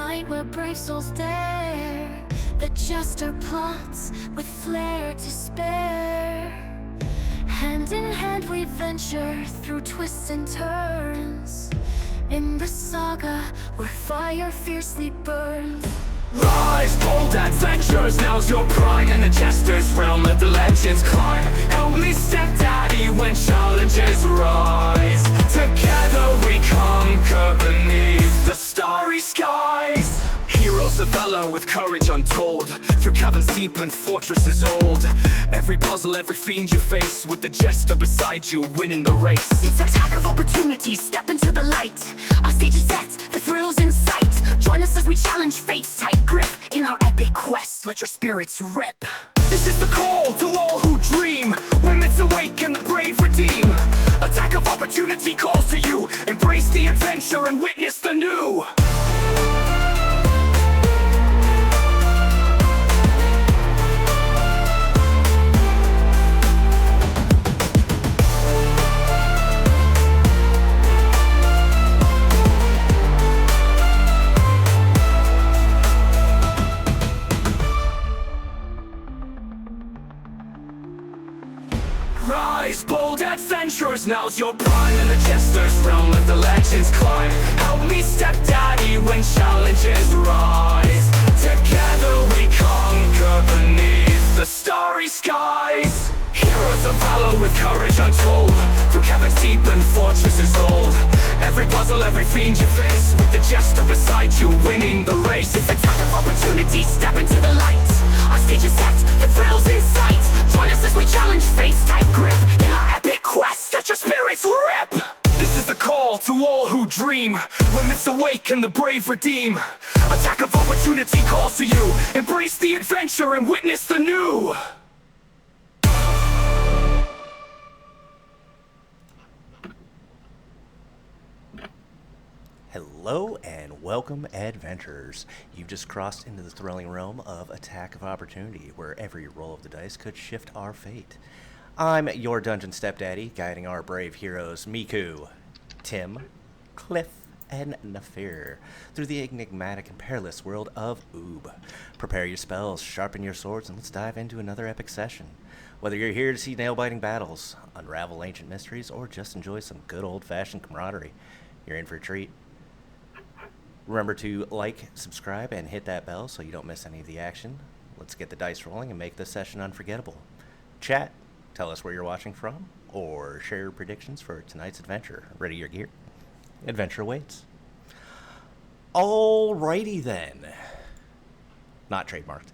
fight where brave souls dare. The jester plots with flair to spare. Hand in hand we venture through twists and turns. In the saga where fire fiercely burns. Rise, bold adventures, now's your prime. In the jester's realm, let the legends climb. Help me stepdaddy when challenges rise. Together we conquer beneath the starry skies. Heroes of valor with courage untold. Through caverns deep and fortresses old. Every puzzle, every fiend you face, with the jester beside you, winning the race. It's attack of opportunity, step into the light. Our stage is set, the thrills in sight. Join us as we challenge fate's tight grip. In our epic quest, let your spirits rip. This is the call to all who dream. When myths awake and the brave redeem. Attack of opportunity calls to you. Embrace the adventure and witness the new. Rise, bold adventurers, now's your prime. In the jester's realm, let the legends climb. Help me stepdaddy when challenges rise. Together we conquer beneath the starry skies. Heroes of valor with courage untold. Through caverns deep and fortresses old. Every puzzle, every fiend you face, with the jester beside you, winning the race. It's attack of opportunity, step into the light. Our stage is set, the thrills in sight. Join us as we challenge fate's tight grip. In our epic quest, let your spirits rip. This is the call to all who dream. When myths awake and the brave redeem. Attack of opportunity calls to you. Embrace the adventure and witness the new. Hello and welcome, adventurers. You've just crossed into the thrilling realm of Attack of Opportunity, where every roll of the dice could shift our fate. I'm your dungeon stepdaddy, guiding our brave heroes Miku, Tim, Cliff, and Nefir through the enigmatic and perilous world of Oob. Prepare your spells, sharpen your swords, and let's dive into another epic session. Whether you're here to see nail-biting battles, unravel ancient mysteries, or just enjoy some good old-fashioned camaraderie, you're in for a treat. Remember to like, subscribe, and hit that bell so you don't miss any of the action. Let's get the dice rolling and make this session unforgettable. Chat, tell us where you're watching from, or share your predictions for tonight's adventure. Ready your gear? Adventure awaits. Alrighty then. Not trademarked.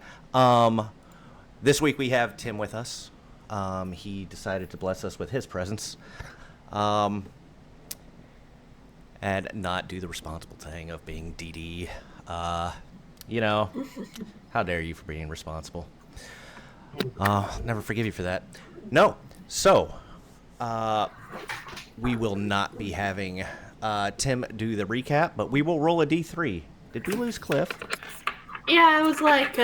This week we have Tim with us. He decided to bless us with his presence. And not do the responsible thing of being DD. You know, how dare you for being responsible. Never forgive you for that. No, so, we will not be having Tim do the recap, but we will roll a D3. Did we lose Cliff? Yeah, I was like,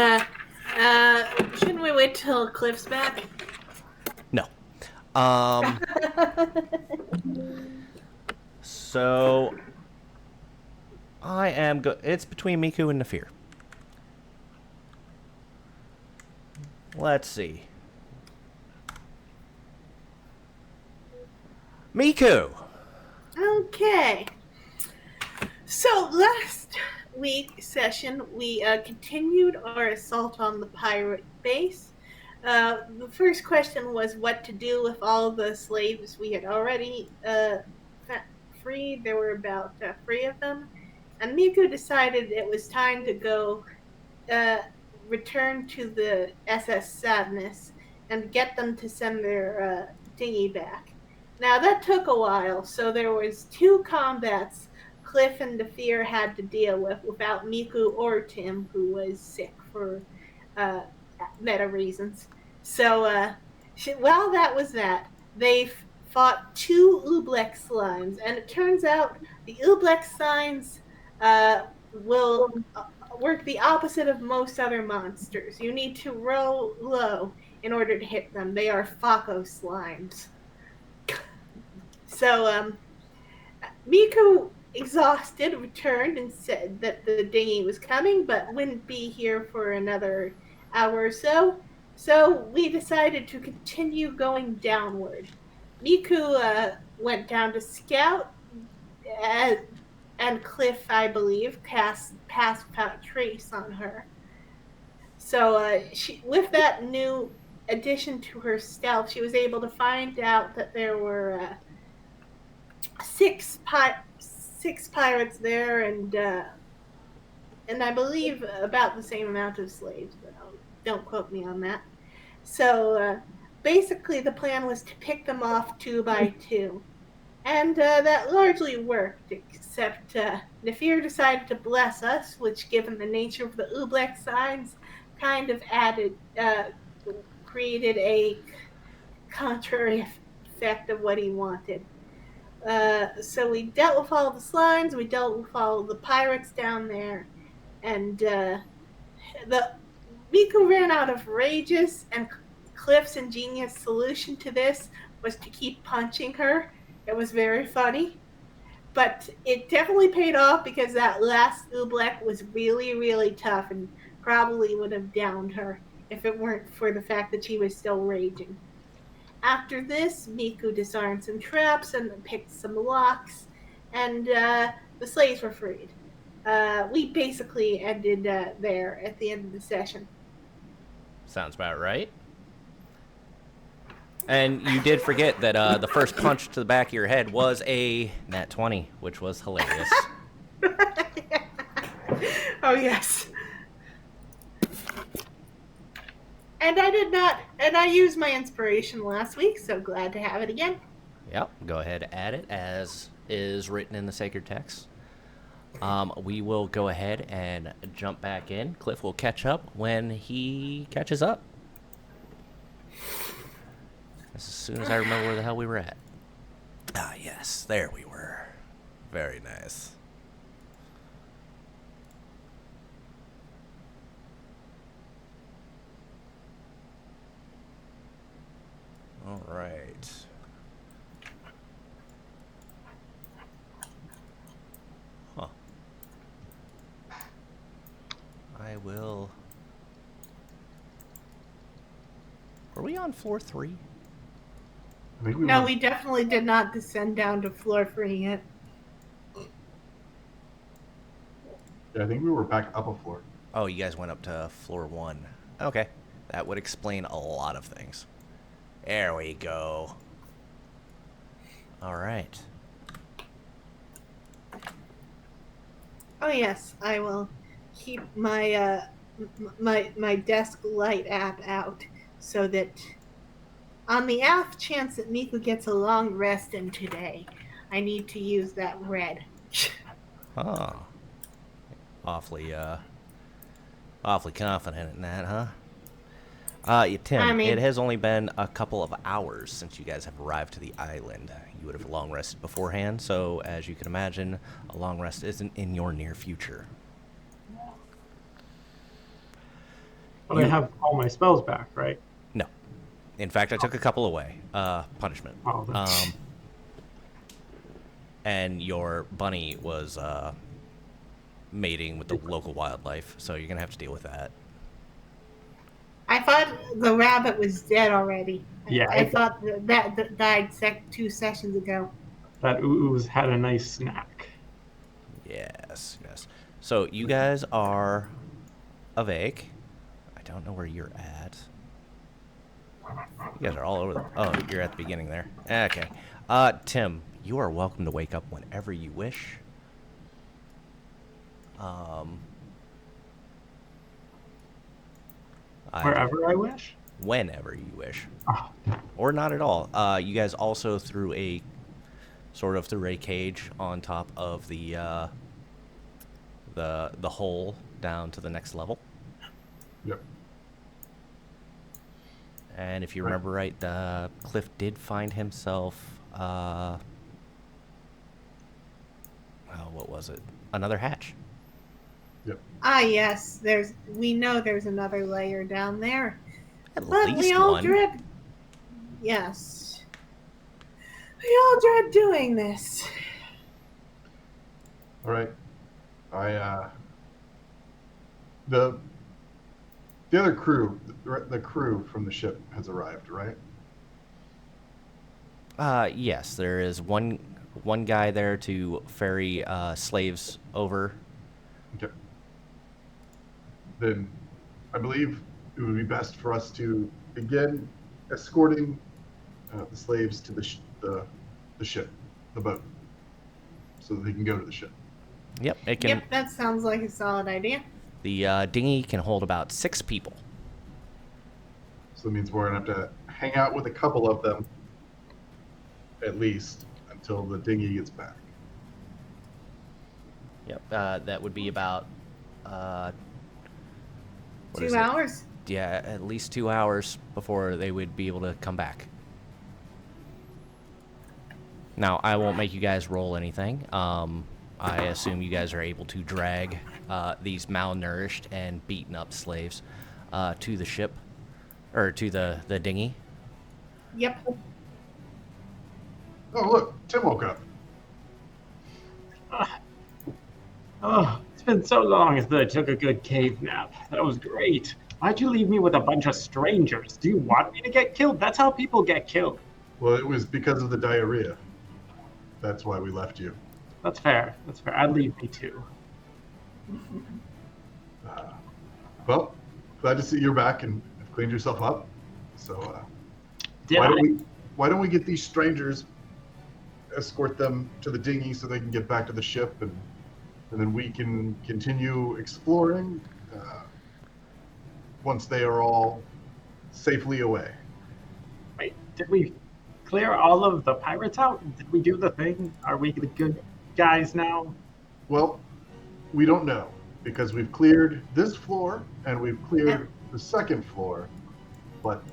shouldn't we wait till Cliff's back? No. So, I am it's between Miku and Nefir. Let's see. Miku! Okay. So, last week's session, we continued our assault on the pirate base. The first question was what to do with all the slaves we had already freed. There were about 3 of them. And Miku decided it was time to go return to the SS Sadness and get them to send their dinghy back. Now that took a while, so there was 2 combats Cliff and Nefir had to deal with without Miku or Tim, who was sick for meta reasons. So while that was that, they fought 2 Oobleck slimes, and it turns out the Oobleck slimes will work the opposite of most other monsters. You need to roll low in order to hit them. They are Fako slimes. So, Miku exhausted, returned and said that the dinghy was coming, but wouldn't be here for another hour or so. So we decided to continue going downward. Miku went down to scout, uh, and Cliff, I believe, passed without trace on her. So she, with that new addition to her stealth, she was able to find out that there were six pirates there, and I believe about the same amount of slaves. But don't quote me on that. So basically, the plan was to pick them off two by two. And that largely worked, except Nefir decided to bless us, which, given the nature of the oobleck signs, kind of created a contrary effect of what he wanted. So we dealt with all the slimes, we dealt with all the pirates down there, and the Miku ran out of rages, and Cliff's ingenious solution to this was to keep punching her. It was very funny, but it definitely paid off because that last Oobleck was really, really tough and probably would have downed her if it weren't for the fact that she was still raging. After this, Miku disarmed some traps and picked some locks, and the slaves were freed. We basically ended there at the end of the session. Sounds about right. And you did forget that the first punch to the back of your head was a nat 20, which was hilarious. Oh, yes. And I used my inspiration last week, so glad to have it again. Yep, go ahead, add it as is written in the sacred text. We will go ahead and jump back in. Cliff will catch up when he catches up. As soon as I remember where the hell we were at. Ah, yes, there we were. Very nice. All right. Huh. I will... Were we on floor 3? I think we No, went- we definitely did not descend down to floor 3 yet. Yeah, I think we were back up a floor. Oh, you guys went up to floor 1. Okay. That would explain a lot of things. There we go. All right. Oh yes, I will keep my my desk light app out so that on the off chance that Miku gets a long rest in today, I need to use that red. Huh. Awfully confident in that, huh? Tim, I mean- it has only been a couple of hours since you guys have arrived to the island. You would have long rested beforehand, so as you can imagine, a long rest isn't in your near future. But I have all my spells back, right? No. In fact, I took a couple away. Punishment. Oh, that's... And your bunny was mating with the local wildlife, so you're going to have to deal with that. I thought the rabbit was dead already. Yeah, I thought that died 2 sessions ago. that ooze had a nice snack. Yes, yes. So you guys are awake. I don't know where you're at. You guys are all over the... Oh, you're at the beginning there. Okay. Tim, you are welcome to wake up whenever you wish. Wherever I wish? Whenever you wish. Oh, Or not at all. You guys also threw a cage on top of the hole down to the next level. Yep. And if you remember right, Cliff did find himself what was it? Another hatch. Yep. Ah yes, we know there's another layer down there. At But least we all one. dread. Yes. We all dread doing this. All right. I the other crew, the crew from the ship has arrived, right? Yes, there is one guy there to ferry slaves over. Okay. Then I believe it would be best for us to begin escorting the slaves to the ship, the boat, so that they can go to the ship. Yep, it can. Yep, that sounds like a solid idea. The dinghy can hold about 6 people. So that means we're gonna have to hang out with a couple of them, at least, until the dinghy gets back. Yep, that would be about what 2 is it? hours. Yeah, at least 2 hours before they would be able to come back. Now, I won't make you guys roll anything. I assume you guys are able to drag these malnourished and beaten up slaves to the ship, or to the dinghy. Yep. Oh, look, Tim woke up. Oh, it's been so long since I took a good cave nap. That was great. Why'd you leave me with a bunch of strangers? Do you want me to get killed? That's how people get killed. Well, it was because of the diarrhea. That's why we left you. That's fair. That's fair. I'd leave me too. Well, glad to see you're back and have cleaned yourself up. So, Did why I? don't we get these strangers, escort them to the dinghy so they can get back to the ship, and then we can continue exploring once they are all safely away. Wait, did we clear all of the pirates out? Did we do the thing? Are we the good guys now? Well, we don't know because we've cleared this floor and we've cleared the second floor, but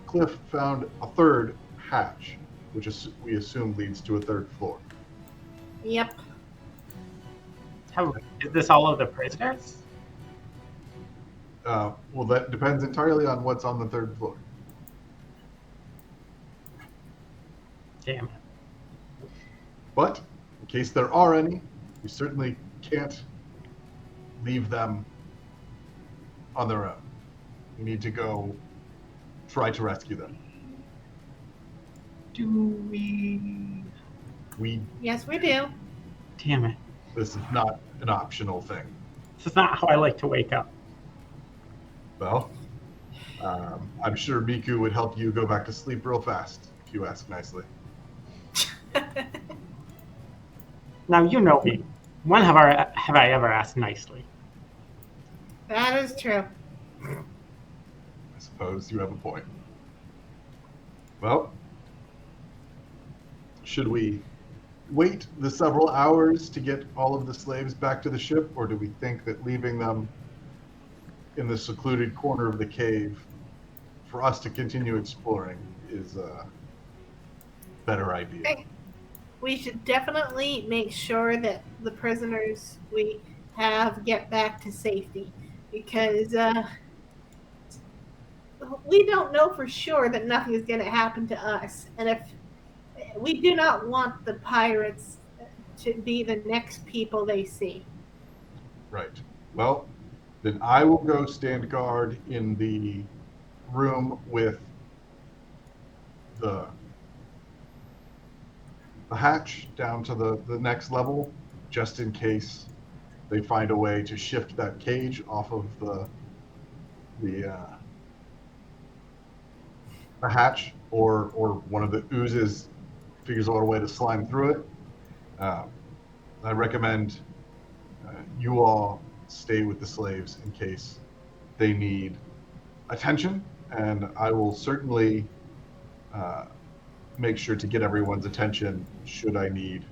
Cliff found a third hatch, which is we assume leads to a third floor. Yep. Is this all of the prisoners? Well, that depends entirely on what's on the third floor. Damn. But in case there are any, we certainly can't leave them on their own. We need to go try to rescue them. Do we? Yes, we do. Damn it. This is not an optional thing. This is not how I like to wake up. Well, I'm sure Miku would help you go back to sleep real fast if you ask nicely. Now you know me. When have I ever asked nicely? That is true. I suppose you have a point. Well, should we wait the several hours to get all of the slaves back to the ship, or do we think that leaving them in the secluded corner of the cave for us to continue exploring is a better idea? Okay. We should definitely make sure that the prisoners we have get back to safety, because we don't know for sure that nothing is going to happen to us, and if we do not want the pirates to be the next people they see. Right. Well, then I will go stand guard in the room with the hatch down to the next level, just in case they find a way to shift that cage off of the hatch, or one of the oozes figures out a way to slime through it. I recommend you all stay with the slaves in case they need attention, and I will certainly make sure to get everyone's attention should I need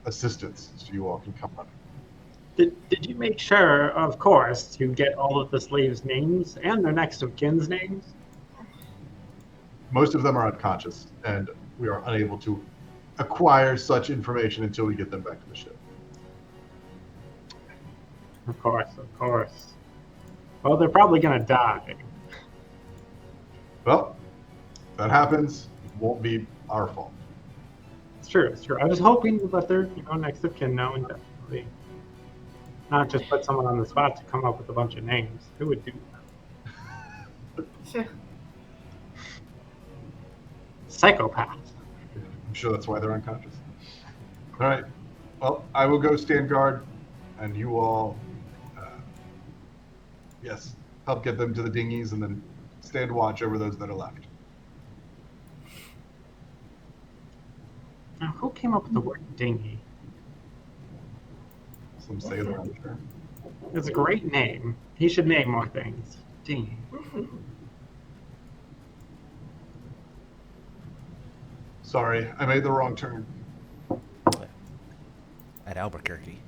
assistance, so you all can come running. Did you make sure, of course, to get all of the slaves' names and their next of kin's names? Most of them are unconscious, and we are unable to acquire such information until we get them back to the ship. Of course, of course. Well, they're probably gonna die. Well, if that happens, it won't be our fault. It's true, it's true. I was hoping that they're, next of kin now and definitely. quickly. Not just put someone on the spot to come up with a bunch of names. Who would do that? Sure. Psychopath. I'm sure that's why they're unconscious. All right. Well, I will go stand guard, and you all, yes, help get them to the dinghies, and then stand watch over those that are left. Now, who came up with the word dinghy? Some sailor, I'm sure. It's a great name. He should name more things. Dinghy. Sorry, I made the wrong turn. At Albuquerque.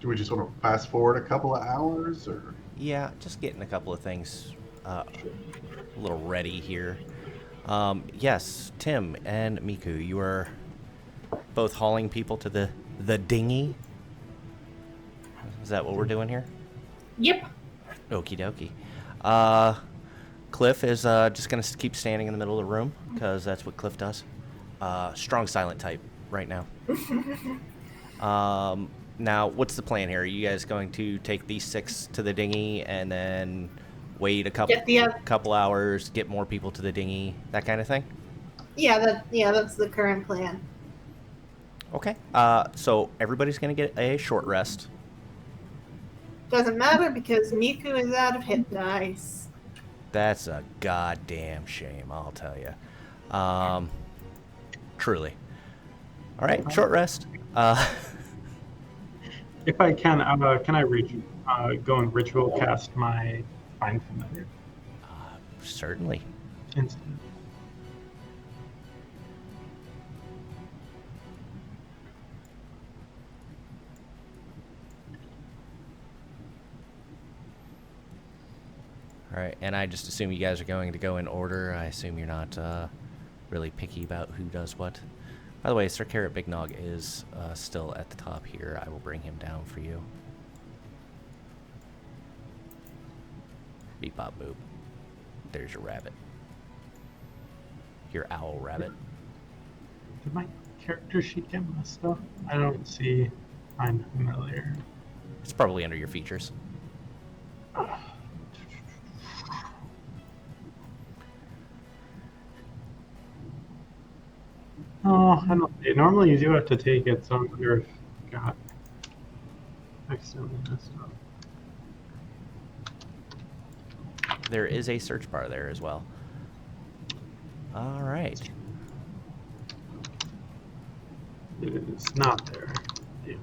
Do we just want to fast forward a couple of hours, or? Yeah, just getting a couple of things a little ready here. Yes, Tim and Miku, you are both hauling people to the dinghy. Is that what we're doing here? Yep. Okie dokie. Cliff is just going to keep standing in the middle of the room, because that's what Cliff does. Strong silent type right now. Now, what's the plan here? Are you guys going to take these 6 to the dinghy and then wait a couple hours, get more people to the dinghy, that kind of thing? Yeah, that's the current plan. Okay. So everybody's going to get a short rest. Doesn't matter because Miku is out of hit dice. That's a goddamn shame, I'll tell you. Truly. All right, short rest. If I can I go and ritual cast my Find Familiar? Certainly. Instant. All right, and I just assume you guys are going to go in order. I assume you're not really picky about who does what. By the way, Sir Carrot Big Nog is still at the top here. I will bring him down for you. Beep bop boop. There's your rabbit. Your owl rabbit. Did my character sheet get messed up? I don't see Find Familiar. It's probably under your features. Oh, I don't. Normally you do have to take it, so I wonder if it got accidentally messed up. There is a search bar there as well. All right. It's not there. Yeah.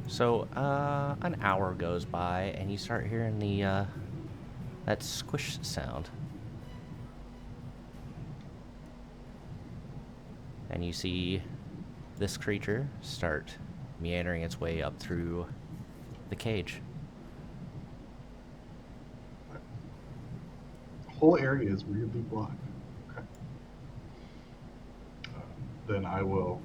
So an hour goes by, and you start hearing the that squish sound. And you see this creature start meandering its way up through the cage. The whole area is weirdly blocked. Okay. Then I will.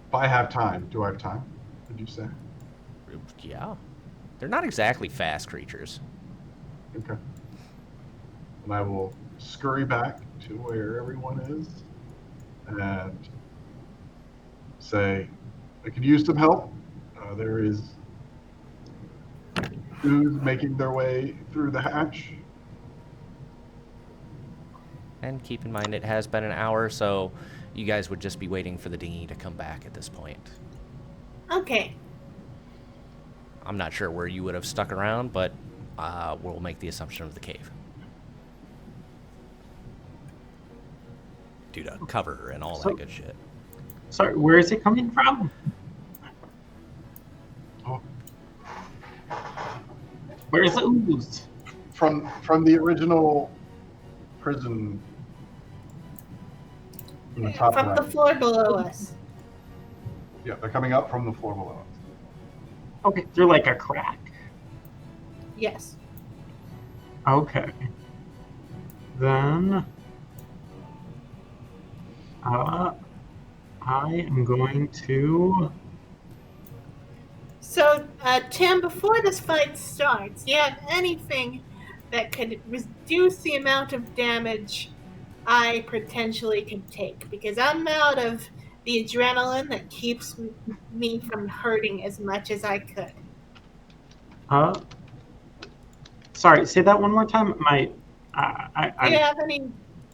If I have time, do I have time? Would you say? Yeah. They're not exactly fast creatures. Okay. And I will scurry back to where everyone is and say, I could use some help. There is ooze making their way through the hatch. And keep in mind, it has been an hour, so you guys would just be waiting for the dinghy to come back at this point. Okay. I'm not sure where you would have stuck around, but we'll make the assumption of the cave. Due to cover and all that good shit. Sorry, where is it coming from? Oh, Where's the ooze? from the original prison. From the top From right. the floor below us. Yeah, they're coming up from the floor below us. Okay, through like a crack. Yes. Okay. then I am going to. So, Tim, before this fight starts, do you have anything that could reduce the amount of damage I potentially could take? Because I'm out of the adrenaline that keeps me from hurting as much as I could. Sorry, say that one more time. Do you have any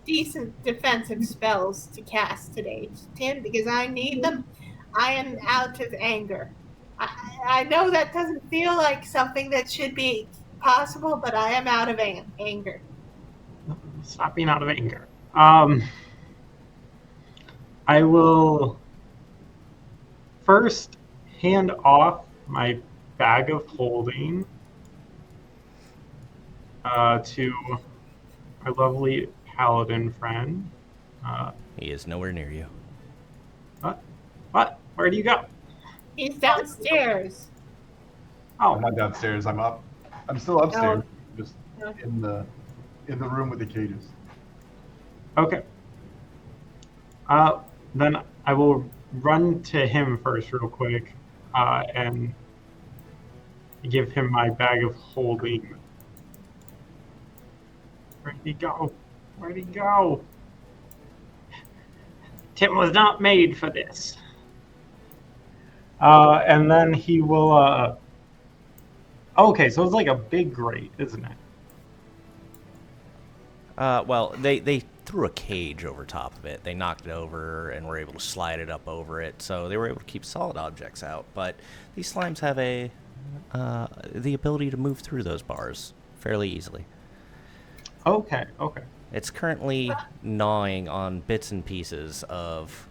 decent defensive spells to cast today, Tim? Because I need them. I am out of anger. I know that doesn't feel like something that should be possible, but I am out of anger. Stop being out of anger. I will first hand off my bag of holding to our lovely paladin friend. He is nowhere near you. What? What? Where do you go? He's downstairs. Oh, I'm not downstairs. I'm up. I'm still upstairs. Just in the room with the cages. okay. Then I will run to him first, real quick, and give him my bag of holding. Where'd he go? Where'd he go? Tim was not made for this. And then he will. Okay, so it's like a big grate, isn't it? Well, they threw a cage over top of it. They knocked it over and were able to slide it up over it, so they were able to keep solid objects out. But these slimes have the ability to move through those bars fairly easily. Okay. It's currently gnawing on bits and pieces of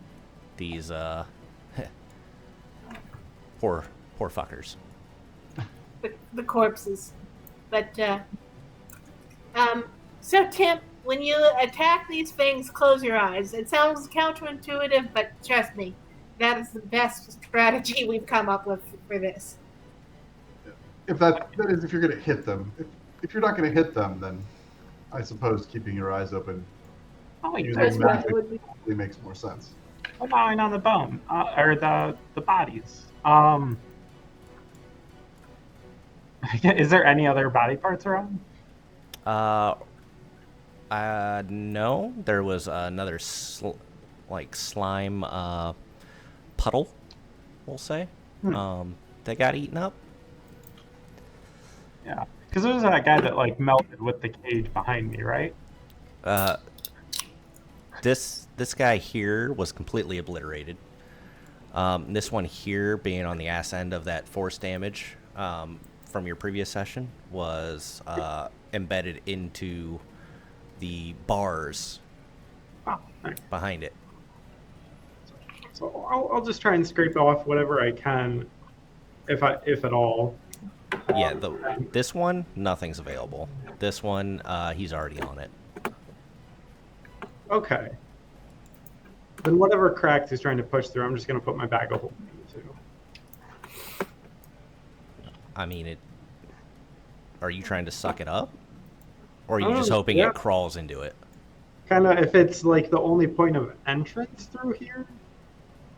these poor fuckers. The corpses. But, so Tim, when you attack these things, close your eyes. It sounds counterintuitive, but trust me, that is the best strategy we've come up with for this. If that is, if you're going to hit them. If you're not going to hit them, then I suppose keeping your eyes open Oh, wait, using there's one. magic probably makes more sense. I'm gnawing on the bone, or the bodies. Is there any other body parts around? No. There was another slime puddle, we'll say. That got eaten up. Yeah, because there was that guy that like melted with the cage behind me, right? This guy here was completely obliterated. This one here, being on the ass end of that force damage from your previous session, was embedded into the bars behind it. So I'll just try and scrape off whatever I can, if at all. Yeah, this one, nothing's available. This one, he's already on it. Okay. Then whatever cracks he's trying to push through, I'm just going to put my bag of holding into. I mean, are you trying to suck it up? Or are you just hoping it crawls into it? Kind of, if it's like the only point of entrance through here?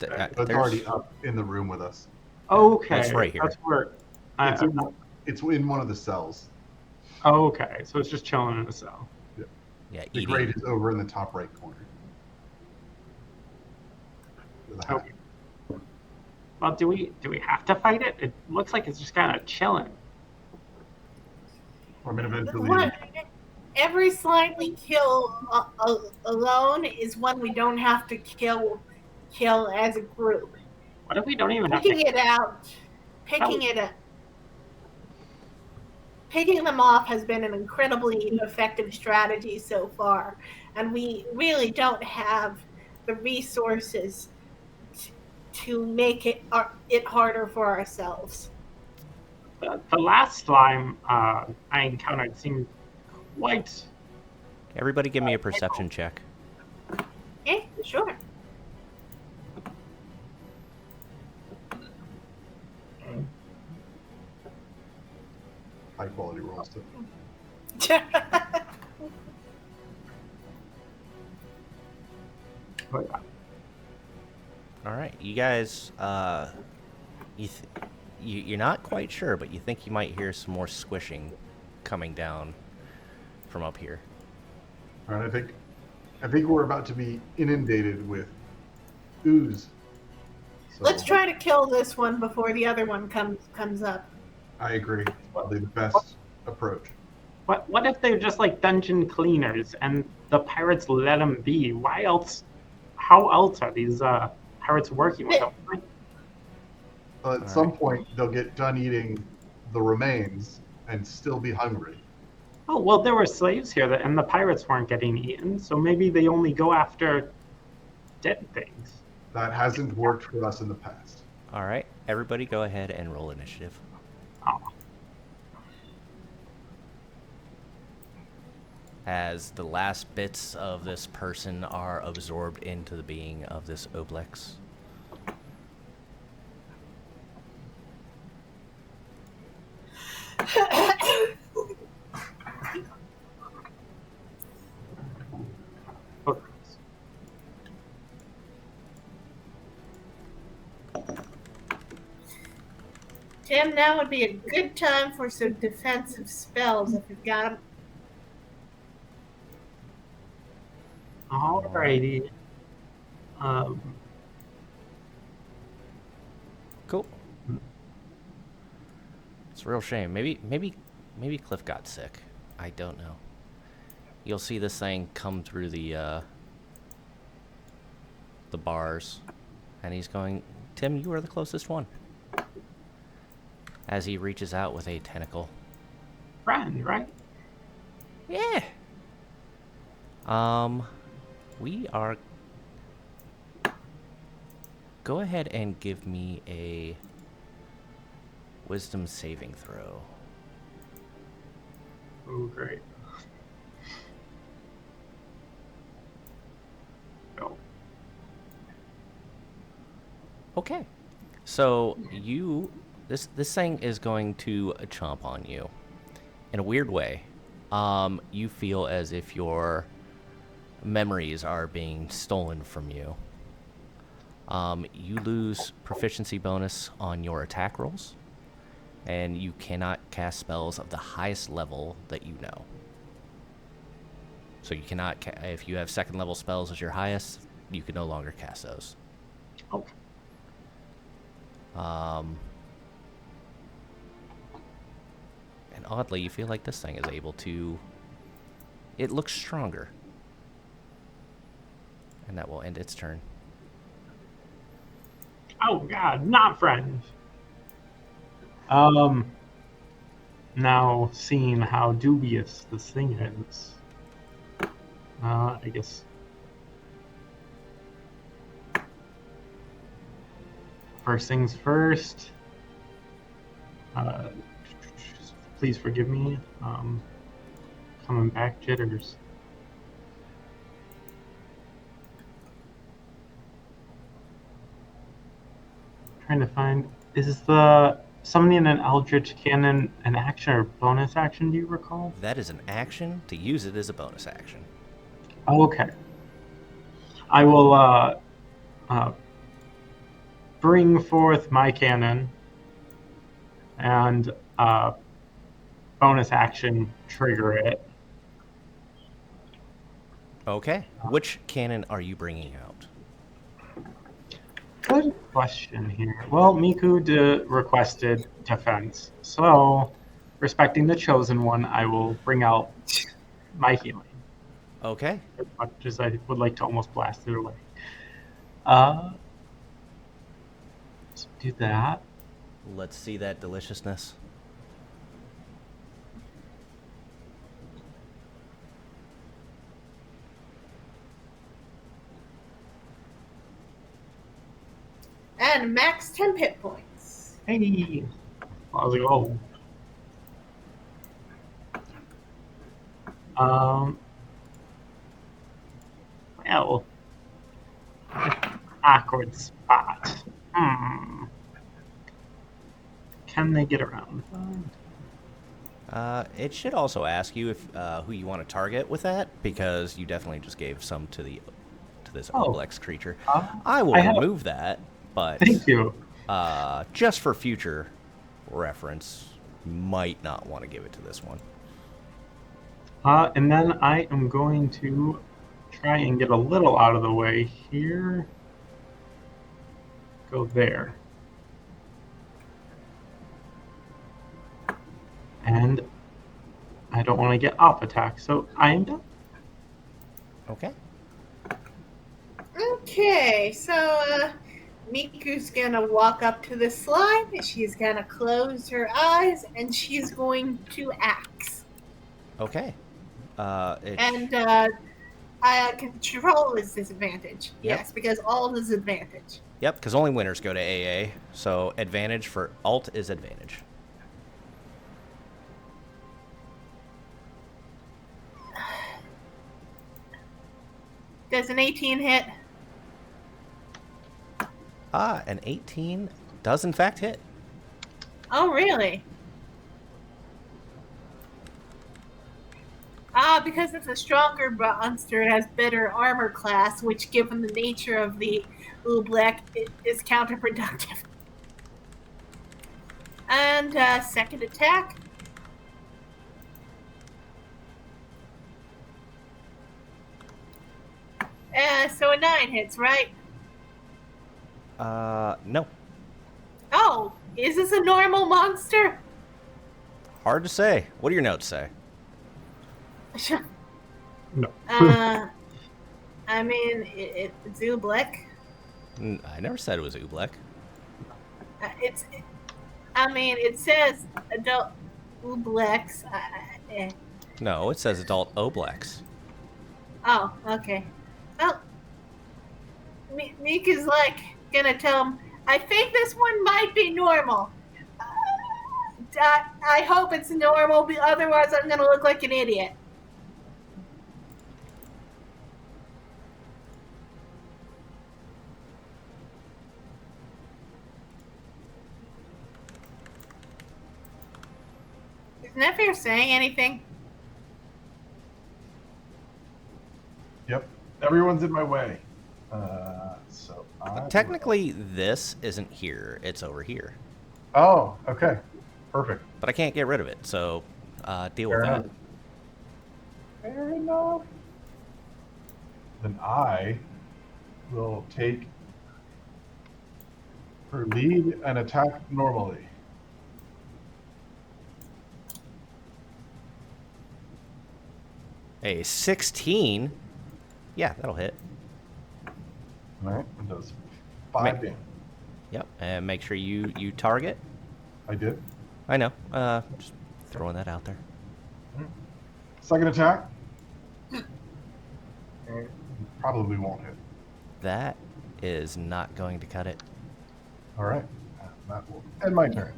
It's already up in the room with us. Okay. It's right here. That's where... It's in one of the cells. Okay, so it's just chilling in a cell. Yeah, The grate is over in the top right corner. Okay. Well, do we have to fight it? It looks like it's just kind of chilling. I mean, eventually. Every slime we kill alone is one we don't have to kill as a group. What if we don't even have Picking to... it out, picking them off has been an incredibly effective strategy so far, and we really don't have the resources to make it harder for ourselves. The last slime I encountered seemed quite... Everybody give me a perception check. Yeah, sure. High quality rolls too. right, you guys, you're not quite sure, but you think you might hear some more squishing coming down from up here. All right, I think we're about to be inundated with ooze. So Let's try to kill this one before the other one comes up. I agree. It's probably the best approach. What if they're just like dungeon cleaners and the pirates let them be? Why else? How else are these pirates working with them? At some point, they'll get done eating the remains and still be hungry. Oh, well, there were slaves here, and the pirates weren't getting eaten, so maybe they only go after dead things. That hasn't worked for us in the past. All right, everybody go ahead and roll initiative. Oh. As the last bits of this person are absorbed into the being of this Oblex. Tim, now would be a good time for some defensive spells if you've got them. Alrighty. Cool. It's a real shame. Maybe Cliff got sick. I don't know. You'll see this thing come through the bars, and he's going, Tim, you are the closest one. As he reaches out with a tentacle. Friend, right? Yeah. We are... Go ahead and give me a wisdom saving throw. Oh, great. Go. Okay. So this thing is going to chomp on you. In a weird way. You feel as if your memories are being stolen from you. You lose proficiency bonus on your attack rolls, and you cannot cast spells of the highest level that you know. So you cannot, if you have second level spells as your highest, you can no longer cast those. Okay. And oddly, you feel like this thing is able to... It looks stronger. And that will end its turn. Oh God, not friends. Now seeing how dubious this thing is, I guess. First things first. Please forgive me. Coming back jitters. Trying to find, is the summoning an eldritch cannon an action or bonus action, do you recall? That is an action. To use it is a bonus action. Oh, okay. I will bring forth my cannon and bonus action trigger it. Okay. Which cannon are you bringing out? Good question here. Well, Miku requested defense, so respecting the chosen one, I will bring out my healing. Okay. As much as I would like to almost blast it away. So do that. Let's see that deliciousness. And max 10 hit points. Hey, how's it going? Well, awkward spot. Can they get around? It should also ask you if who you want to target with that, because you definitely just gave some to this Oblex creature. I will remove that but Thank you. just for future reference, might not want to give it to this one. And then I am going to try and get a little out of the way here. Go there. And I don't want to get off attack, so I am done. Okay. Okay, so Miku's gonna walk up to the slime, and she's gonna close her eyes, and she's going to axe. Okay. And control is disadvantage. Yep. Yes, because alt is advantage. Yep, because only winners go to AA, so advantage for alt is advantage. Does an 18 hit? An 18 does in fact hit. Oh, really? Because it's a stronger monster, it has better armor class, which, given the nature of the Oobleck, is counterproductive. And second attack. So a 9 hits, right? No. Oh, is this a normal monster? Hard to say. What do your notes say? No. I mean, it's Oobleck. I never said it was Oobleck. It says adult Ooblecks. No, it says adult Oblex. Oh, okay. Well, Meek is gonna tell him, I think this one might be normal. I hope it's normal, otherwise I'm gonna look like an idiot. Is Nefir saying anything? Yep. Everyone's in my way. Technically, this isn't here. It's over here. Oh, okay. Perfect. But I can't get rid of it, so deal Fair with enough. that. Fair enough. Then I will take her lead and attack normally. A 16. Yeah, that'll hit. All right. It does 5 damage. Yep, and make sure you target. I did. I know. Just throwing that out there. Second attack. Probably won't hit. That is not going to cut it. All right. That will end my turn.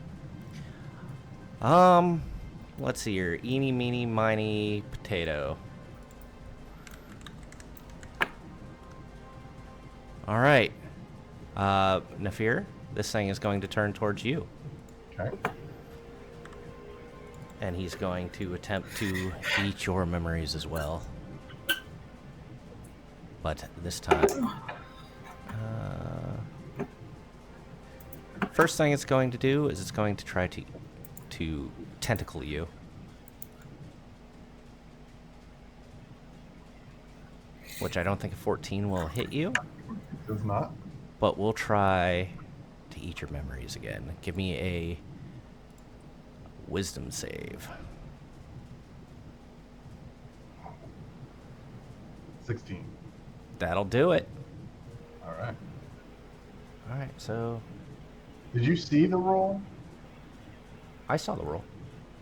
Let's see here. Eeny, meeny, miny, potato. All right. Nefir, this thing is going to turn towards you. Okay. And he's going to attempt to eat your memories as well. But this time... first thing it's going to do is it's going to try to tentacle you. Which I don't think a 14 will hit you. Does not. But we'll try to eat your memories again. Give me a wisdom save. 16. That'll do it. All right. All right, so Did you see the roll? I saw the roll.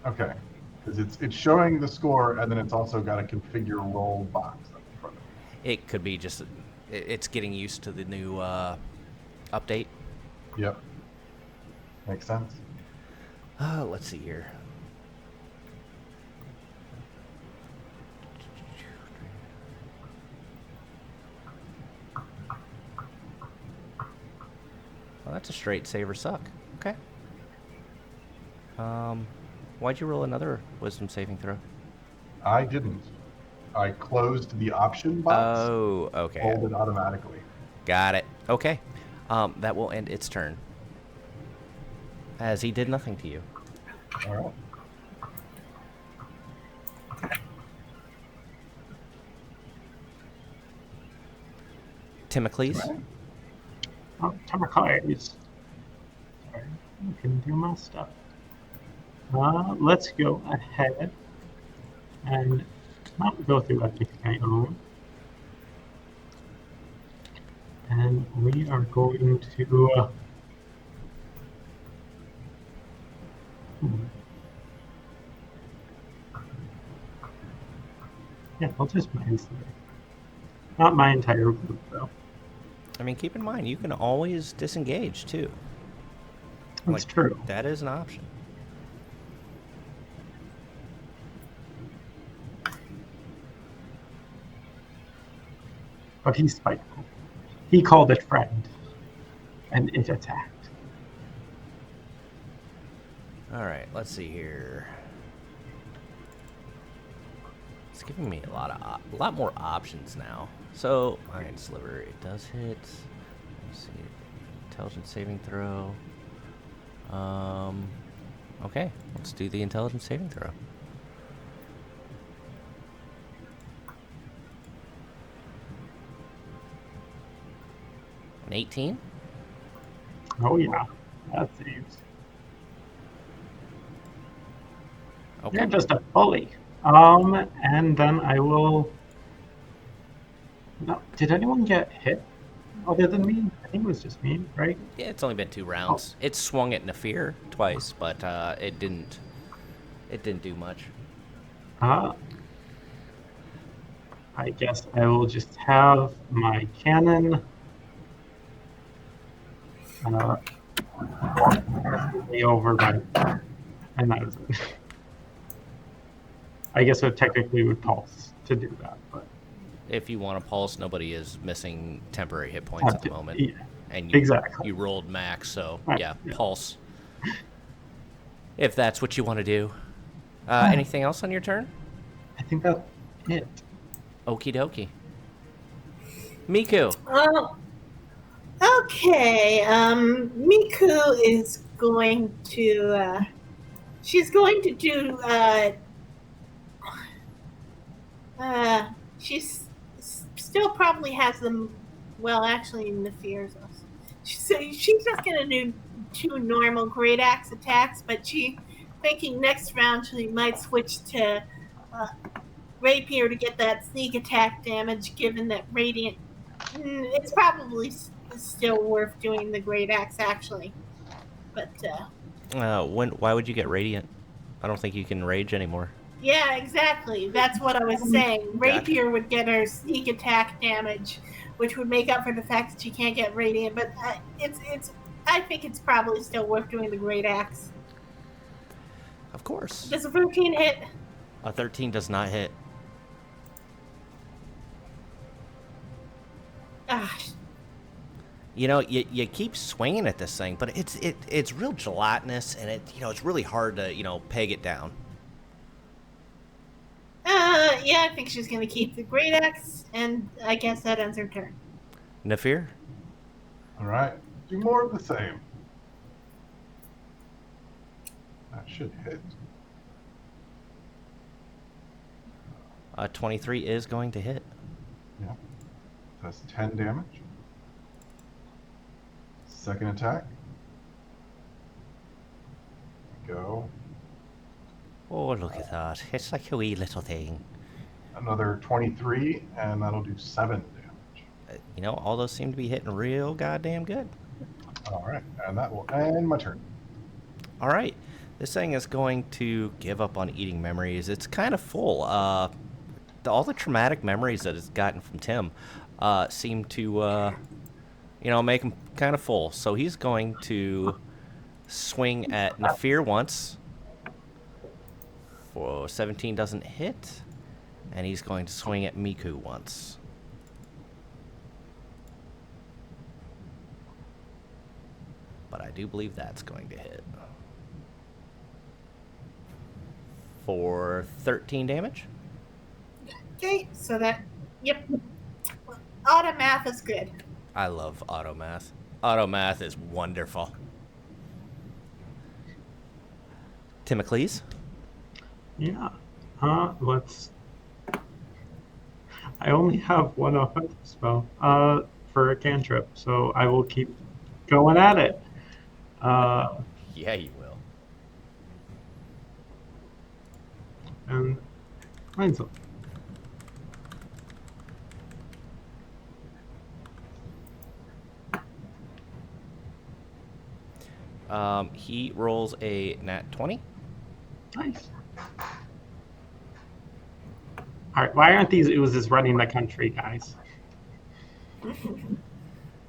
Okay. Because it's showing the score, and then it's also got a configure roll box up in front of it. It could be just it's getting used to the new update. Yep. Makes sense. Let's see here. Well, that's a straight save or suck. Okay. Why'd you roll another wisdom saving throw? I didn't. I closed the option box. Oh, okay. Rolled it automatically. Got it. Okay. That will end its turn, as he did nothing to you. All right. Timocles. Right. Oh, Tamacles. Sorry, I can do my stuff. Let's go ahead and not go through everything. And we are going to. Yeah, I'll just mind today. Not my entire group, though. I mean, keep in mind, you can always disengage, too. That's true. That is an option. But he's spiteful. He called it friend, and it attacked. All right, let's see here. It's giving me a lot more options now. So, Iron Sliver, it does hit. Let's see, intelligence saving throw. Okay, let's do the intelligence saving throw. An 18. Oh yeah, that saves. Okay. You're just a bully. And then I will. No, did anyone get hit other than me? I think it was just me, right? Yeah, it's only been 2 rounds. It swung at Nefir twice, but it didn't do much. I guess I will just have my cannon way over by, and that is it. I guess it technically would pulse to do that, but If you want to pulse, nobody is missing temporary hit points at the moment. Yeah, And you, exactly. you rolled max, so Right, yeah, yeah. pulse. If that's what you want to do. Anything else on your turn? I think that's it. Okie dokie. Miku. Oh, okay. Miku is going to. She's going to do. She's still probably has them. Well, actually, Nefir's. So she's just going to do 2 normal great axe attacks, but she thinking next round she might switch to rapier to get that sneak attack damage. Given that radiant, it's probably still worth doing the great axe actually, but Why would you get radiant? I don't think you can rage anymore. yeah, exactly. That's what I was saying. Rapier would get her sneak attack damage, which would make up for the fact that she can't get radiant. But it's. I think it's probably still worth doing the great axe. Of course. Does a 13 hit? A 13 does not hit. Ah, You know, you keep swinging at this thing, but it's real gelatinous, and it's really hard to peg it down. yeah, I think she's gonna keep the great axe, and I guess that ends her turn. Nefir. All right. Do more of the same. That should hit. 23 is going to hit. Yeah. That's 10 damage. Second attack. Go. Oh, look at that! It's like a wee little thing. Another 23, and that'll do 7 damage. All those seem to be hitting real goddamn good. All right, and that will end my turn. All right, this thing is going to give up on eating memories. It's kind of full. All the traumatic memories that it's gotten from Tim seem to, make him kind of full. So he's going to swing at Nefir once. For 17 doesn't hit, and he's going to swing at Miku once. But I do believe that's going to hit. For 13 damage. Okay, so that, yep. Auto math is good. I love auto math. Automath is wonderful. Timocles? Yeah. Let's. I only have one offensive spell for a cantrip, so I will keep going at it. Yeah, you will. And mine's up. He rolls a nat 20. Nice. All right. Why aren't these oozes running the country, guys?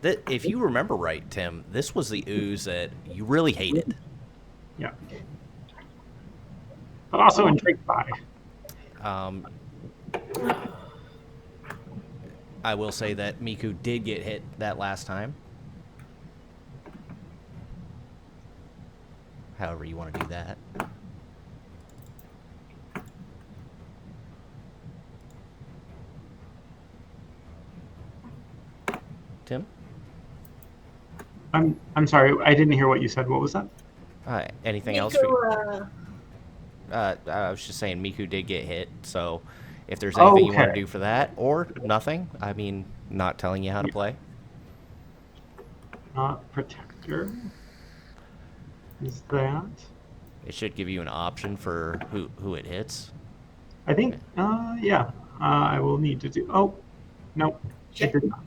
If you remember right, Tim, this was the ooze that you really hated. Yeah. But also intrigued by. I will say that Miku did get hit that last time. However you want to do that. Tim? I'm sorry. I didn't hear what you said. What was that? Anything else for you? Miku, I was just saying Miku did get hit, so if there's anything you want to Okay. do for that, or nothing, I mean, not telling you how to play. Protector. Is that? It should give you an option for who it hits. I think. Yeah. I will need to do. Oh, no. It did not.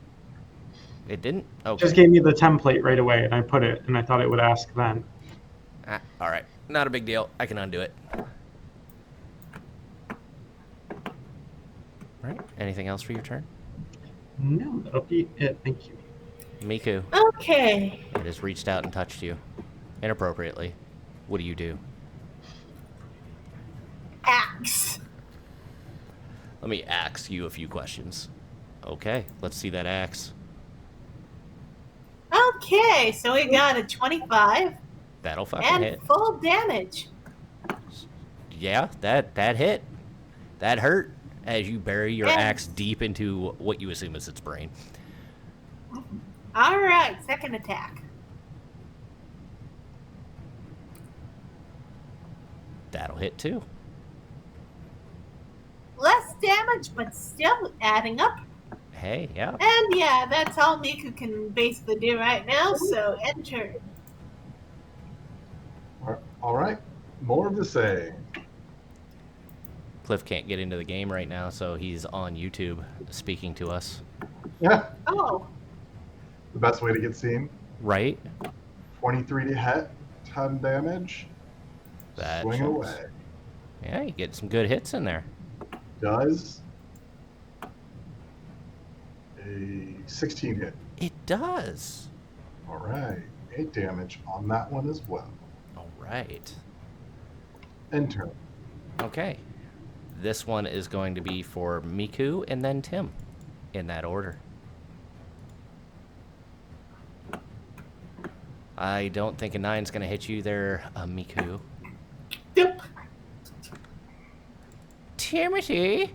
It didn't? Okay. Just gave me the template right away, and I put it, and I thought it would ask then. All right. Not a big deal. I can undo it. All right. Anything else for your turn? No, that'll be it. Thank you. Miku, okay. it has reached out and touched you inappropriately. What do you do? Axe. Let me ask you a few questions. Okay, let's see that axe. Okay, so we got a 25 That'll fucking and hit. full damage. Yeah, that hit. That hurt as you bury your And- axe deep into what you assume is its brain. All right, second attack. That'll hit too. Less damage, but still adding up. Hey, yeah. And yeah, that's all Miku can basically do right now, so end turn. All right. More of the same. Cliff can't get into the game right now, so he's on YouTube speaking to us. Yeah. Oh, The best way to get seen. Right? 23 to hit, 10 damage. That Swing checks. away. Yeah, you get some good hits in there. Does a 16 hit. It does. All right. 8 damage on that one as well. All right. End turn. Okay. This one is going to be for Miku and then Tim, in that order. I don't think a 9's going to hit you there, Miku. yep. Timothy,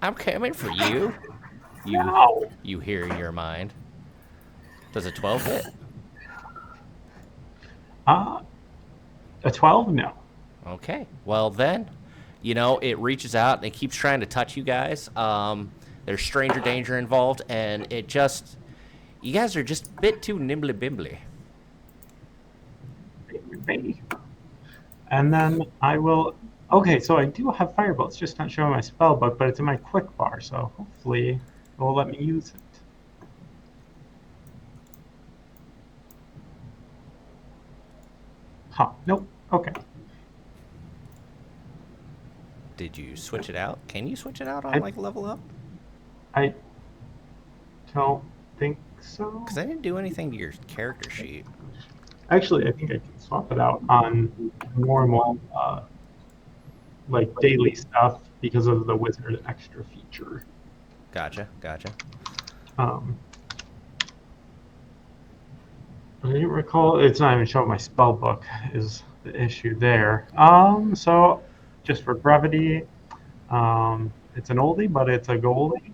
I'm coming for you. No. You hear in your mind. Does a 12 hit? A 12? No. Okay. Well, then, you know, it reaches out and it keeps trying to touch you guys. There's stranger danger involved, and it just... You guys are just a bit too nimbly-bimbly. Baby. And then I will. Okay, so I do have firebolt. It's just not showing my spell book, but it's in my quick bar, so hopefully it will let me use it. Huh. Nope. Okay. Did you switch it out? Can you switch it out on, I- like, level up? I don't think so. Because I didn't do anything to your character sheet. Actually, I think I can swap it out on normal, like daily stuff because of the wizard extra feature. Gotcha. I didn't recall. It's not even showing my spell book is the issue there. So just for brevity, it's an oldie, but it's a goalie.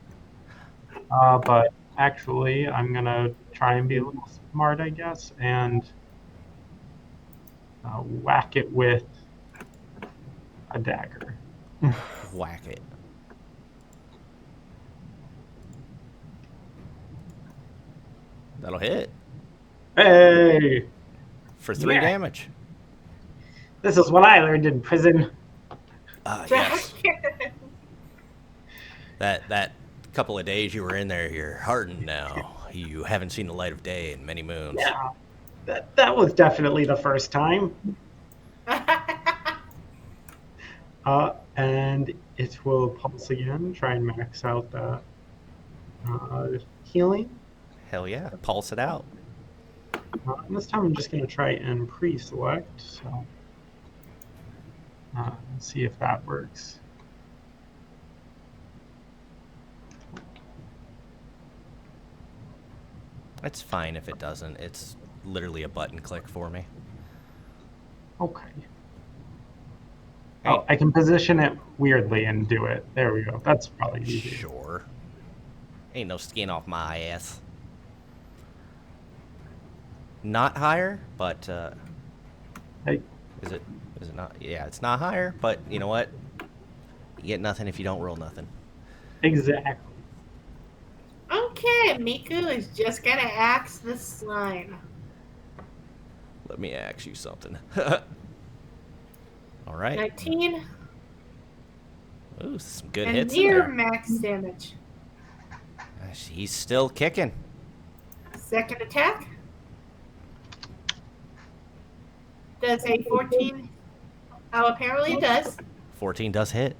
But Actually, I'm gonna try and be a little smart, I guess, and whack it with a dagger. Whack it. That'll hit Hey! for 3 Yeah. damage. This is what I learned in prison. Yes. That couple of days you were in there, you're hardened now. You haven't seen the light of day in many moons. Yeah, that was definitely the first time. And it will pulse again, try and max out the healing. Hell yeah, pulse it out. And this time I'm just going to try and pre-select, so see if that works. It's fine if it doesn't. It's literally a button click for me. Okay. Hey. Oh, I can position it weirdly and do it. There we go. That's probably easy. Sure. Ain't no skin off my ass. Not higher, but Hey, is it not? Yeah, it's not higher, but you know what? You get nothing if you don't roll nothing. exactly. Okay, Miku is just gonna axe the slime. Let me ask you something. All right. 19 Ooh, some good and hits in near there. max damage. He's still kicking. Second attack. Does a 14. Oh, apparently it does. 14 does hit.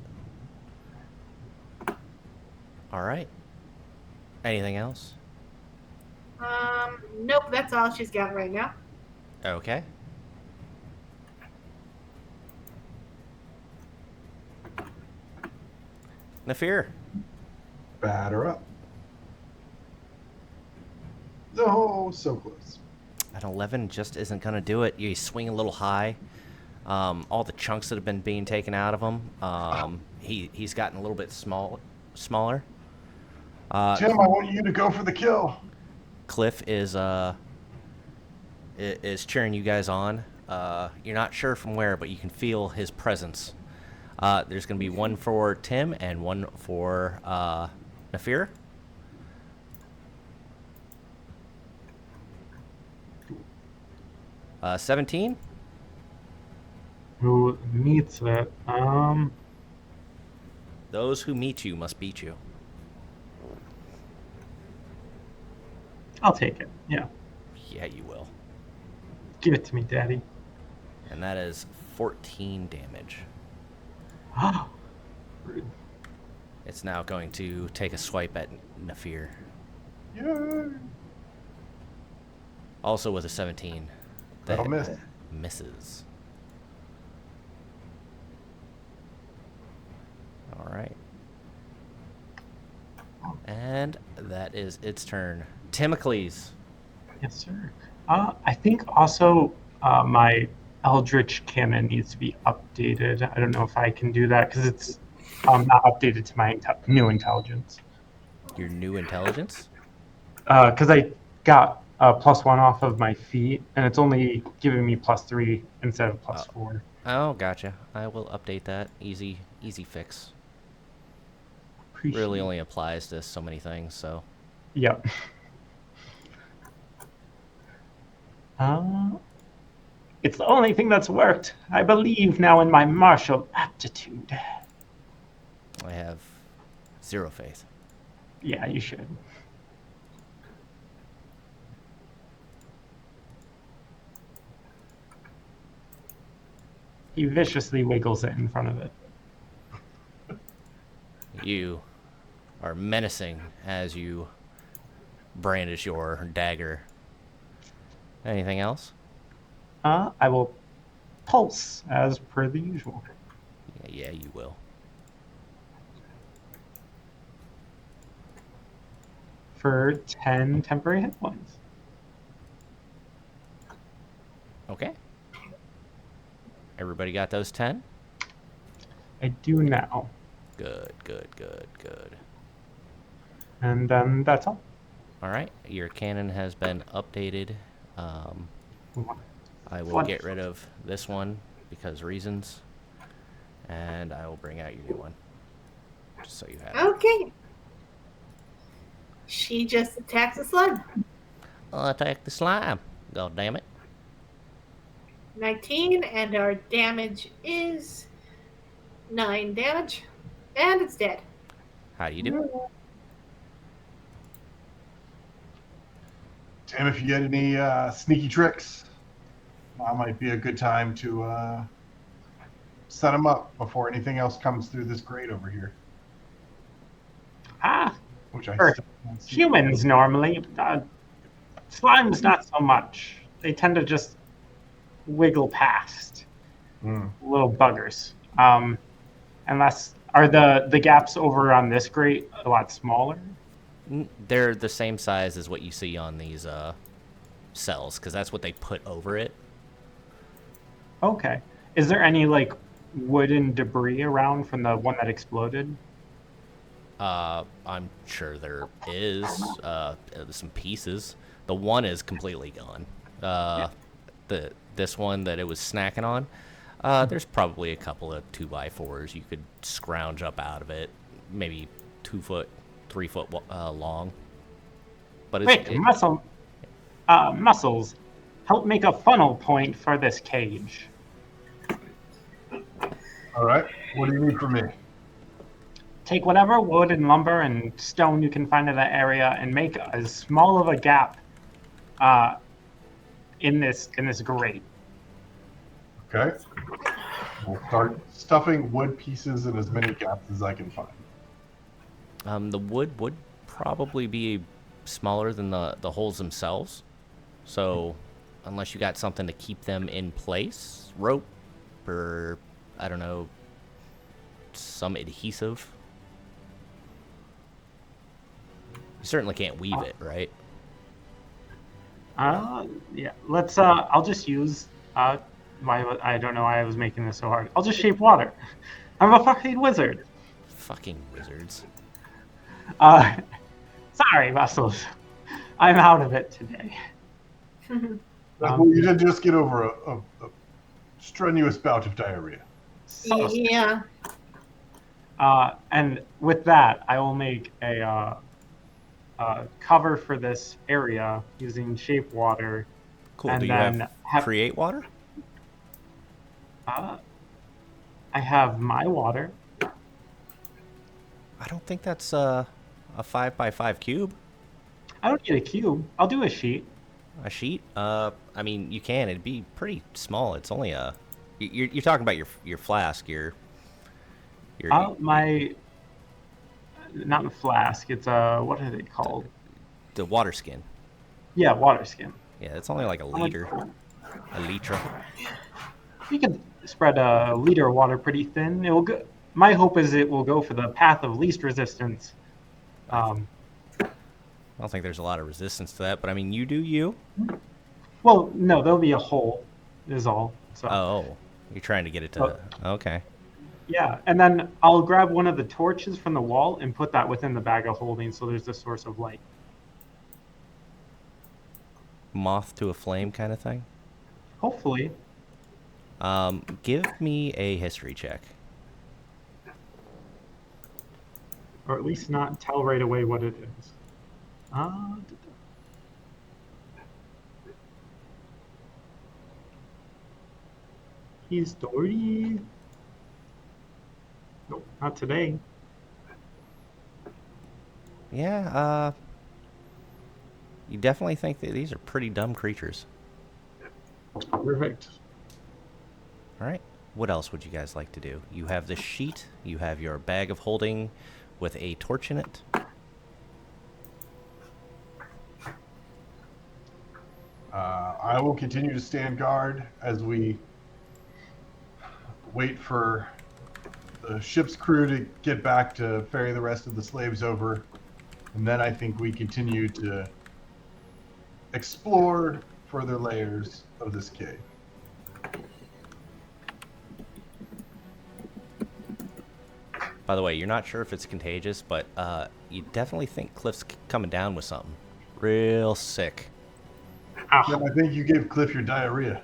All right. Anything else? Nope, that's all she's got right now. Okay. Nefir. Batter up. No, so close. An 11 just isn't going to do it. You swing a little high. All the chunks that have been being taken out of him, he's gotten a little bit smaller. Tim, I want you to go for the kill. Cliff is cheering you guys on. You're not sure from where, but you can feel his presence. There's going to be one for Tim and one for Nefir. Uh, 17. Who meets it? Those who meet you must beat you. I'll take it. Yeah. Yeah, you will. Give it to me, Daddy. And that is 14 damage. Rude. It's now going to take a swipe at Nefir. Yay. Also with a 17. That'll miss. Misses. All right. And that is its turn. Timocles. Yes, sir. I think also my Eldritch Cannon needs to be updated. I don't know if I can do that because it's not updated to my new intelligence. Your new intelligence? Because I got +1 off of my feet, and it's only giving me +3 instead of +4. Oh, gotcha. I will update that. Easy fix. Appreciate Really only applies to so many things, so. Yep. It's the only thing that's worked. I believe now in my martial aptitude. I have 0 faith. Yeah, you should. He viciously wiggles it in front of it. You are menacing as you brandish your dagger. Anything else? I will pulse as per the usual. Yeah, you will. For 10 temporary hit points. Okay. Everybody got those 10? I do now. Good. And then that's all. All right, your cannon has been updated. I will get rid of this one because reasons, and I will bring out your new one, just so you have it. Okay. She just attacks the slime. I'll attack the slime. God damn it. 19, and our damage is 9 damage. And it's dead. How do you do? Tim, if you get any sneaky tricks, now might be a good time to set them up before anything else comes through this grate over here. Which I For still can't see. humans normally, slimes not so much. They tend to just wiggle past. Little buggers. Unless are the gaps over on this grate a lot smaller? They're the same size as what you see on these cells, because that's what they put over it. Okay. Is there any like wooden debris around from the one that exploded? I'm sure there is some pieces. The one is completely gone. This one that it was snacking on, there's probably a couple of 2x4s you could scrounge up out of it, maybe 2 foot, 3 foot long. But Quick, muscles, help make a funnel point for this cage. All right. What do you need from me? Take whatever wood and lumber and stone you can find in that area and make as small of a gap in this grate. Okay. We'll start stuffing wood pieces in as many gaps as I can find. The wood would probably be smaller than the holes themselves. So, unless you got something to keep them in place, rope or, I don't know, some adhesive. You certainly can't weave it, right? Yeah. Let's. I'll just use. I don't know why I was making this so hard. I'll just shape water. I'm a fucking wizard. Fucking wizards. Sorry, muscles. I'm out of it today. Well, you did just get over a strenuous bout of diarrhea. Yeah. And with that, I will make a cover for this area using shape water. Cool. And Do you then have create water? I have my water. I don't think that's a 5x5 cube. I don't need a cube. I'll do a sheet. A sheet? I mean, you can. It'd be pretty small. It's only a. You're talking about your flask. Your. My. Not a flask. It's a. What are they called? The water skin. Yeah, water skin. Yeah, it's only like a liter. A liter. We can spread a liter of water pretty thin. It will go. My hope is it will go for the path of least resistance. I don't think there's a lot of resistance to that, but I mean, you do you. Well, no, there'll be a hole, is all. So. Oh, you're trying to get it to. Okay. Yeah, and then I'll grab one of the torches from the wall and put that within the bag of holding, so there's a source of light. Moth to a flame kind of thing. Hopefully. Give me a history check. Or at least not tell right away what it is. History. Nope, not today. Yeah, you definitely think that these are pretty dumb creatures. Perfect. All right. What else would you guys like to do? You have this sheet. You have your bag of holding with a torch in it. I will continue to stand guard as we wait for the ship's crew to get back to ferry the rest of the slaves over. And then I think we continue to explore further layers of this cave. By the way, you're not sure if it's contagious, but you definitely think Cliff's coming down with something. Real sick. Ow. Tim, I think you gave Cliff your diarrhea.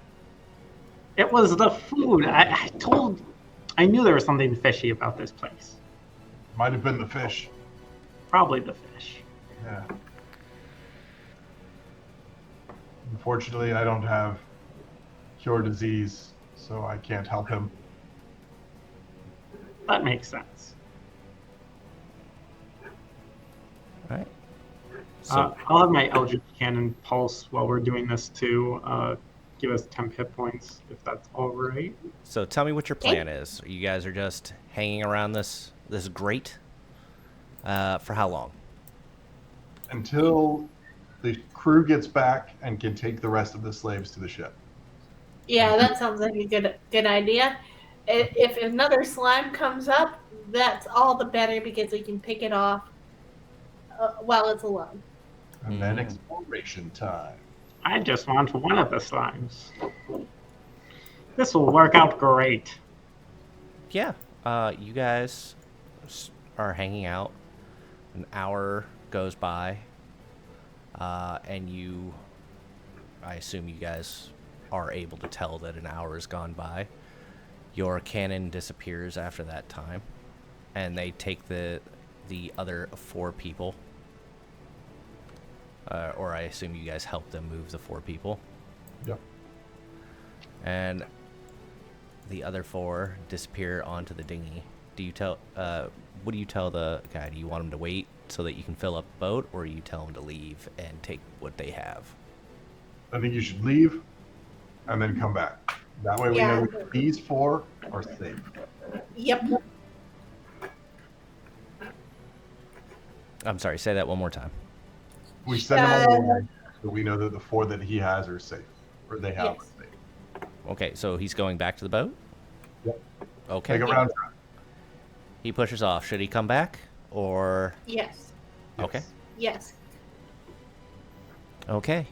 It was the food. I knew there was something fishy about this place. Might have been the fish. Probably the fish. Yeah. Unfortunately, I don't have cure disease, so I can't help him. That makes sense. All right. So, I'll have my Eldritch Cannon pulse while we're doing this too. Give us 10 hit points if that's all right. so tell me what your plan is. You guys are just hanging around this grate for how long? Until the crew gets back and can take the rest of the slaves to the ship. Yeah, that sounds like a good idea. If another slime comes up, that's all the better because we can pick it off while it's alone. And then exploration time. I just want one of the slimes. This will work out great. Yeah. You guys are hanging out. An hour goes by, and I assume you guys are able to tell that an hour has gone by. Your cannon disappears after that time, and they take the other 4 people. Or I assume you guys help them move the 4 people. Yep. And the other 4 disappear onto the dinghy. What do you tell the guy? Do you want him to wait so that you can fill up the boat, or you tell him to leave and take what they have? I think you should leave and then come back. That way we know that these 4 are safe. Yep. I'm sorry, say that one more time. We send them all away so we know that the 4 that he has are safe. Or they have are safe. Okay, so he's going back to the boat? Yep. Okay. Take a round trip. He pushes off. Should he come back, or? Yes. Okay. Yes. Okay.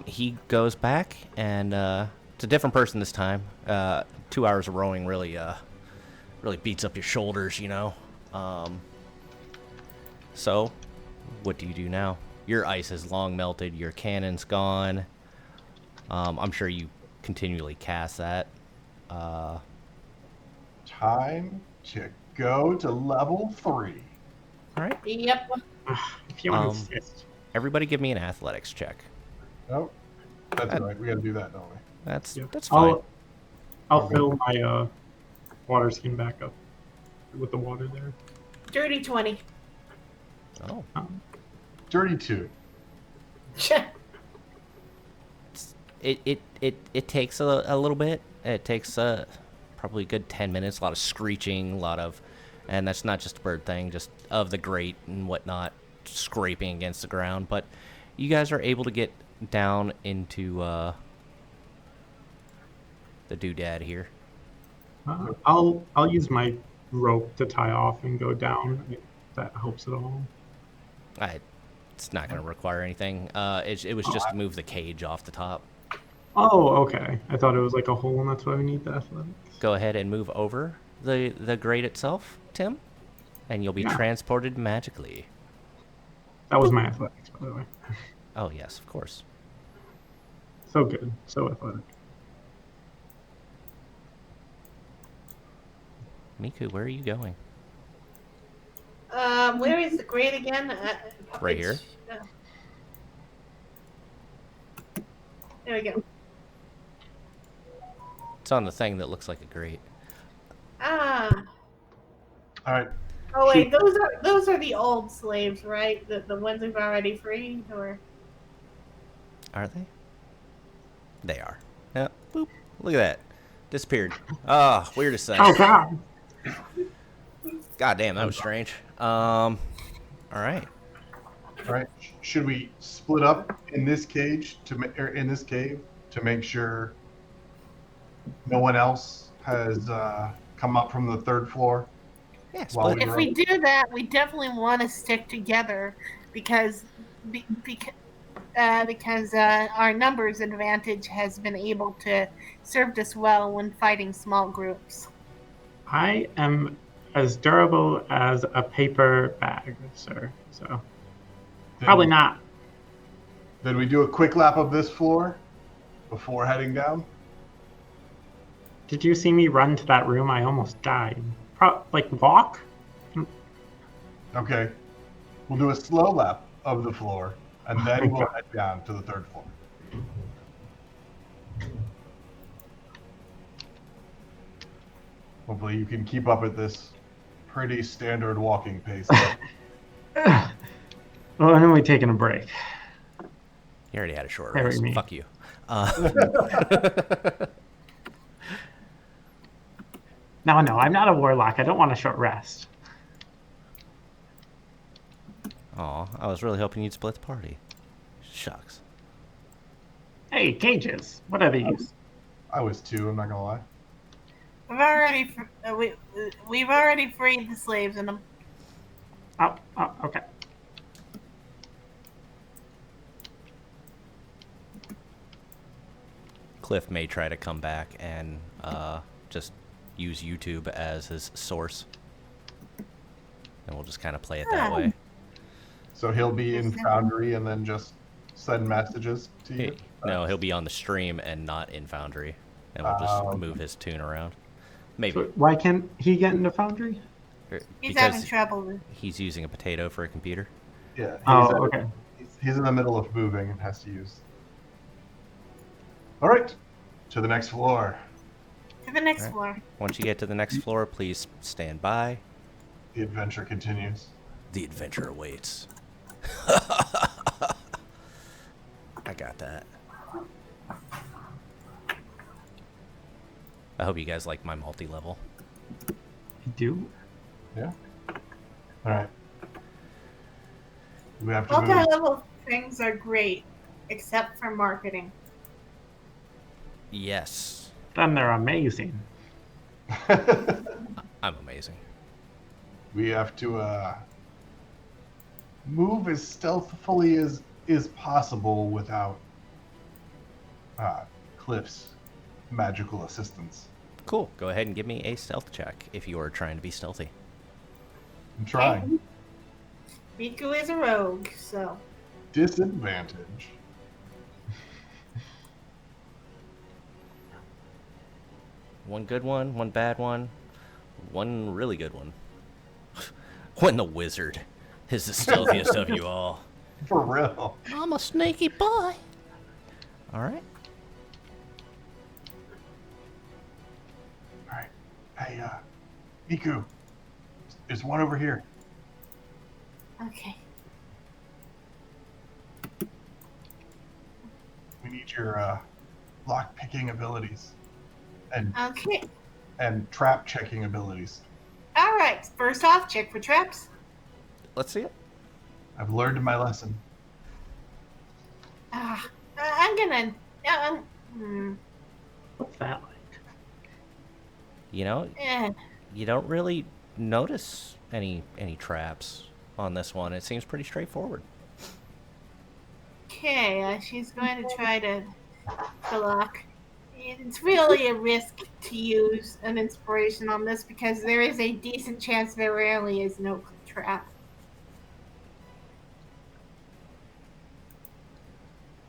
He goes back, and it's a different person this time. 2 hours of rowing really beats up your shoulders, you know. So, what do you do now? Your ice is long melted. Your cannon's gone. I'm sure you continually cast that. Time to go to level 3. All right. Yep. If you insist. Everybody, give me an athletics check. Oh, that's all right. We got to do that, don't we? That's Yeah. fine. I'll fill my water skin back up with the water there. Dirty 20. Oh. Dirty 2. It takes a little bit. It takes probably a good 10 minutes. A lot of screeching, and that's not just a bird thing, just of the grate and whatnot scraping against the ground. But you guys are able to get down into the doodad here. I'll use my rope to tie off and go down. If that helps at all. It's not going to require anything. It was just to move the cage off the top. Oh, okay. I thought it was like a hole, and that's why we need the athletics. Go ahead and move over the grate itself, Tim, and you'll be transported magically. That was my athletics, by the way. Oh, yes, of course. So good. So athletic. Miku, where are you going? Where is the grade again? Right here. There we go. It's on the thing that looks like a grate. Ah. All right. Oh wait, those are the old slaves, right? The ones we've already freed, or? Are they? They are. Yeah. Boop. Look at that. Disappeared. Ah, weirdest thing. Oh God. God damn, that was strange. All right. All right. Should we split up in this cage or in this cave to make sure no one else has come up from the 3rd floor? Yeah, While split. If we do that, we definitely want to stick together because our numbers advantage has been able to serve us well when fighting small groups. I am as durable as a paper bag, sir. So probably not. Then we do a quick lap of this floor before heading down. Did you see me run to that room? I almost died. Walk? Okay. We'll do a slow lap of the floor, and then we'll head down to the third floor. Hopefully you can keep up at this pretty standard walking pace. Well, when are we taking a break? You already had a short Marry rest. me. Fuck you. No, I'm not a warlock. I don't want a short rest. Aw, I was really hoping you'd split the party. Shucks. Hey, cages. What are these? I was too, I'm not gonna lie. We've already freed the slaves in them. Oh, okay. Cliff may try to come back and just use YouTube as his source. And we'll just kind of play it that way. So he'll be in Foundry and then just send messages to you? No, he'll be on the stream and not in Foundry. And we'll just move his tune around. Maybe. So why can't he get into Foundry? He's having trouble. He's using a potato for a computer. Yeah. Okay. He's in the middle of moving and has to use. All right, to the next floor. To the next floor. Once you get to the next floor, please stand by. The adventure continues. The adventure awaits. I got that. I hope you guys like my multi-level. You do? Yeah. All right. We have to move. Multi-level things are great, except for marketing. Yes. Then they're amazing. I'm amazing. We have to move as stealthily as is possible without Cliff's magical assistance. Cool. Go ahead and give me a stealth check if you are trying to be stealthy. I'm trying. Miku is a rogue, so. Disadvantage. One good one, one bad one, one really good one. When the wizard is the stealthiest of you all. For real. I'm a sneaky boy. All right. All right. Hey, Miku, there's one over here. Okay. We need your lock-picking abilities and Okay. and trap-checking abilities. All right. First off, check for traps. Let's see it. I've learned my lesson. I'm gonna. What's that like? You know, you don't really notice any traps on this one. It seems pretty straightforward. Okay, she's going to try to lock. It's really a risk to use an inspiration on this because there is a decent chance there really is no trap.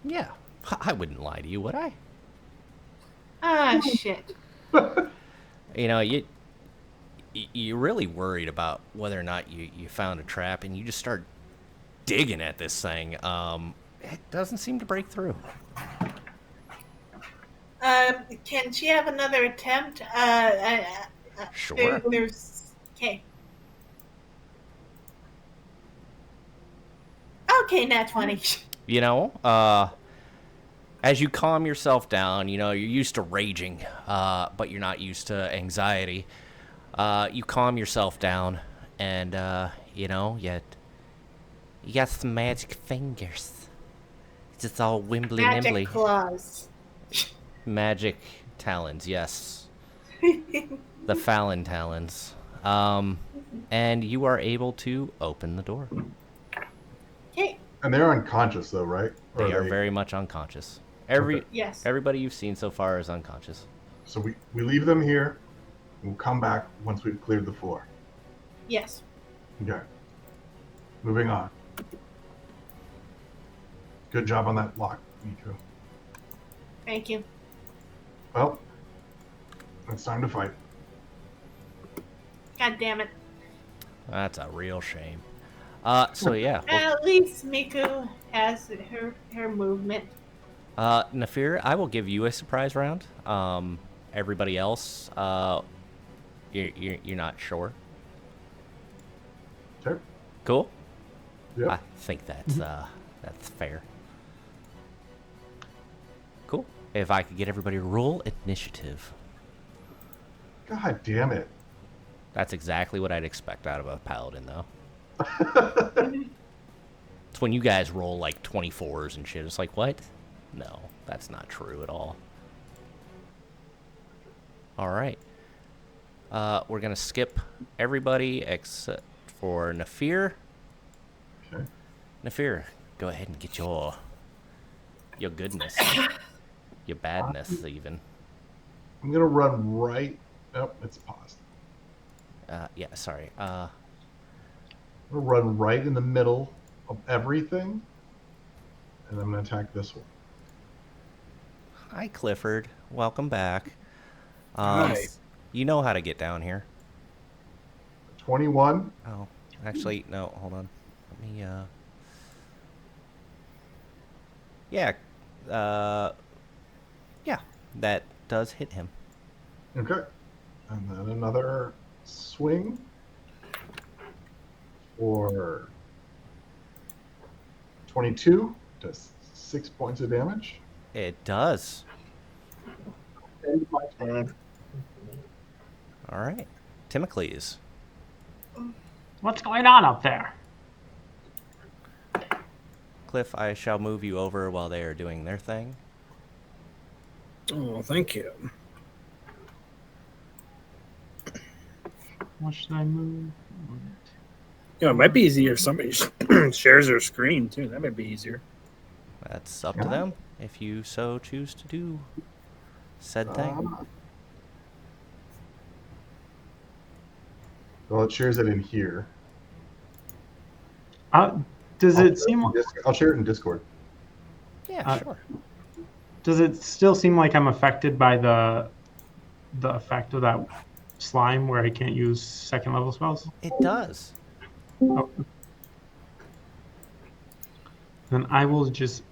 Yeah, I wouldn't lie to you, would I? Ah, shit. You know, you're really worried about whether or not you found a trap, and you just start digging at this thing. It doesn't seem to break through. Can she have another attempt? Sure. There's okay. Okay, nat 20. You know, as you calm yourself down, you know, you're used to raging, but you're not used to anxiety. You calm yourself down, and, you know, you got some magic fingers. It's just all wimbly Magic nimbly. claws. Magic talons, yes. The Fallon talons. And you are able to open the door. Okay. And they're unconscious, though, right? Or They are very much unconscious. Yes. Everybody you've seen so far is unconscious. So we leave them here. We'll come back once we've cleared the floor. Yes. Okay. Moving on. Good job on that lock, Nico. Thank you. Well, it's time to fight. God damn it. That's a real shame. So yeah. At least Miku has her movement. Nefir, I will give you a surprise round. Everybody else, you're not sure. Okay. Cool. Yep. I think that's fair. Cool. If I could get everybody to roll initiative. God damn it. That's exactly what I'd expect out of a paladin, though. It's when you guys roll like 24s and shit. It's like, what? No, that's not true at all. All right. We're going to skip everybody except for Nefir. Okay. Nefir, go ahead and get your goodness. Your badness, even. I'm going to run right. Oh, it's paused. Yeah, sorry. I'm going to run right in the middle of everything. And I'm going to attack this one. Hi, Clifford. Welcome back. Hi. You know how to get down here. 21. Oh, actually, no, hold on. Let me, yeah, yeah, that does hit him. Okay. And then another swing for 22. Does 6 points of damage. It does. End my turn. All right. Timocles. What's going on up there? Cliff, I shall move you over while they are doing their thing. Oh, thank you. What should I move? You know, it might be easier if somebody shares their screen, too. That might be easier. That's up to them if you so choose to do said thing. Well, it shares it in here. Does it seem? I'll share it in Discord. Yeah, sure. Does it still seem like I'm affected by the effect of that slime where I can't use second level spells? It does. Oh. Then I will just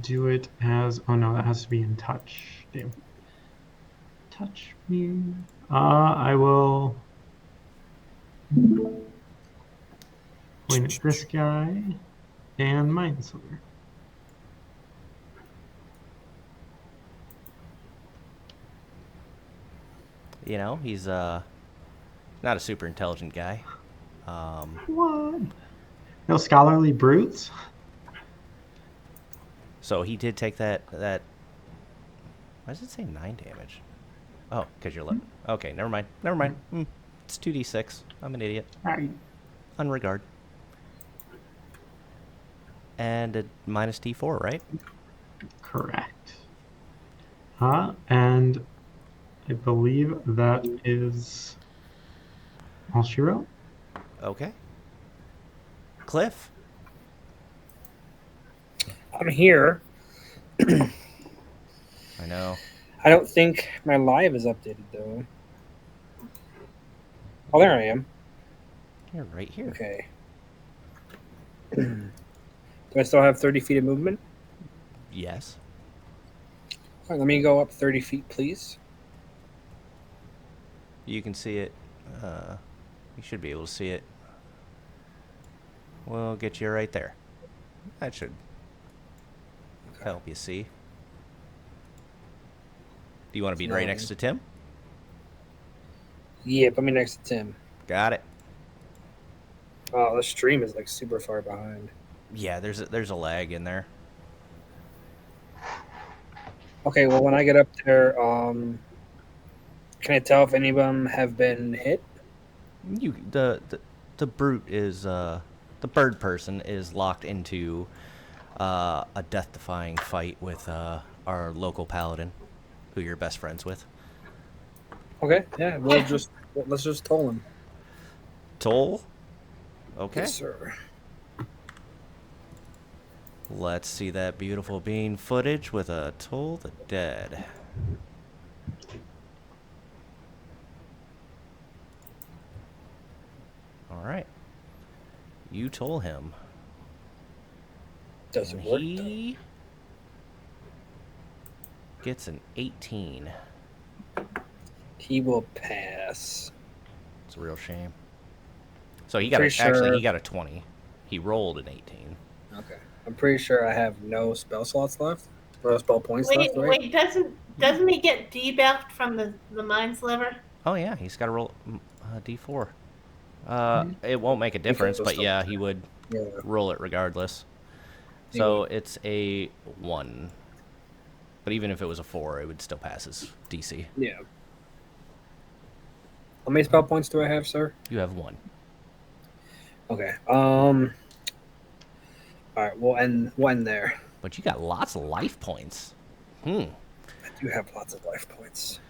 do it as. Oh no, that has to be in touch. Damn. Touch me. I will point at this guy and Mindslayer. You know, he's not a super intelligent guy. What? No scholarly brutes? So he did take that. Why does it say 9 damage? Oh, because you're low. Okay, never mind. It's 2d6. I'm an idiot. Right. Unregard. And a minus d4, right? Correct. And I believe that is all she wrote. Okay. Cliff. I'm here. I know. I don't think my live is updated, though. Oh, there I am. You're right here. Okay. Do I still have 30 feet of movement? Yes. All right, let me go up 30 feet, please. You can see it. You should be able to see it. We'll get you right there. That should help you see. Do you want to be right next to Tim? Yeah, put me next to Tim. Got it. Oh, the stream is like super far behind. Yeah, there's a lag in there. Okay, well, when I get up there, can I tell if any of them have been hit? The brute is the bird person is locked into a death-defying fight with our local paladin, who you're best friends with. Okay, yeah, let's just toll him. Toll? Okay. Yes, sir. Let's see that beautiful bean footage with a Toll the Dead. All right. You toll him. Does And it work? he gets an 18. He will pass. It's a real shame. So he got Pretty actually sure- he got a 20. He rolled an 18. Okay. I'm pretty sure I have no spell slots left. No spell points Wait, left, right? wait, doesn't he get debuffed from the mind sliver? Oh yeah, he's got to roll a D4. It won't make a difference, Because but still- yeah, he would Yeah. roll it regardless. He So would. it's a 1. But even if it was a 4, it would still pass his DC. Yeah. How many spell points do I have, sir? You have 1. Okay. All right. We'll end there. But you got lots of life points. I do have lots of life points.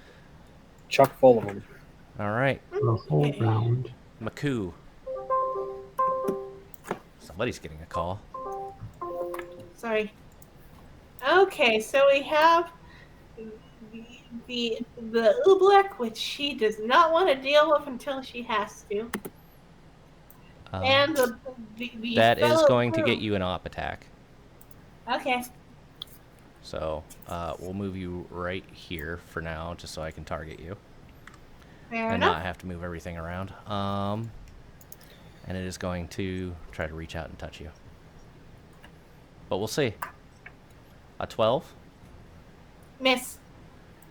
Chock full of them. All right. For a whole round. Maku. Somebody's getting a call. Sorry. Okay, so we have the Oobleck, which she does not want to deal with until she has to, and the That is fellow going to crew. get you an op attack. Okay. So we'll move you right here for now, just so I can target you Fair and enough. not have to move everything around. And it is going to try to reach out and touch you. But we'll see. A 12? Miss.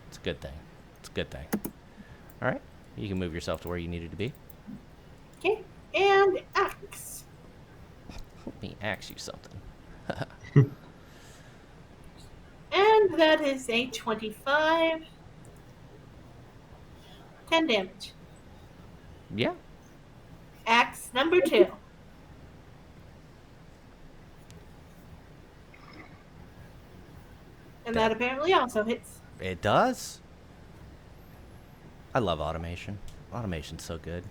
It's a good thing. It's a good thing. All right. You can move yourself to where you needed to be. Okay. And axe. Let me ask you something. And that is a 25. 10 damage. Yeah. Axe number 2. And that apparently also hits. It does. I love automation. Automation's so good.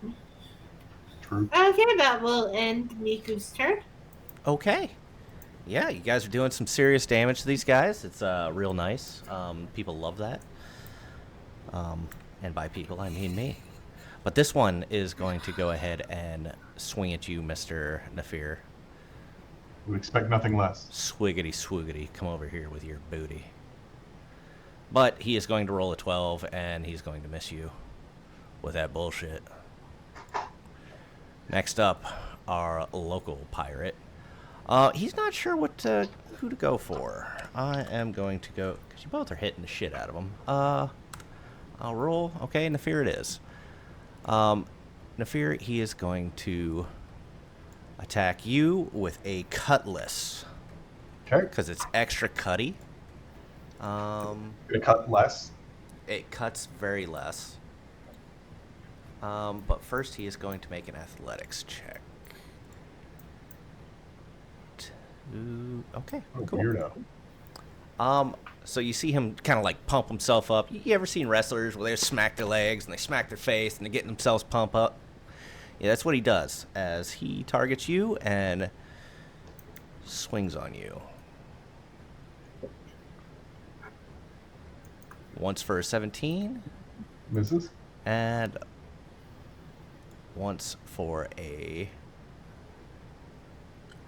True. Okay, that will end Miku's turn. Okay. Yeah, you guys are doing some serious damage to these guys. It's real nice. People love that. And by people, I mean me. But this one is going to go ahead and swing at you, Mr. Nefir. Would expect nothing less. Swiggity swoogity, come over here with your booty. But he is going to roll a 12, and he's going to miss you with that bullshit. Next up, our local pirate. He's not sure who to go for. I am going to go, because you both are hitting the shit out of him. I'll roll. Okay, Nefir it is. Nefir, he is going to attack you with a cutlass. Okay. Because it's extra cutty. Gonna cut less. It cuts very less. But first he is going to make an athletics check. Okay, Oh, cool. weirdo. So you see him kind of like pump himself up. You ever seen wrestlers where they smack their legs and they smack their face and they're getting themselves pumped up? Yeah, that's what he does as he targets you and swings on you. Once for a 17 Misses. and once for a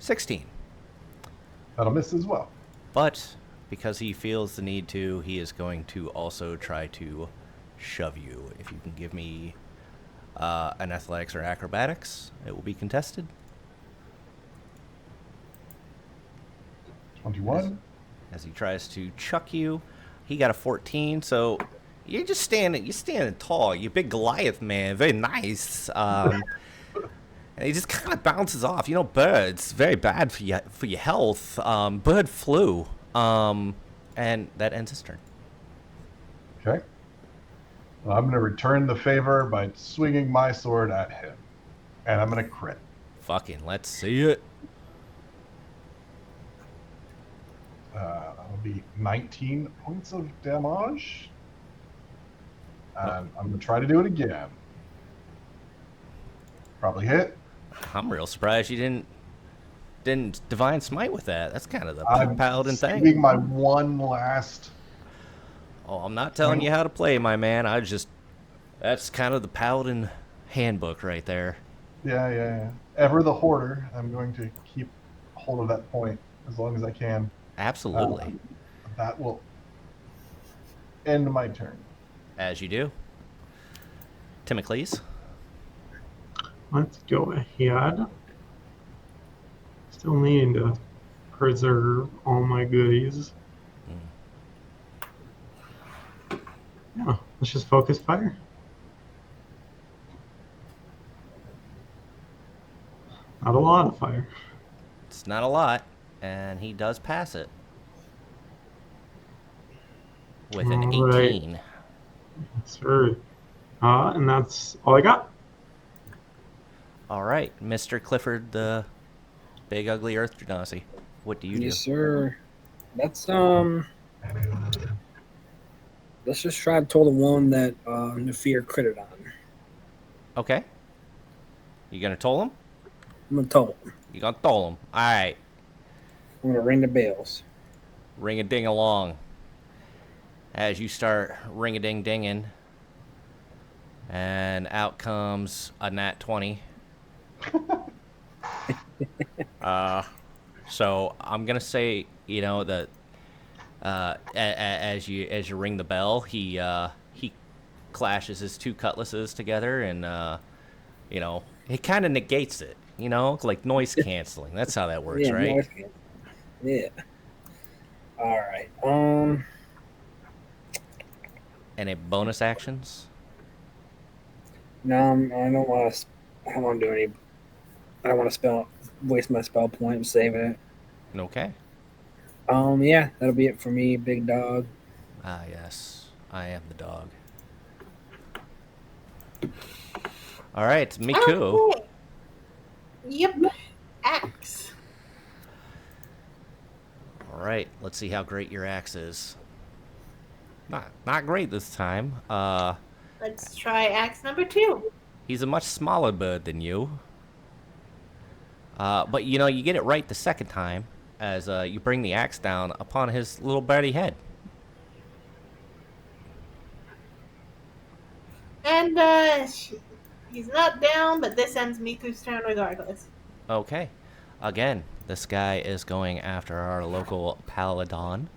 16. That'll miss as well. But because he feels the need to, he is going to also try to shove you. If you can give me an athletics or acrobatics, it will be contested. 21. As he tries to chuck you, he got a 14. So you're standing tall. You big Goliath man, very nice. And he just kind of bounces off. You know, birds very bad for your health. Bird flu. And that ends his turn. Okay. Well, I'm going to return the favor by swinging my sword at him. And I'm going to crit. Fucking let's see it. That'll be 19 points of damage. And I'm going to try to do it again. Probably hit. I'm real surprised you didn't didn't divine smite with that. That's kind of the I'm paladin thing. saving my one last. Oh, I'm not telling you how to play, my man. That's kind of the paladin handbook right there. Yeah. Ever the hoarder. I'm going to keep hold of that point as long as I can. Absolutely. That will end my turn. As you do. Timocles. Let's go ahead. Still needing to preserve all my goodies. Yeah, let's just focus fire. Not a lot of fire. It's not a lot, and he does pass it. With an All right. 18. Yes, sir. And that's all I got. All right, Mr. Clifford, the big ugly Earth Genasi. What do you do? Yes, sir. Let's just try to toll the one that Nefir critted on. Okay. You gonna toll him? I'm gonna toll him. You gonna toll him? All right. I'm gonna ring the bells. Ring a ding along. As you start ring a ding dinging, and out comes a nat 20. So I'm gonna say, that as you ring the bell, he clashes his two cutlasses together, and it kind of negates it. Like noise canceling. That's how that works, Yeah, right? noise canceling. Yeah. All right. Any bonus actions? No, I don't want to. I don't want to do any. I don't want to waste my spell point. I'm saving it. Okay. Yeah, that'll be it for me, big dog. Ah, yes. I am the dog. All right, Miku. Okay. Yep. Axe. All right, let's see how great your axe is. Not great this time. Let's try axe number 2. He's a much smaller bird than you. But you get it right the second time as you bring the axe down upon his little birdie head. And he's not down, but this ends Miku's turn regardless. Okay. Again, this guy is going after our local paladin.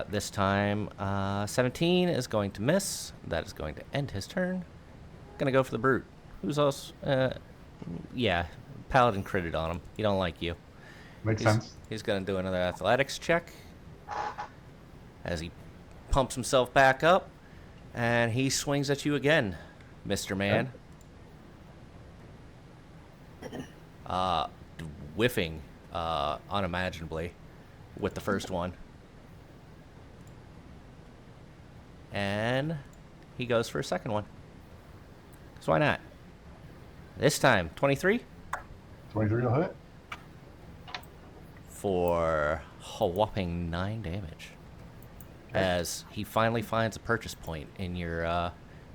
This time, 17 is going to miss. That is going to end his turn. Gonna go for the brute. Who's else? Yeah, paladin critted on him. He don't like you. Makes sense. He's gonna do another athletics check as he pumps himself back up, and he swings at you again, Mr. Man. Whiffing unimaginably with the first one. And he goes for a second one. So why not? This time, 23? 23 will hit. For a whopping 9 damage. As he finally finds a purchase point in your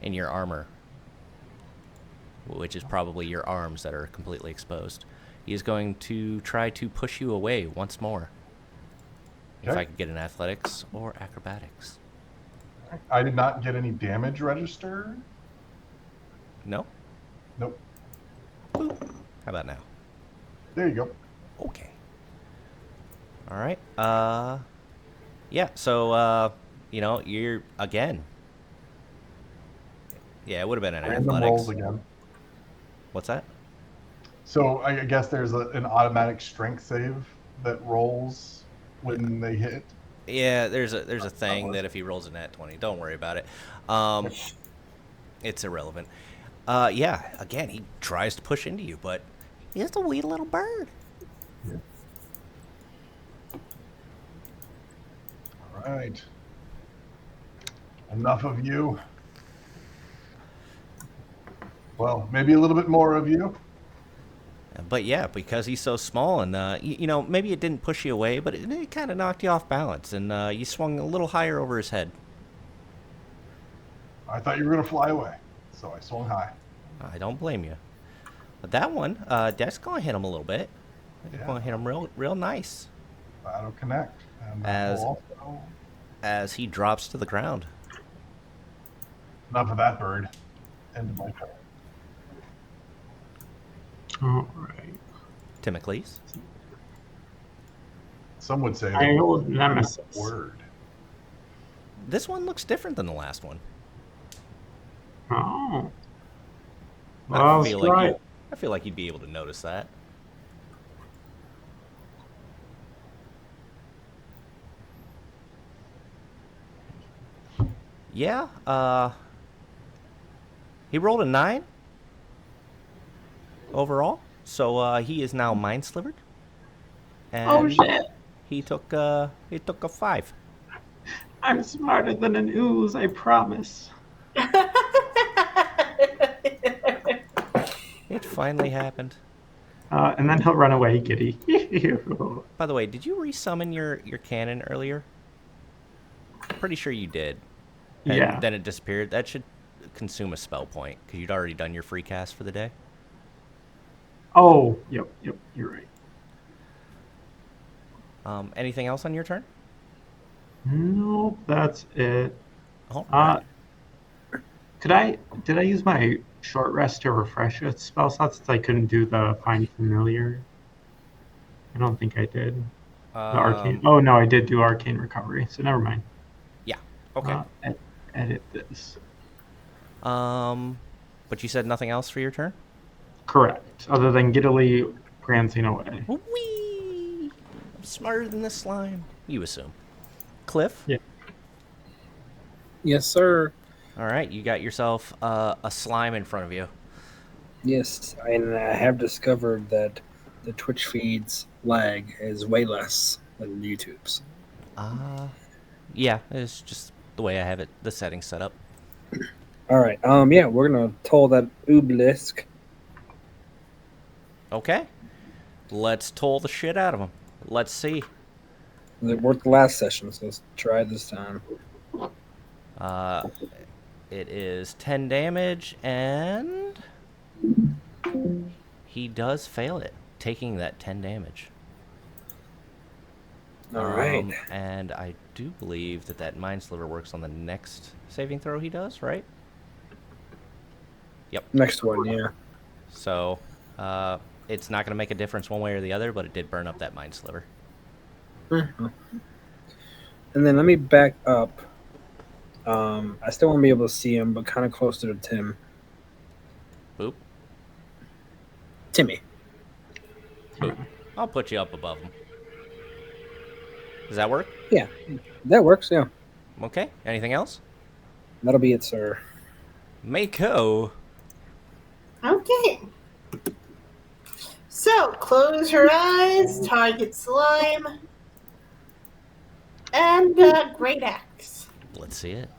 armor. Which is probably your arms that are completely exposed. He is going to try to push you away once more. Okay. If I could get an athletics or acrobatics. I did not get any damage registered. No? Nope. How about now? There you go. Okay. All right. Yeah, so, you're, again. Yeah, it would have been an Random athletics. rolls again. What's that? So I guess there's an automatic strength save that rolls when they hit. Yeah, there's a thing that if he rolls a nat 20, don't worry about it. It's irrelevant. Yeah, again, he tries to push into you, but he's a wee little bird. Yeah. All right. Enough of you. Well, maybe a little bit more of you. But yeah, because he's so small, and maybe it didn't push you away, but it kind of knocked you off balance, and you swung a little higher over his head. I thought you were going to fly away, so I swung high. I don't blame you. But that one, that's going to hit him a little bit. It's going to hit him real nice That'll connect. And that as will also... as he drops to the ground. Enough of that bird. End of my turn. All right. Timocles. Some would say My the old nemesis. word. This one looks different than the last one. Oh. Well, let's try it. I feel like you'd be able to notice that. Yeah, he rolled a 9 overall, so he is now mind slivered. And Oh shit! he took a 5. I'm smarter than an ooze, I promise. It finally happened. And then he'll run away, giddy. By the way, did you resummon your cannon earlier? Pretty sure you did. And Yeah. then it disappeared. That should consume a spell point, because you'd already done your free cast for the day. Oh, yep, you're right. Anything else on your turn? Nope, that's it. All right. Did I use my short rest to refresh a spell slot since I couldn't do the Find Familiar? I don't think I did. The Arcane. Oh, no, I did do Arcane Recovery, so never mind. Yeah, okay. Edit this. But you said nothing else for your turn? Correct, other than giddily prancing away. Whee! I'm smarter than this slime. You assume. Cliff? Yeah. Yes, sir. All right, you got yourself a slime in front of you. Yes, and I have discovered that the Twitch feed's lag is way less than YouTube's. Yeah, it's just the way I have it, the settings set up. All right. Yeah, we're gonna toll that obelisk. Okay. Let's toll the shit out of him. Let's see. It worked last session, so let's try it this time. It is 10 damage, and he does fail it, taking that 10 damage. All right. And I do believe that Mind Sliver works on the next saving throw he does, right? Yep. Next one, yeah. So, it's not going to make a difference one way or the other, but it did burn up that Mind Sliver. Mm-hmm. And then let me back up. I still want to be able to see him, but kind of closer to Tim. Boop. Timmy. Boop. I'll put you up above him. Does that work? Yeah, that works, yeah. Okay. Anything else? That'll be it, sir. Mako. Okay. So, close her eyes, target slime, and great axe. Let's see it.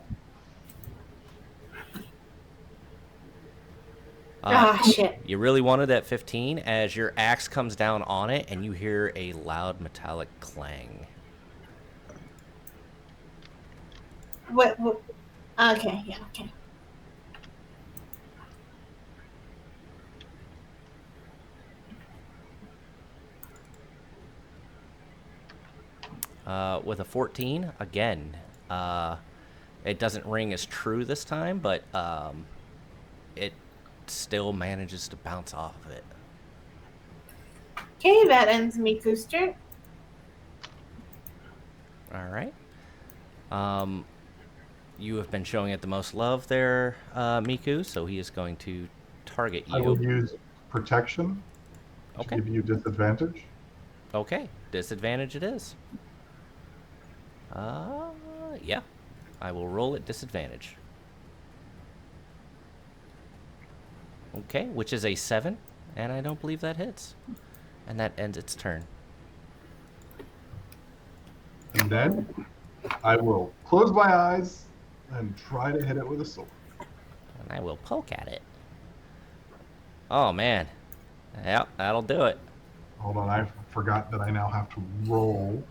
Shit. You really wanted that 15 as your axe comes down on it and you hear a loud metallic clang. What? Okay, yeah, okay. With a 14, again, it doesn't ring as true this time, but it still manages to bounce off of it. Okay, that ends Miku's turn. All right. You have been showing it the most love there, Miku, so he is going to target you. I will use protection to Okay. give you disadvantage. Okay, disadvantage it is. Yeah. I will roll at disadvantage. Okay, which is a 7, and I don't believe that hits. And that ends its turn. And then I will close my eyes and try to hit it with a sword. And I will poke at it. Oh, man. Yep, that'll do it. Hold on, I forgot that I now have to roll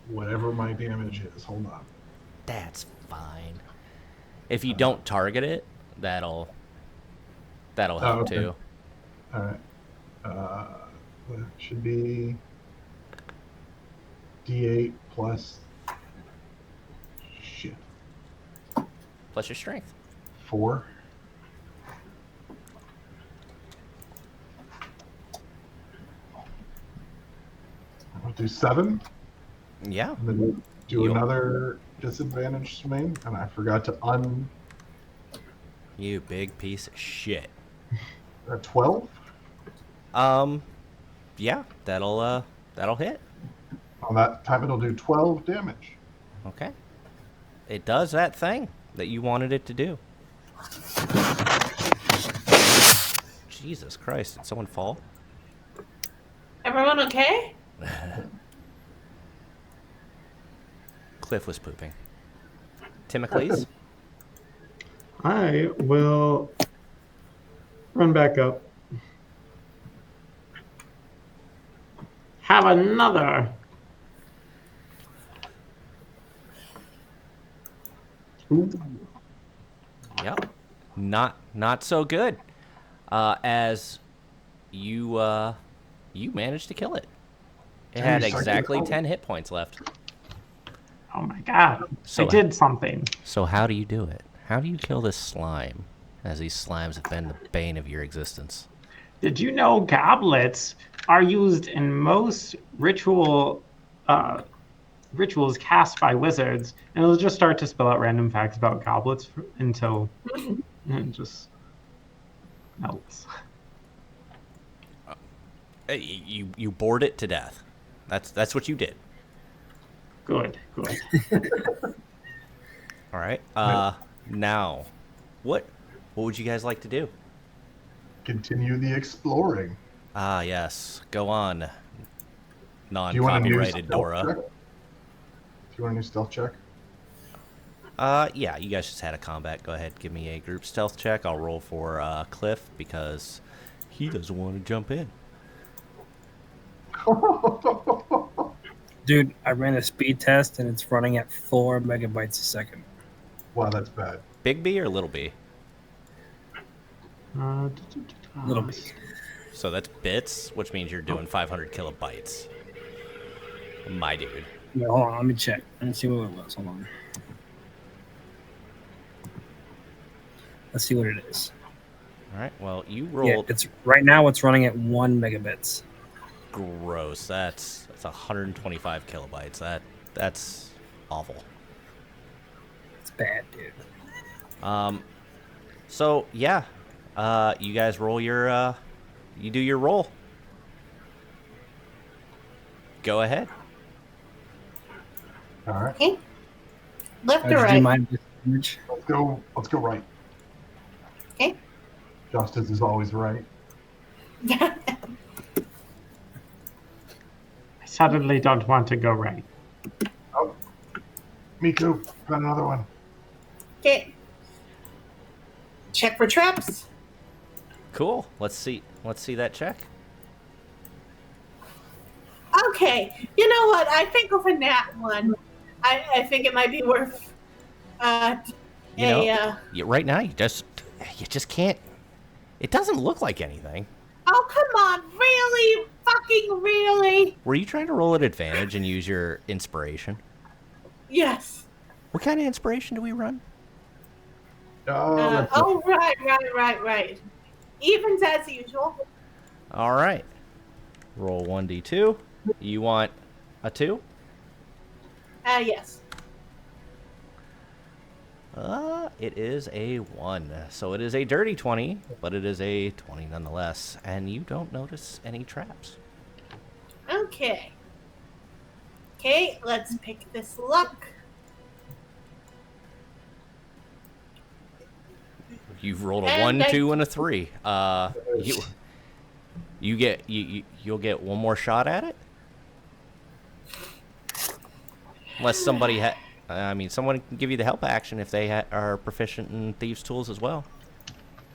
whatever my damage is. Hold on. That's fine. If you don't target it, that'll That'll help okay. too. All right. That should be D8 plus shit Plus your strength. 4. I'll do 7, Yeah. and then do You'll- another disadvantage swing, and I forgot to You big piece of shit. 12. Yeah, that'll hit. On that time, it'll do 12 damage. Okay. It does that thing that you wanted it to do. Jesus Christ, did someone fall? Everyone okay? Cliff was pooping. Timocles? I will run back up. Have another. Ooh. Yep. Not so good. As you managed to kill it. It had exactly 10 hit points left. Oh my god. So I did something. So how do you do it? How do you kill this slime? As these slimes have been the bane of your existence. Did you know goblets are used in most rituals cast by wizards? And it'll just start to spell out random facts about goblets until it just melts. You bored it to death. That's what you did. Good. All right. Now, what would you guys like to do? Continue the exploring. Ah, yes. Go on. Do you want a new Non-copyrighted stealth Dora. check? Do you want a new stealth check? Yeah, you guys just had a combat. Go ahead, give me a group stealth check. I'll roll for Cliff because he doesn't want to jump in. Dude, I ran a speed test and it's running at 4 megabytes a second. Wow, that's bad. Big B or little B? Little bit. So that's bits, which means you're doing 500 kilobytes. My dude. Yeah, hold on, let me check. Let's see what it was. Hold on. Let's see what it is. All right. Well, you Yeah, rolled. it's right now. It's running at 1 megabits. Gross. That's 125 kilobytes. That's awful. It's bad, dude. So yeah, you guys roll your you do your roll. Go ahead. All right. Okay. Left or Did you right? mind disadvantage? Let's go right. Okay. Justice is always right. I suddenly don't want to go right. Oh, me too. Got another one. Okay. Check for traps. Cool. Let's see that check. Okay. You know what? I think of a nat one. I think it might be worth Right now you just can't. It doesn't look like anything. Oh, come on. Really? Fucking really? Were you trying to roll at advantage and use your inspiration? Yes. What kind of inspiration do we run? Right. Evens as usual. All right. Roll 1d2. You want a 2? Yes. It is a 1. So it is a dirty 20, but it is a 20 nonetheless. And you don't notice any traps. Okay. Okay, let's pick this luck. You've rolled a And 1, I- 2, and a 3. You'll get one more shot at it? Unless somebody someone can give you the help action if they are proficient in thieves' tools as well.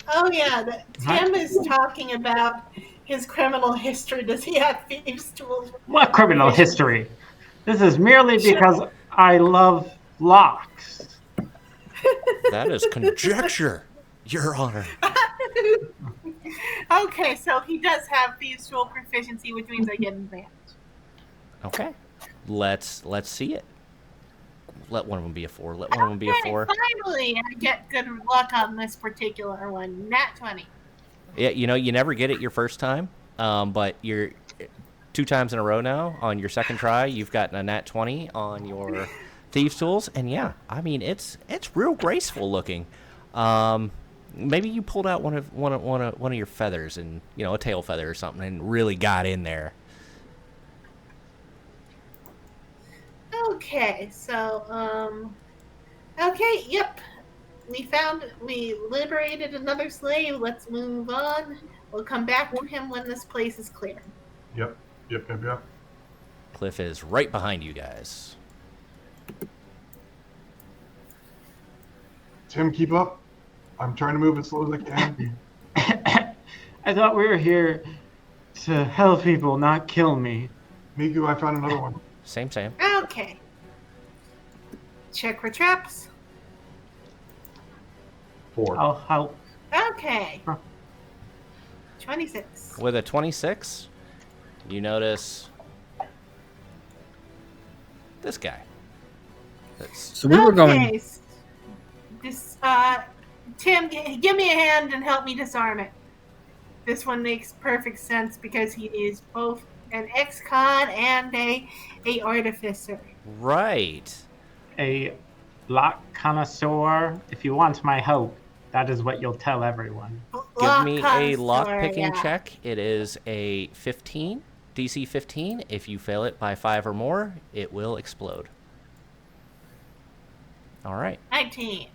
Oh yeah, Tim is talking about his criminal history. Does he have thieves' tools? What criminal history? This is merely because I love locks. That is conjecture, Your Honor. Okay, so he does have thieves' tool proficiency, which means I get advantage. Okay. Let's see it. Let one of them be a 4. Let one of them be a 4. Finally, I get good luck on this particular one. Nat 20. Yeah, you never get it your first time, but you're 2 times in a row now on your second try. You've gotten a nat 20 on your thieves tools, and yeah, I mean it's real graceful looking. Maybe you pulled out one of your feathers, and a tail feather or something, and really got in there. Okay, so, okay, yep. We liberated another slave. Let's move on. We'll come back to him when this place is clear. Yep. Cliff is right behind you guys. Tim, keep up. I'm trying to move as slow as I can. I thought we were here to help people, not kill me. Miku, I found another one. Same. Okay. Check for traps. 4. I'll help. Okay. 26. With a 26, you notice this guy. So we were going. Okay. This, Tim, give me a hand and help me disarm it. This one makes perfect sense because he is both an ex-con and a artificer. Right. A lock connoisseur. If you want my help, that is what you'll tell everyone. Give me a connoisseur, lock-picking yeah. check. It is a 15, DC 15. If you fail it by 5 or more, it will explode. All right. 19.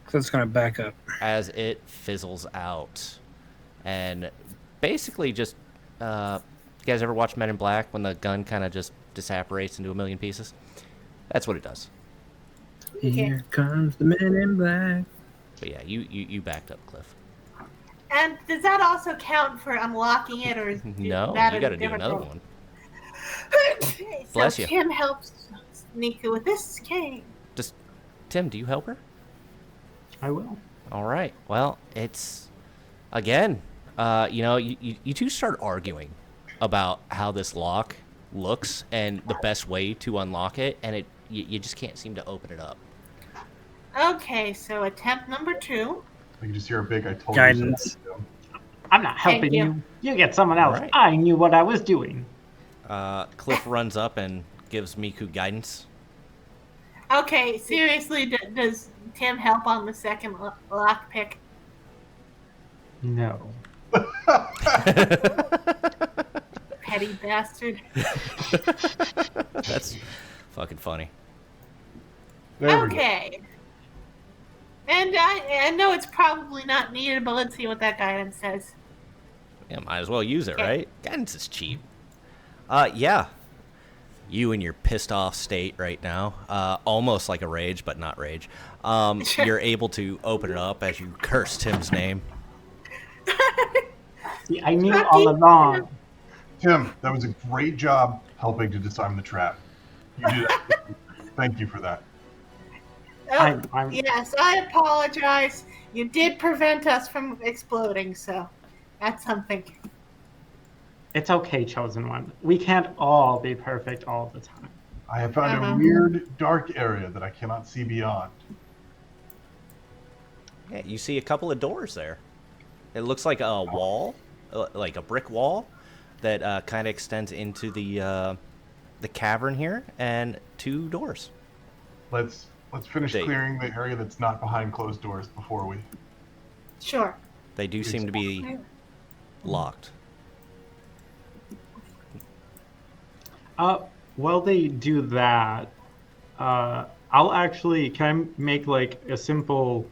So it's going to back up. As it fizzles out. And basically just, you guys ever watch Men in Black when the gun kind of just disapparates into a million pieces? That's what it does. Here comes the man in black. But yeah, you backed up, Cliff. And does that also count for unlocking it, or is No, that you a got to do different another role? one. Okay, so Bless you. Tim helps Nika with this cane. Just, Tim, do you help her? I will. All right. Well, it's again, you two start arguing about how this lock looks and the best way to unlock it, and you just can't seem to open it up. Okay, so attempt number 2. I can just hear a big I told Guidance. you so. I'm not helping Thank you. you. You get someone else. Right. I knew what I was doing. Cliff runs up and gives Miku guidance. Okay, seriously, does Tim help on the second lock pick? No. Petty bastard. That's fucking funny. There we go. Okay. And I know it's probably not needed, but let's see what that guidance says. Yeah, might as well use it, Okay. right? Guidance is cheap. Yeah. You in your pissed off state right now, almost like a rage, but not rage. You're able to open it up as you curse Tim's name. See, I knew all along. Tim, that was a great job helping to disarm the trap. You did that. Thank you for that. Oh, I'm- yes, I apologize. You did prevent us from exploding, so that's something. It's okay, Chosen One. We can't all be perfect all the time. I have found a weird, dark area that I cannot see beyond. Yeah, you see a couple of doors there. It looks like a wall, like a brick wall, that kind of extends into the cavern here, and 2 doors. Let's finish They- clearing the area that's not behind closed doors before we. Sure. They do seem to be locked. While they do that, I'll actually, can I make like a simple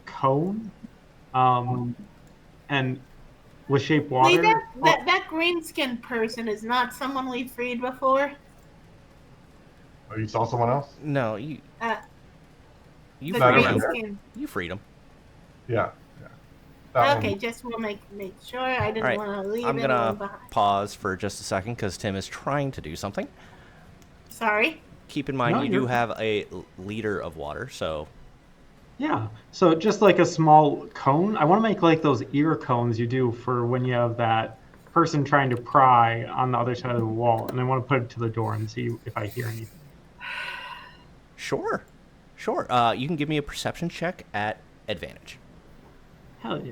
cone? And with shape water? Lee, that green-skinned person is not someone we've freed before. Oh, you saw someone else? No, you The freed Not over him. there. green-skinned. You freed him. Yeah. That Okay, one. just want to make sure. I didn't All right, want to leave I'm anyone gonna behind. pause for just a second because Tim is trying to do something. Sorry. Keep in mind, No, you you're- do have a leader of water, so Yeah. So just like a small cone. I want to make like those ear cones you do for when you have that person trying to pry on the other side of the wall, and I want to put it to the door and see if I hear anything. Sure. Sure. You can give me a perception check at advantage. Hell yeah.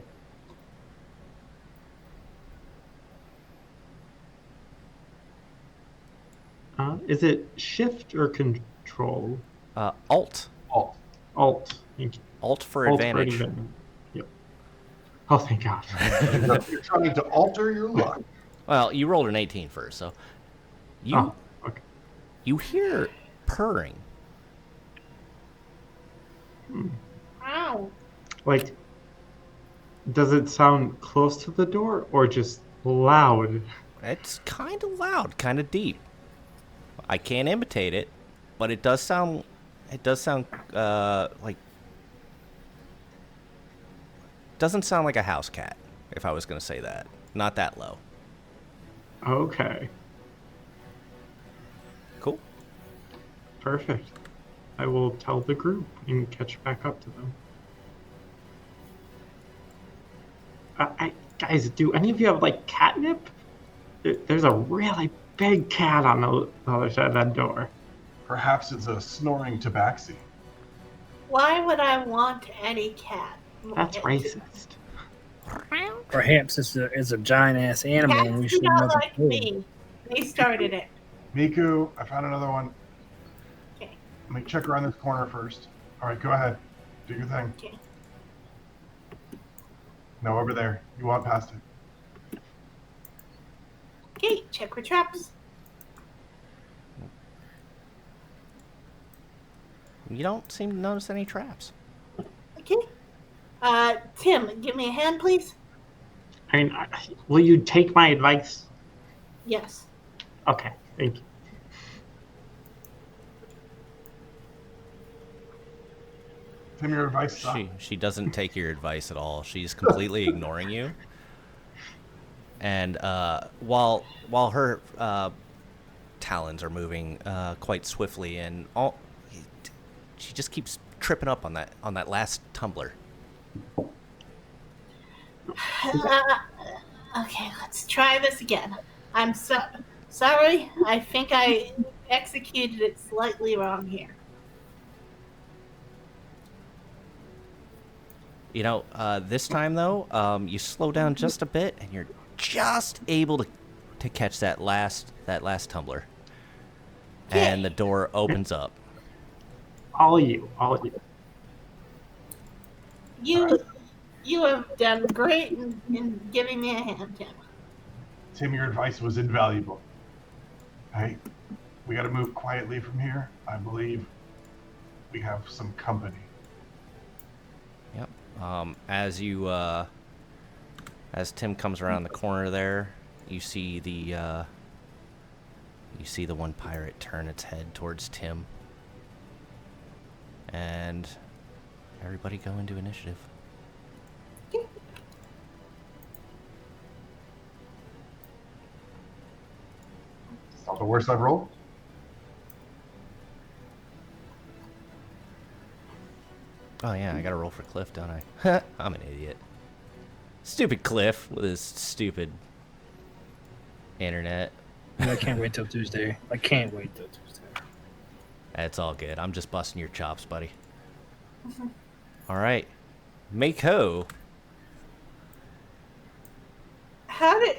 Is it shift or control? Alt. Alt. Alt. Thank you. Alt for Alt for advantage. advantage. Yep. Oh, thank God. You're trying to alter your luck. Well, you rolled an 18 first, so you Oh, okay. you hear purring. Ow. Like, does it sound close to the door or just loud? It's kind of loud, kind of deep. I can't imitate it, but it does sound. It does sound like. Doesn't sound like a house cat. If I was gonna say that, not that low. Okay. Cool. Perfect. I will tell the group and catch back up to them. Guys, do any of you have like catnip? There's a really big cat on the other side of that door. Perhaps it's a snoring tabaxi. Why would I want any cat? That's racist. Perhaps it's a giant ass animal and we Cats do should not know like me. They started it. Miku, I found another one. Okay. Let me check around this corner first. All right, go ahead. Do your thing. Okay. No, over there. You walk past it. Okay, check for traps. You don't seem to notice any traps. Okay. Tim, give me a hand, please. I mean, will you take my advice? Yes. Okay, thank you. Tim, your advice sucks. She doesn't take your advice at all. She's completely ignoring you. And while her talons are moving quite swiftly, and she just keeps tripping up on that last tumbler. Okay, let's try this again. I'm sorry. I think I executed it slightly wrong here. You know, this time though, you slow down just a bit, and you're just able to catch that last tumbler, and the door opens up. All you. You have done great in giving me a hand, Tim. Tim, your advice was invaluable. Hey, we got to move quietly from here. I believe we have some company. Yep. As Tim comes around the corner there, you see the one pirate turn its head towards Tim, and everybody go into initiative. It's not the worst I've rolled. Oh yeah, I gotta roll for Cliff, don't I? I'm an idiot. Stupid Cliff with his stupid internet. I can't wait till Tuesday. That's all good. I'm just busting your chops, buddy. All right, Mako. How did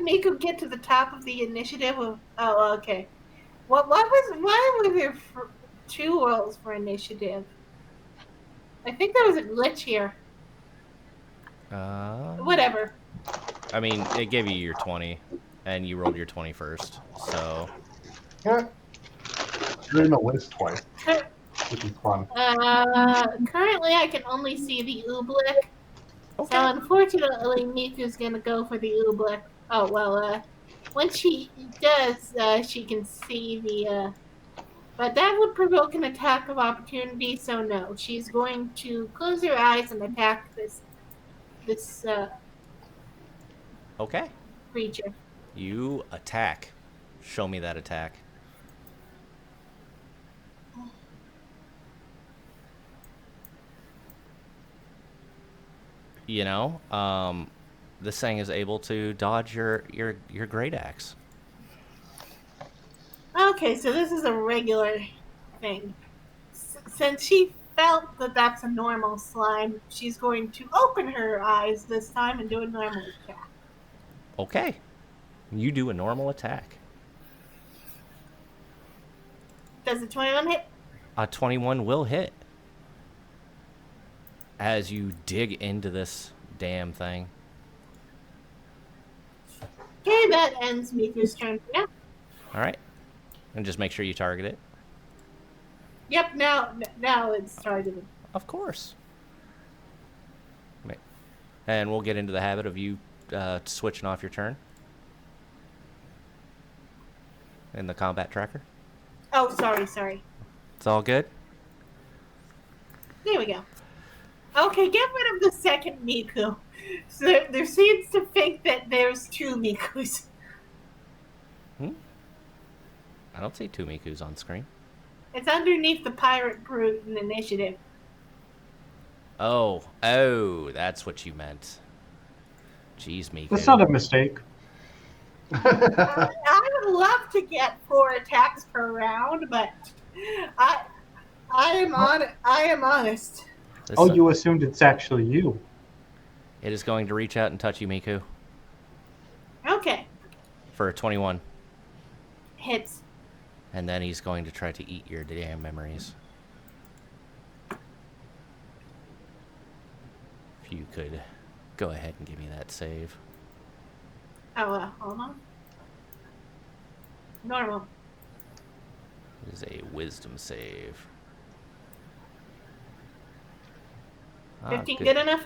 Miko get to the top of the initiative? Oh, okay. Why were there two rolls for initiative? I think there was a glitch here. Whatever. I mean, it gave you your 20, and you rolled your 20 first, so... Yeah. You're in the list twice, which is fun. Currently I can only see the oobleck. Okay. So unfortunately, Miku's gonna go for the oobleck. Oh, well, when she does, she can see the, but that would provoke an attack of opportunity, so no. She's going to close her eyes and attack this Okay. creature. You attack. Show me that attack. this thing is able to dodge your great axe. Okay, so this is a regular thing. Since she felt that that's a normal slime, she's going to open her eyes this time and do a normal attack. Okay. You do a normal attack. Does the 21 hit? A 21 will hit. As you dig into this damn thing. Okay, that ends Miku's turn for now. All right. And just make sure you target it. Yep, now it's targeted. Of course. And we'll get into the habit of you switching off your turn in the combat tracker. Oh, sorry. It's all good. There we go. Okay, get rid of the second Miku. So there seems to think that there's two Mikus. I don't see two Mikus on screen. It's underneath the pirate brute in initiative. Oh, that's what you meant. Jeez, Miku. That's not a mistake. I would love to get 4 attacks per round, but I am honest. You assumed it's actually you. It is going to reach out and touch you, Miku. Okay. For a 21. Hits. And then he's going to try to eat your damn memories. If you could go ahead and give me that save. Oh, hold on. Normal. It is a wisdom save. 15 good enough?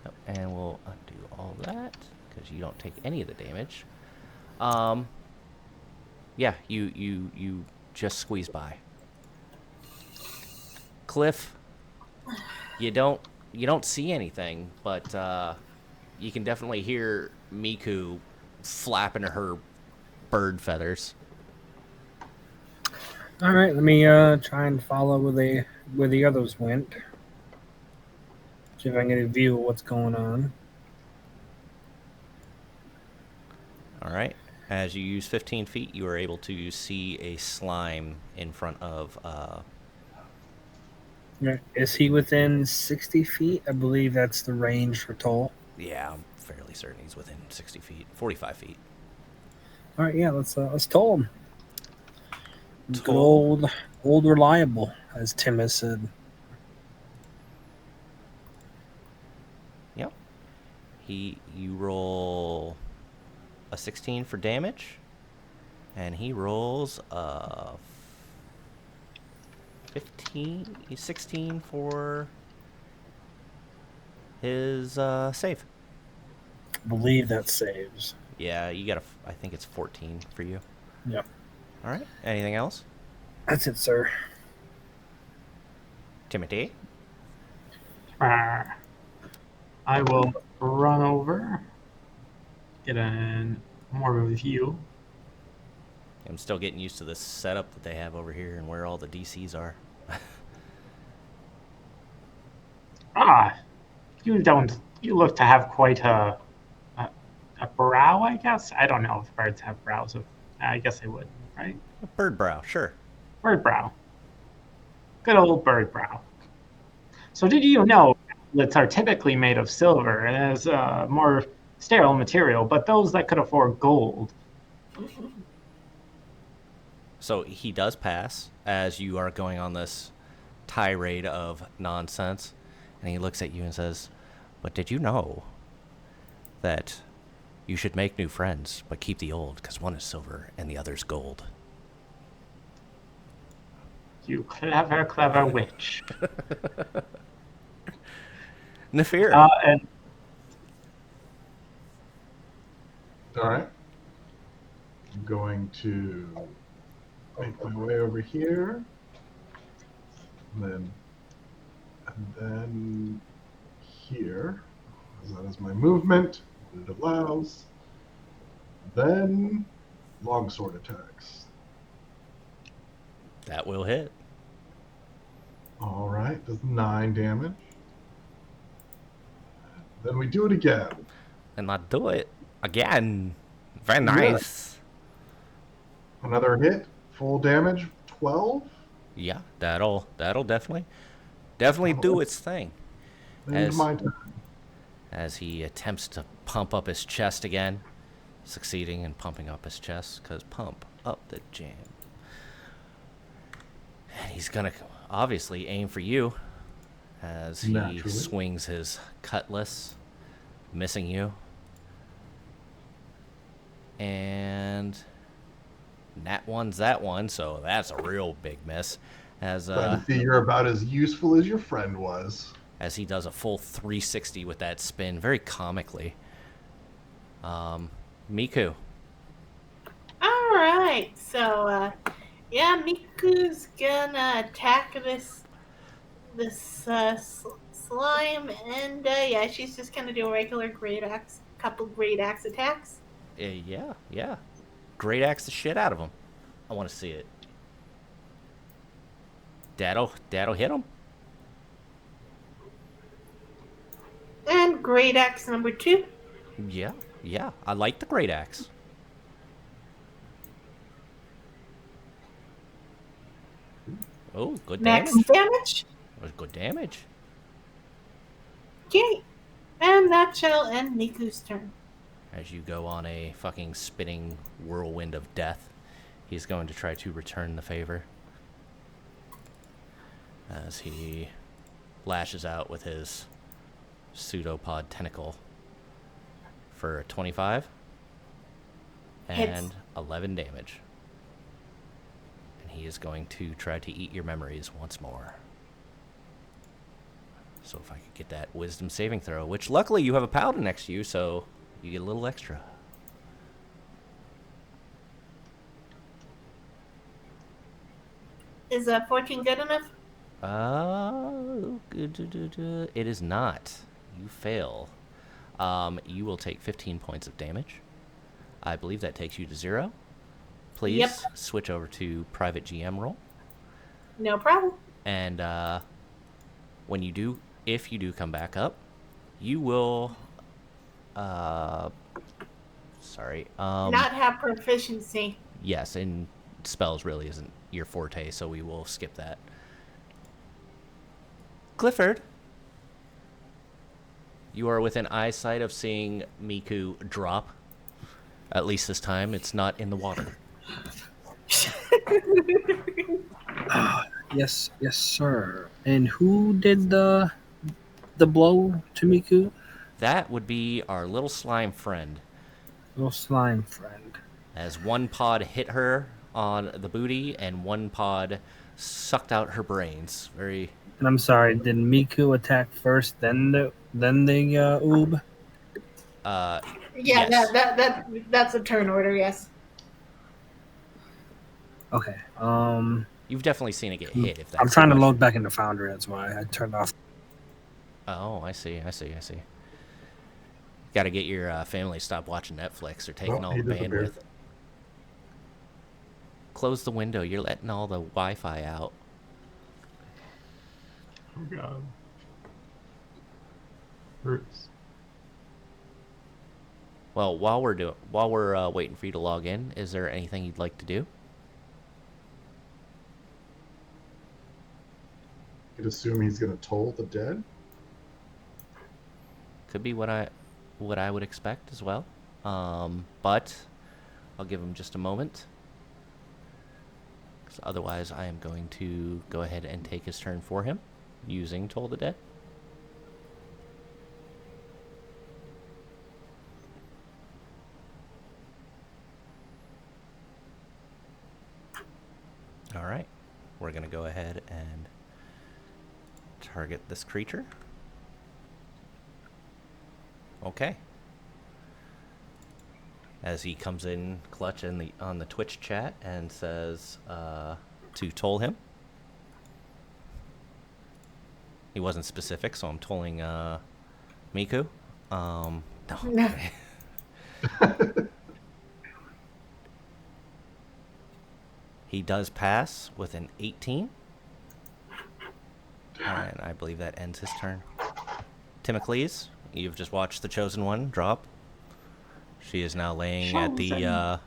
Yep, and we'll undo all that because you don't take any of the damage. Yeah, you just squeeze by. Cliff, you don't see anything, but you can definitely hear Miku flapping her bird feathers. All right, let me try and follow where the others went. See if I can get a view of what's going on. All right. As you use 15 feet, you are able to see a slime in front of... Is he within 60 feet? I believe that's the range for Toll. Yeah, I'm fairly certain he's within 60 feet. 45 feet. All right, yeah, let's Toll him. Good old reliable, as Tim has said. Yep. You roll a 16 for damage, and he rolls a 16 for his save. I believe that saves. Yeah, you got I think it's 14 for you. Yep. All right. Anything else? That's it, sir. Timothy? I will run over, get more of a view. I'm still getting used to this setup that they have over here and where all the DCs are. You look to have quite a brow, I guess. I don't know if birds have brows. I guess they would, right? Bird brow, sure. Bird brow. Good old bird brow. So did you know that are typically made of silver and as more sterile material, but those that could afford gold? So he does pass as you are going on this tirade of nonsense. And he looks at you and says, "But did you know that you should make new friends, but keep the old, because one is silver and the other's gold?" You clever, clever witch. Nefir. And All right. I'm going to make my way over here. And then here. That is my movement. It allows. Then longsword attacks. That will hit. All right. Does 9 damage. Then we do it again. And I do it again. Very Yeah. nice. Another hit. Full damage. 12. Yeah, that'll definitely do its thing. End my turn. As he attempts to pump up his chest again, succeeding in pumping up his chest, because pump up the jam. And he's gonna obviously aim for you as he Naturally. swings his cutlass, missing you. And that one's that one, so that's a real big miss. As Glad to see you're about as useful as your friend was. as he does a full 360 with that spin, very comically. Miku. All right, so yeah, Miku's gonna attack this slime, and yeah, she's just gonna do a regular great axe, couple great axe attacks. Yeah. Great axe the shit out of him. I want to see it. That'll hit him. And great axe number 2. Yeah. I like the great axe. Oh, good Max damage. damage. Was good damage. Okay, and that shall end Miku's turn. As you go on a fucking spinning whirlwind of death, he's going to try to return the favor. As he lashes out with his pseudopod tentacle for a 25 and Hits. 11 damage. And he is going to try to eat your memories once more. So if I could get that wisdom saving throw, which luckily you have a paladin next to you, so you get a little extra. Is 14 good enough? It is not. You fail. You will take 15 points of damage. I believe that takes you to 0. Please Yep. switch over to private GM roll. No problem. And if you do come back up, you will. Not have proficiency. Yes, and spells really isn't your forte, so we will skip that. Clifford, you are within eyesight of seeing Miku drop. At least this time, it's not in the water. Yes, sir. And who did the blow to Miku? That would be our little slime friend. Little slime friend. As one pod hit her on the booty, and one pod sucked out her brains. Very. And I'm sorry, did Miku attack first, then the oob? Yeah, Yes. that's a turn order. Yes. Okay. You've definitely seen it get hit. If that's I'm trying the to question. load back into Foundry. That's why I turned off. Oh, I see. Got to get your family to stop watching Netflix or taking all he the disappeared. bandwidth. Close the window. You're letting all the Wi-Fi out. Oh god. Hurts. Well, while we're waiting for you to log in, is there anything you'd like to do? You'd assume he's going to toll the dead. Could be what I would expect as well. But I'll give him just a moment. 'Cause otherwise, I am going to go ahead and take his turn for him, using Toll the Dead. All right, we're gonna go ahead and target this creature. Okay. As he comes in clutch on the Twitch chat and says to toll him. He wasn't specific, so I'm tolling Miku. No. Okay. He does pass with an 18. And I believe that ends his turn. Timocles, you've just watched the Chosen One drop. She is now laying at the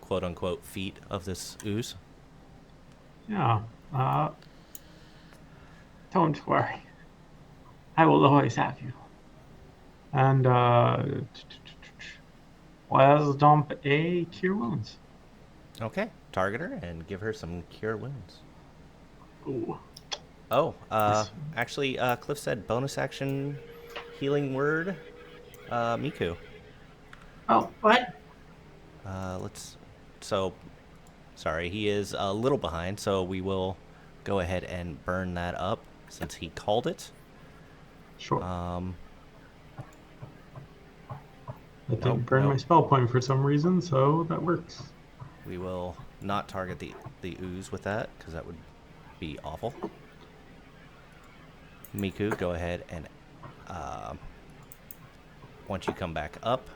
quote-unquote feet of this ooze. Yeah. Don't worry. I will always have you. And let's dump a cure wounds. Okay, target her and give her some cure wounds. Ooh. Oh, actually, Cliff said bonus action healing word, Miku. Oh, What? Sorry, he is a little behind, so we will go ahead and burn that up since he called it. sure. That Nope, didn't burn nope. my spell point for some reason, so that works. We will not target the ooze with that, because that would be awful. Miku, go ahead and once you come back up,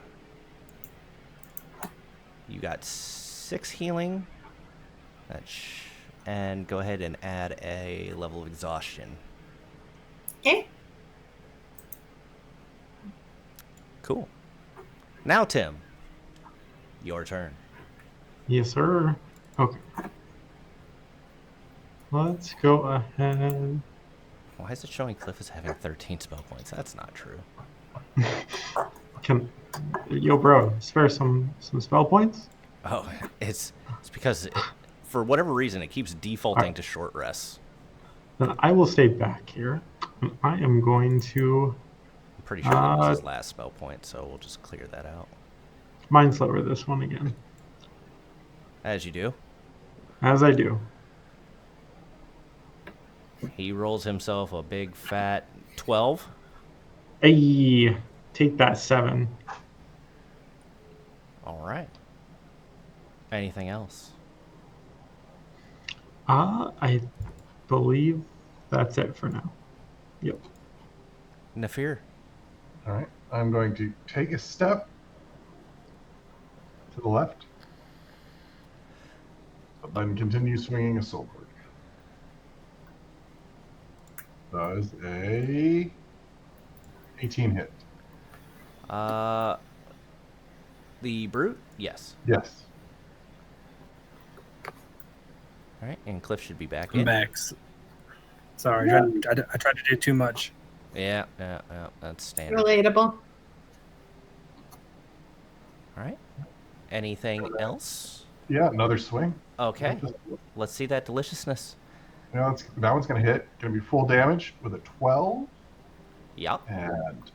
you got 6 healing. And go ahead and add a level of exhaustion. Okay. Cool. Now, Tim, your turn. Yes, sir. Okay. Let's go ahead. Why is it showing Cliff as having 13 spell points? That's not true. Yo, bro, spare some spell points? Oh, it's because for whatever reason it keeps defaulting to short rests. Then I will stay back here. And I am going to I'm pretty sure that was his last spell point, so we'll just clear that out. mind sliver this one again. As you do. As I do. He rolls himself a big fat 12. Hey, take that 7. All right. Anything else? I believe that's it for now. Yep. Nefir. All right. I'm going to take a step to the left, but then continue swinging a sword. That is a 18 hit. The brute? Yes. Yes. All right, and Cliff should be back I'm in. back. Sorry, I tried to do too much. Yeah, that's standard. Relatable. All right. Anything else? Yeah, another swing. Okay. Let's see that deliciousness. Now that one's going to hit. Going to be full damage with a 12. Yep. And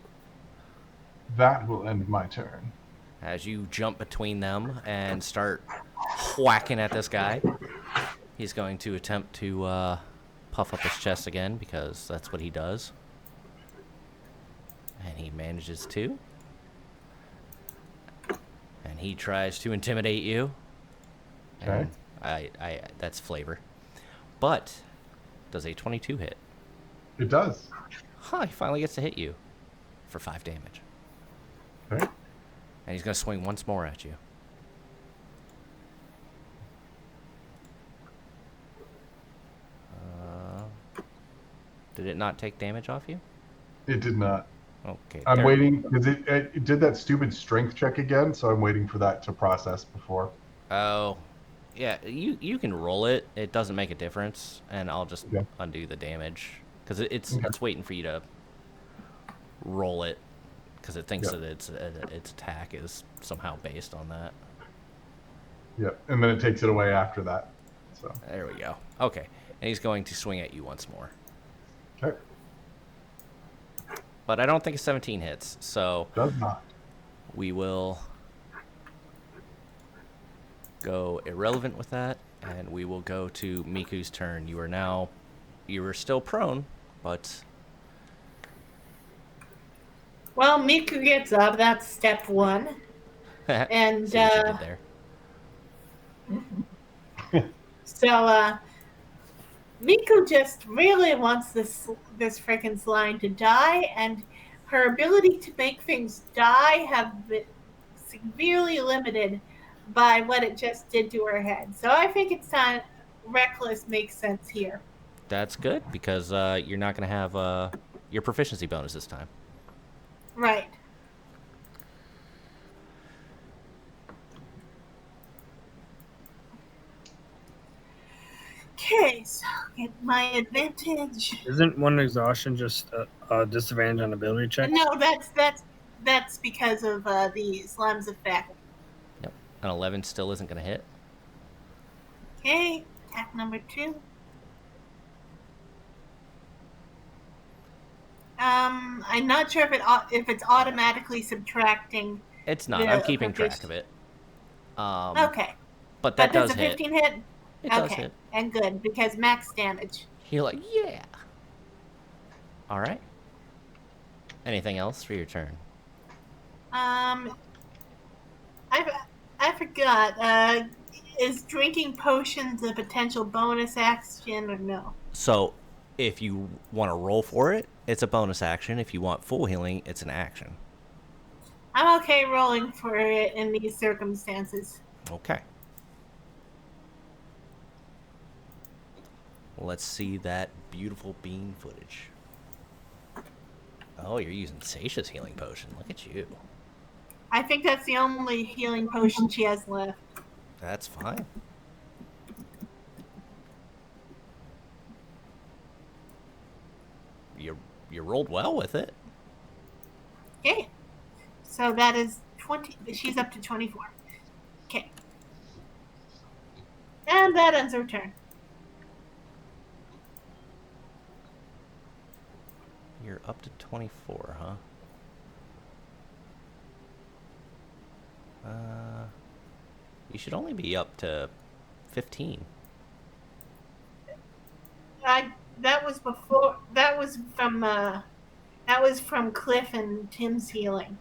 that will end my turn. As you jump between them and start whacking at this guy, he's going to attempt to puff up his chest again because that's what he does. And he manages to. And he tries to intimidate you. Okay. And that's flavor. But does a 22 hit? It does. Huh, he finally gets to hit you for 5 damage. Okay. And he's going to swing once more at you. Did it not take damage off you? It did not. Okay. I'm waiting because it did that stupid strength check again, so I'm waiting for that to process before. Oh. Yeah, you can roll it. It doesn't make a difference, and I'll just undo the damage. Because it's waiting for you to roll it, because it thinks that its attack is somehow based on that. Yeah, and then it takes it away after that. So there we go. Okay, and he's going to swing at you once more. Okay. But I don't think a 17 hits, so Does not. We will go irrelevant with that, and we will go to Miku's turn. You are still prone, but Well, Miku gets up. That's step 1. And see what you did there. so Miku just really wants this freaking slime to die, and her ability to make things die have been severely limited by what it just did to her head. So I think it's time reckless makes sense here. That's good, because you're not going to have your proficiency bonus this time. Right. Okay, so get my advantage. Isn't one exhaustion just a disadvantage on ability checks? No, that's because of the slime's effect. Yep. An 11 still isn't going to hit. Okay, attack number 2. I'm not sure if it's automatically subtracting It's not. I'm the keeping track provision. of it. Okay, But that but does does a hit. 15 hit? It does Okay, hit. and good because max damage. You're like, yeah. All right. Anything else for your turn? Um, I forgot. Is drinking potions a potential bonus action or no? So, if you want to roll for it, it's a bonus action. If you want full healing, it's an action. I'm okay rolling for it in these circumstances. Okay. Let's see that beautiful bean footage. Oh, you're using Seisha's healing potion. Look at you. I think that's the only healing potion she has left. That's fine. You rolled well with it. Okay. So that is 20. She's up to 24. Okay. And that ends her turn. You're up to 24, huh? You should only be up to 15. That was before. That was from Cliff and Tim's healing.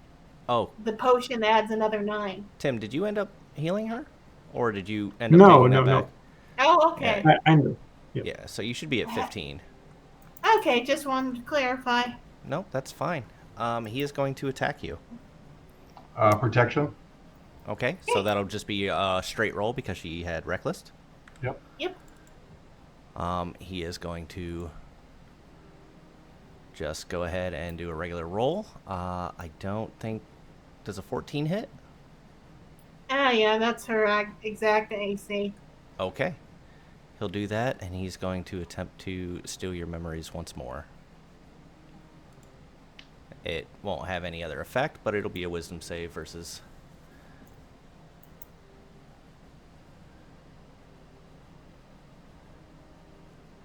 Oh, The potion adds another 9. Tim, did you end up healing her? Or did you end up No, taking no, that no. back? Oh, okay. I know. Yep. Yeah, so you should be at 15. Okay, just wanted to clarify. Nope, that's fine. He is going to attack you. Protection. Okay, so that'll just be a straight roll because she had reckless. Yep. Yep. He is going to just go ahead and do a regular roll. I don't think... Does a 14 hit? Ah, yeah, that's her exact AC. Okay. He'll do that, and he's going to attempt to steal your memories once more. It won't have any other effect, but it'll be a wisdom save versus...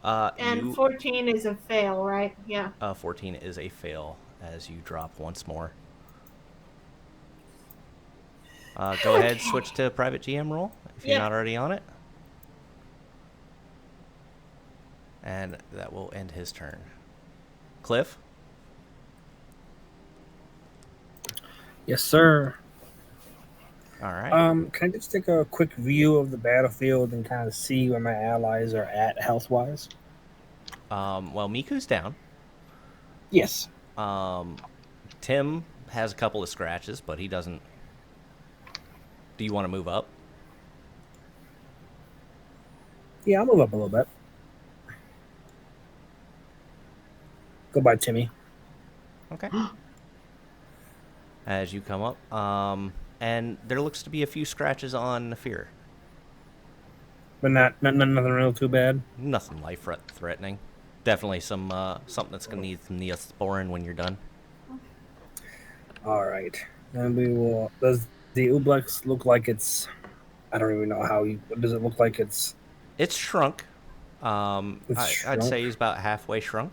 And 14 is a fail, right? Yeah. 14 is a fail as you drop once more. Go ahead, switch to private GM roll if you're not already on it. And that will end his turn. Cliff? Yes, sir. All right. Can I just take a quick view of the battlefield and kind of see where my allies are at health-wise? Well, Miku's down. Yes. Tim has a couple of scratches, but he doesn't... Do you want to move up? Yeah, I'll move up a little bit. Goodbye, Timmy. Okay. As you come up, and there looks to be a few scratches on Nefir. But nothing real too bad. Nothing life-threatening. Definitely some something that's gonna need some Neosporin when you're done. All right, and we will. Does the Ublex look like it's? I don't even know how you. Does it look like it's? It's shrunk. It's I'd say shrunk? he's about halfway shrunk.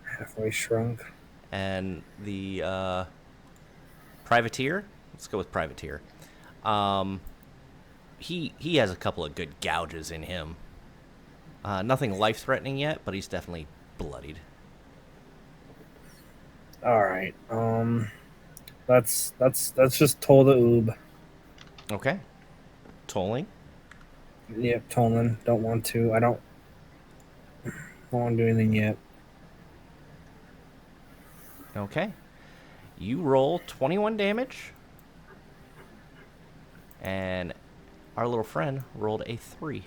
Halfway shrunk. And the privateer. Let's go with privateer. He has a couple of good gouges in him. Nothing life-threatening yet, but he's definitely bloodied. All right. Let's just toll the Oob. Okay. Tolling. Yep, tolling. Don't want to. I don't want to do anything yet. Okay. You roll 21 damage. And our little friend rolled a 3.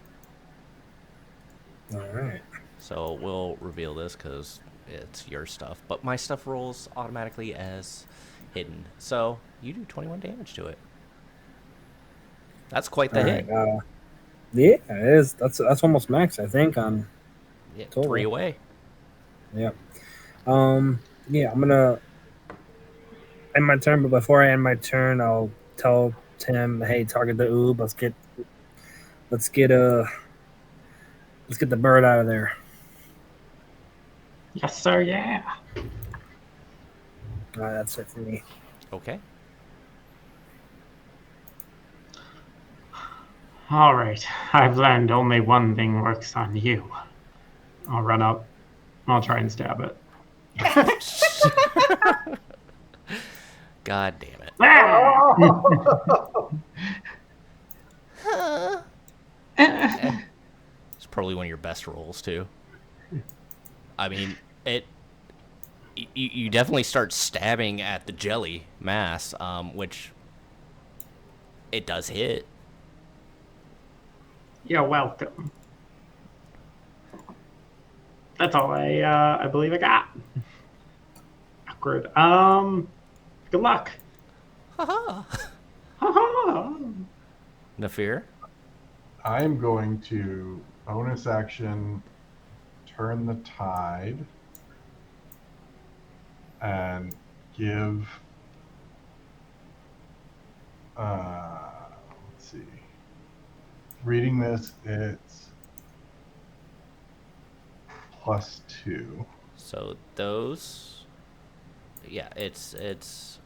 All right. So we'll reveal this because it's your stuff. But my stuff rolls automatically as hidden. So you do 21 damage to it. That's quite the All hit. right. Yeah, it is. That's almost max, I think, on Yeah, total. 3 away. Yeah. Yeah, I'm gonna end my turn, but before I end my turn, I'll tell Tim, hey, target the oob. Let's get the bird out of there. Yes, sir. Yeah. All right, that's it for me. Okay. All right. I've learned only one thing works on you. I'll run up. I'll try and stab it. God damn it. Ah! It's probably one of your best rolls, too. I mean, you definitely start stabbing at the jelly mass, which it does hit. You're welcome. That's all I believe I got. Awkward. Good luck. Haha. Ha-ha. Nefir? I'm going to bonus action turn the tide and give let's see. Reading this, it's +2. So those, yeah, it's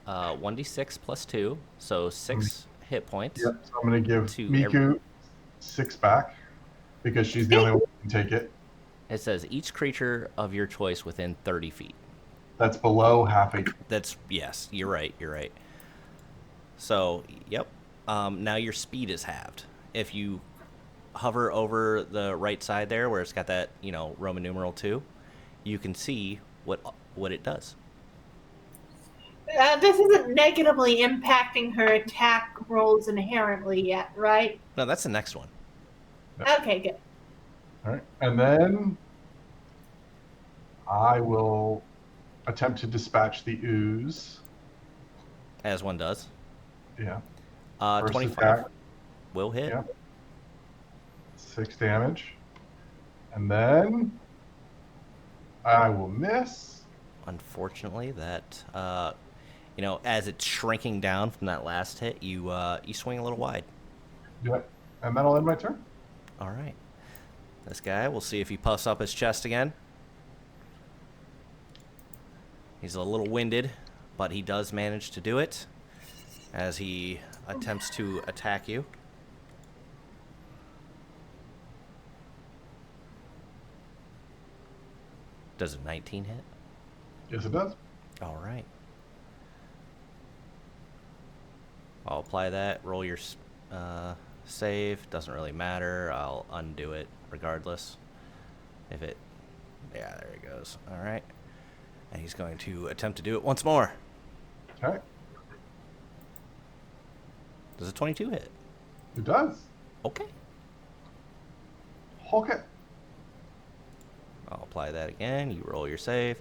1d6 plus 2, so 6 hit points. Yep. So I'm going to give To Miku 6 back because she's the only one who can take it. It says each creature of your choice within 30 feet. That's below half HP. That's, yes, you're right. So, yep. Now your speed is halved. If you hover over the right side there where it's got that, Roman numeral 2, you can see what it does. This isn't negatively impacting her attack rolls inherently yet, right? No, that's the next one. Okay, good. All right. And then I will attempt to dispatch the ooze. As one does. Yeah. 25 attack. will hit. Yeah. 6 damage. And then I will miss. Unfortunately, that as it's shrinking down from that last hit, you swing a little wide. Yeah. And that'll end my turn. All right. This guy, we'll see if he puffs up his chest again. He's a little winded, but he does manage to do it as he attempts to attack you. Does a 19 hit? Yes, it does. All right. I'll apply that. Roll your save. Doesn't really matter. I'll undo it regardless. Yeah, there he goes. All right. And he's going to attempt to do it once more. Okay. Does a 22 hit? It does. Okay. Okay. I'll apply that again. You roll your save.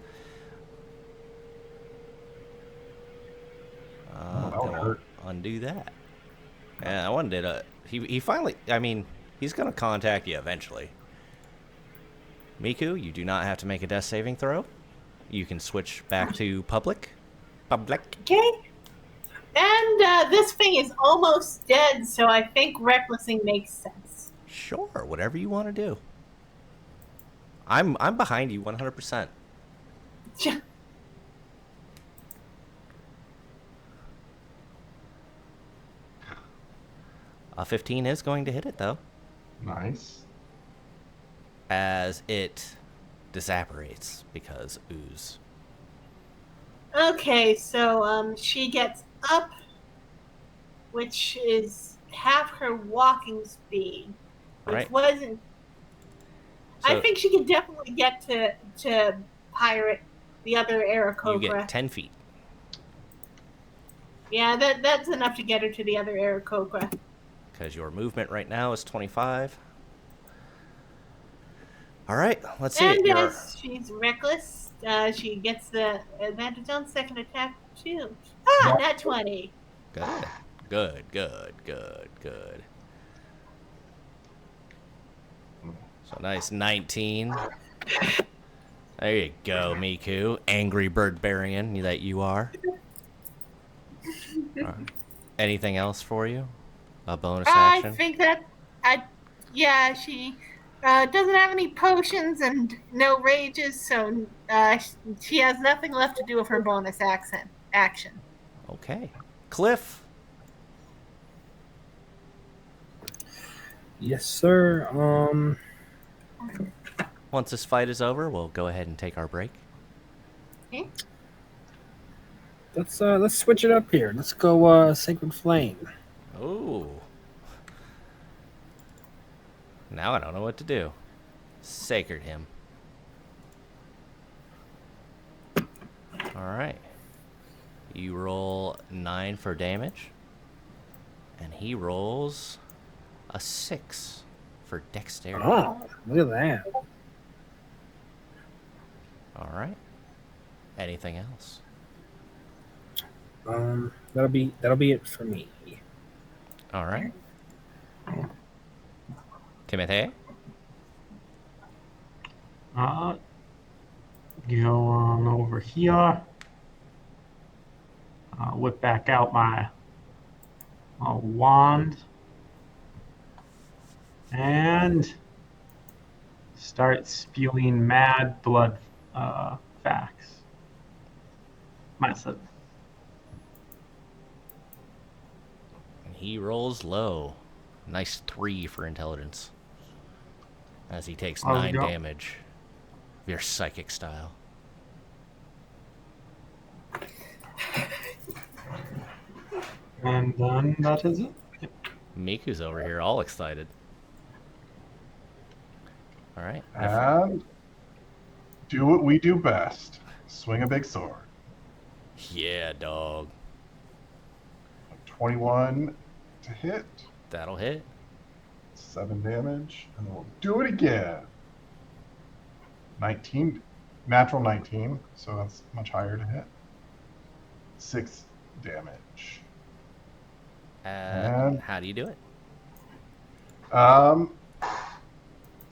That would and hurt. we'll undo that. Yeah, that one did a... He finally... I mean, he's going to contact you eventually. Miku, you do not have to make a death saving throw. You can switch back to public. Okay. And this thing is almost dead, so I think recklessing makes sense. Sure, whatever you want to do. I'm behind you 100%. A 15 is going to hit it, though, Nice. as it disapparates because ooze. Okay, so she gets up, which is half her walking speed, which Right. wasn't. I So think she could definitely get to pirate the other you Aarakocra. get 10 feet. Yeah, that's enough to get her to the other Aarakocra. Because your movement right now is 25. All right, let's see And it. You're as she's reckless, she gets the advantage on second attack too. Nat 20. good. Good, good, good, good. So nice 19. There you go, Miku. Angry birdbarian that you are. All right. Anything else for you? A bonus I action? think that, yeah, she doesn't have any potions and no rages, so she has nothing left to do with her bonus action. Okay. Cliff. Yes, sir. Once this fight is over, we'll go ahead and take our break. Okay. Let's switch it up here. Let's go Sacred Flame. Ooh. Now I don't know what to do. Sacred him. Alright. You roll 9 for damage. And he rolls a 6 for dexterity. Oh, look at that. Alright. Anything else? That'll be it for me. Alright. Timothy? Go on over here. Whip back out my wand and start spewing mad blood facts. Massive. And he rolls low. Nice 3 for intelligence. As he takes Oh, 9 yeah. damage. Of your psychic style. And then that is it. Yep. Miku's over here all excited. Alright. And do what we do best. Swing a big sword. Yeah, dog. 21 to hit. That'll hit. 7 damage. And then we'll do it again. 19. Natural 19. So that's much higher to hit. 6 damage. And How do you do it? I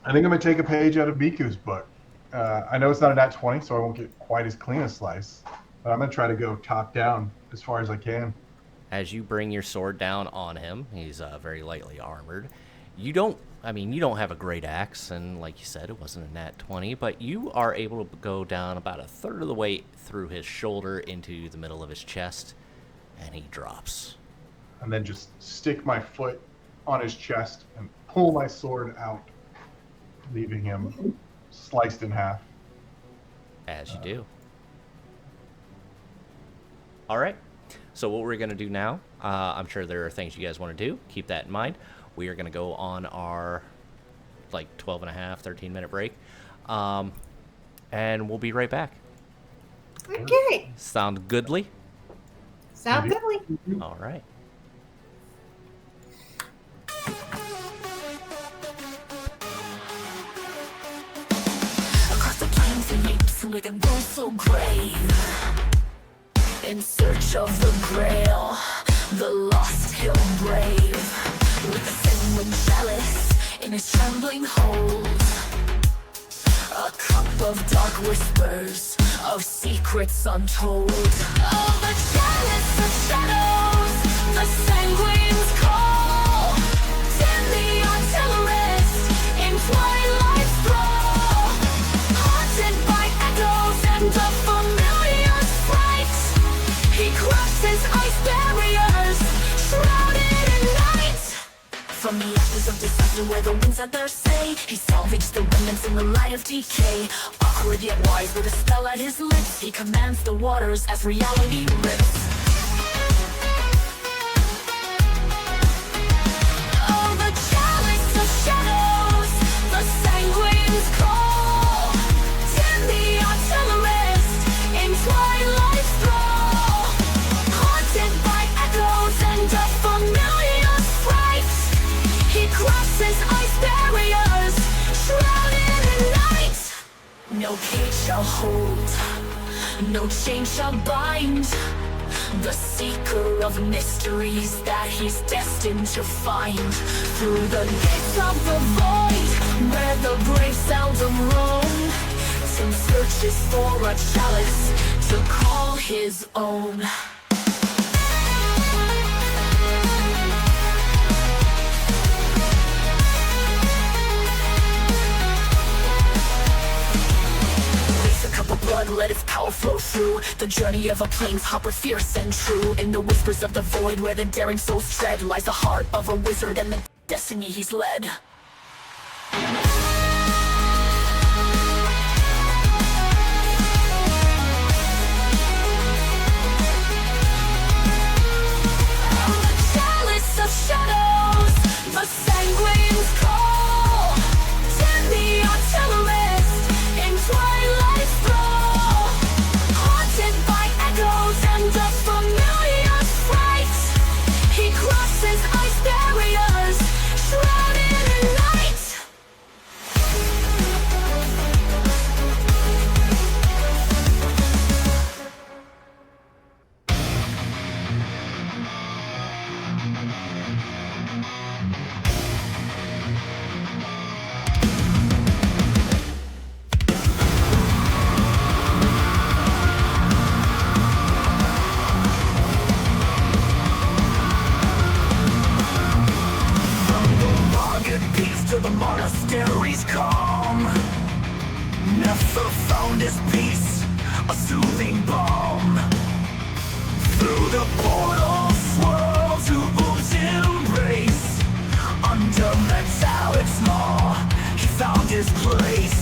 think I'm going to take a page out of Miku's book. I know it's not a nat 20, so I won't get quite as clean a slice. But I'm going to try to go top down as far as I can. As you bring your sword down on him, he's very lightly armored. You don't have a great axe, and like you said, it wasn't a nat 20, but you are able to go down about a third of the way through his shoulder into the middle of his chest, and he drops. And then just stick my foot on his chest and pull my sword out, leaving him sliced in half. As you do. All right. So what we're going to do now, I'm sure there are things you guys want to do. Keep that in mind. We are going to go on our 12 and a half, 13-minute break. And we'll be right back. Okay. Sound goodly? Sound goodly. All right. Across the plains and apes with a world so grave, in search of the grail, the lost hill brave, with the sanguine chalice in his trembling hold, a cup of dark whispers, of secrets untold. Oh, the chalice of shadows, the sanguine's call, dim the artillerist in twilight's thrall, haunted by echoes and the familiar fright. He crosses ice barriers, shrouded in night. From the ashes of disaster where the winds had their say, he salvaged the remnants in the light of decay. Awkward yet wise with a spell at his lips, he commands the waters as reality rips. Oh, the chalice of shadows, the sanguine's call, dim the artillerist in twilight's thrall, haunted by echoes and a familiar fright. He crosses ice barriers, shrouded in night. No cage shall hold, no chain shall bind the seeker of mysteries that he's destined to find. Through the gates of the void, where the brave seldom roam, Tim searches for a chalice to call his own. Blood, let its power flow through the journey of a planeshopper, fierce and true. In the whispers of the void, where the daring souls tread, lies the heart of a wizard and the destiny he's led. The chalice of shadows, the sanguine's call, Tim the artillerist in twilight's thrall, haunted by echoes and a familiar fright. He crosses ice barriers, shrouded in night. Rugged peace to the monastery's calm. Nefir found his peace, a soothing balm. Through the portal swirl to Oom's embrace, under metallic's law, he found his place.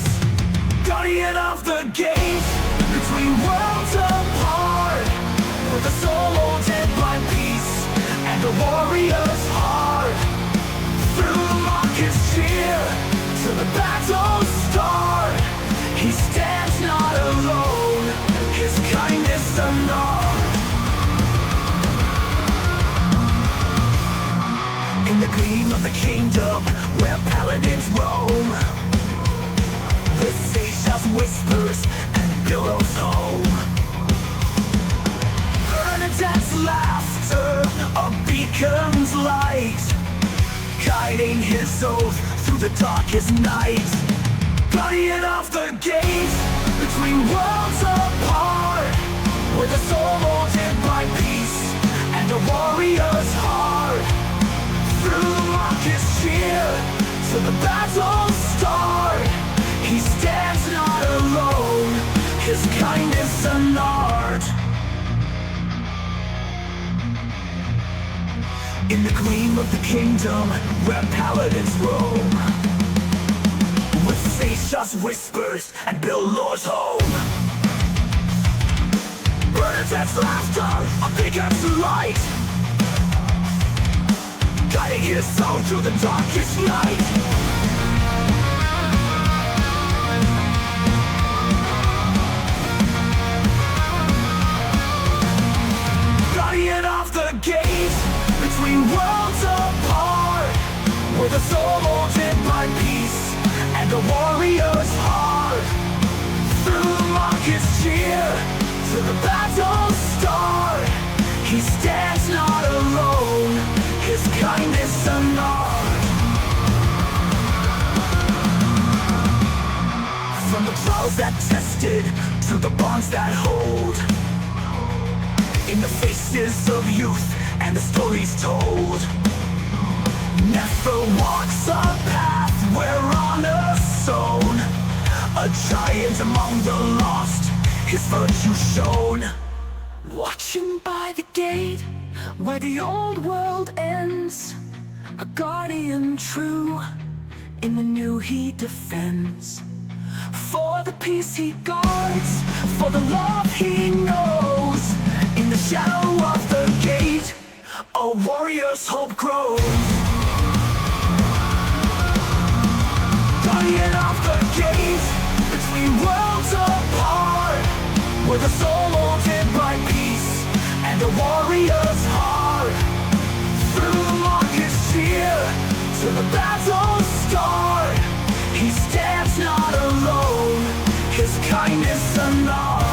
Guardian of the gate, between worlds apart, with a soul haunted by peace and a warrior's heart. Through the market's cheer to the battle's start, he stands not alone, his kindness unarmed. In the gleam of the kingdom, where paladins roam, the sage shouts whispers and billows home. Bernadette's laughter, a beacon's light, guiding his oath through the darkest night. Guardian of the gate, between worlds apart, with a soul haunted by peace and a warrior's heart. Through the market's cheer to the battle's start, he stands not alone, his kindness an art. In the gleam of the kingdom, where paladins roam, with sage whispers and billows home. Bernadette's laughter, a beacon's light, guiding his soul through the darkest night. Guardian of the gate, between worlds apart, with a soul haunted by peace and a warrior's heart. Through the market's cheer to the battle's start, he stands not alone, his kindness an art. From the trials that tested to the bonds that hold, in the faces of youth and the stories told, Nefir walks a path where honor's sown, a giant among the lost, his virtue shown. Watching by the gate where the old world ends, a guardian true, in the new he defends. For the peace he guards, for the love he knows, in the shadow of the gate, a warrior's hope grows. Guardian of the gate, between worlds apart, with a soul haunted by peace and a warrior's heart. Through the market's cheer to the battle's start, he stands not alone, his his kindness unmarred.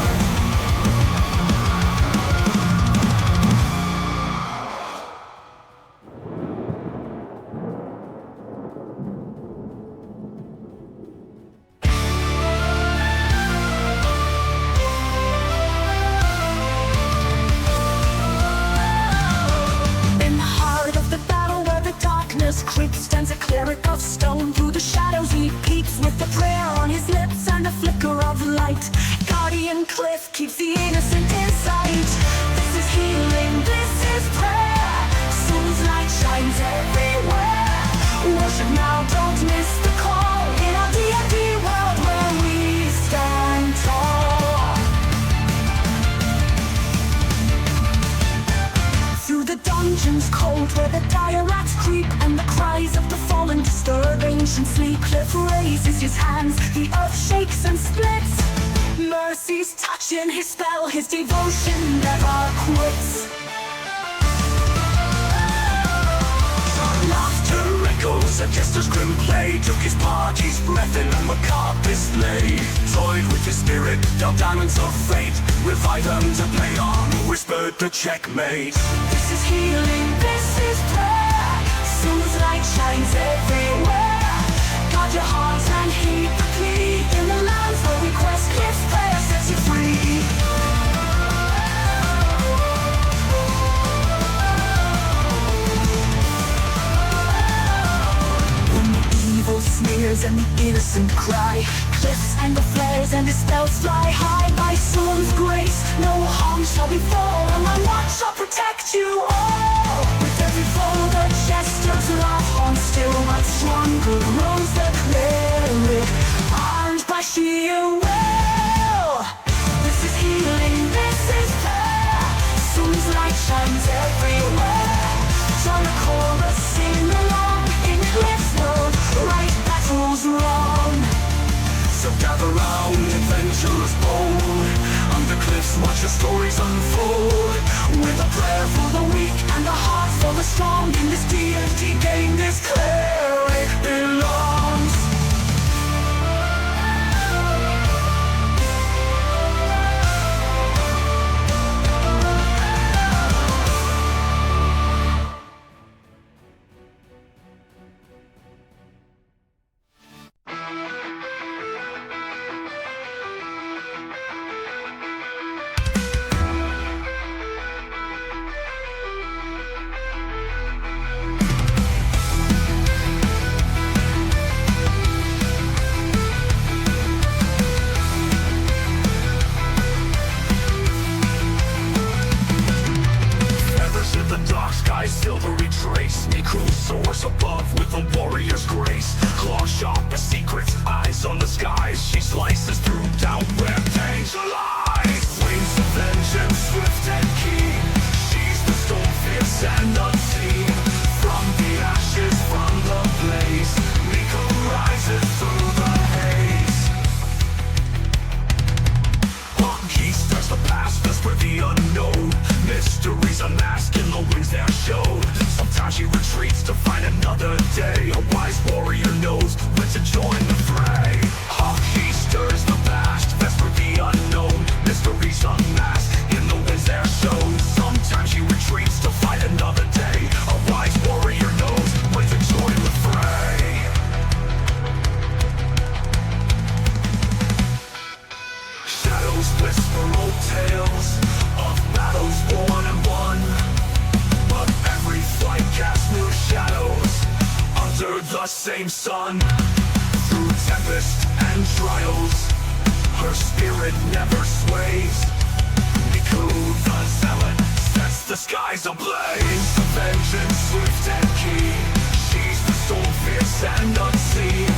In the heart of the battle where the darkness creeps, stands a cleric of stone. Through the shadows he peeps, with a prayer on his lips and a flicker of light. Guardian Cliff keeps the innocent in sight. This is healing, this is prayer. Soul's light shines everywhere. Worship now, don't miss the call. In our D&D world where we stand tall. Through the dungeons cold where the dire rats creep, and the cries of the fallen disturb ancient sleep. Cliff raises his hands, the earth shakes and splits. Mercy's touching his spell, his devotion never quits. Laughter echoes, a jester's grim play took his party's breath in a macabre display. Toyed with his spirit, dealt diamonds of fate, revive them to play on, whispered the checkmate. This is healing, this is prayer. Soul's light shines everywhere. Guard your heart and heed the plea. In the lands where we quest, Cliff's prayer sets you free. When the evil sneers and the innocent cry, Cliff's anger flares and his spells fly high. By Soul's grace, no harm shall befall, and my watch shall protect you all. With every foe the jester's laugh on, still much stronger rose the cleric, armed by sheer will. This is healing, this is prayer. Soul's light shines everywhere. Join the chorus, sing along. In Cliff's world, right battles wrong. So gather round, adventurers bold. Under cliffs, watch your stories unfold. With a prayer for the weak and a heart for the strong. In this D&D game, this cleric belongs. Silvery trace, Niku soars above with a warrior's grace. Claw sharp as secrets, eyes on the skies. She slices through down where danger lies. Wings of vengeance, swift and keen. She's the storm, fierce and unseen. From the ashes, from the blaze, Niku rises through the haze. He stirs the past, us for the unknown. Mysteries unmasked in the winds they're shown. Sometimes she retreats to find another day. A wise warrior knows when to join the fray. He stirs the past, best for the unknown. Mysteries unmasked in the winds they're shown. Sometimes she retreats to find another day. A wise warrior knows when to join the fray. Shadows whisper old tales of battles won and won, but every flight casts new shadows under the same sun. Through tempest and trials, her spirit never sways. Niku the zealot sets the skies ablaze. Vengeance swift and keen, she's the soul fierce and unseen.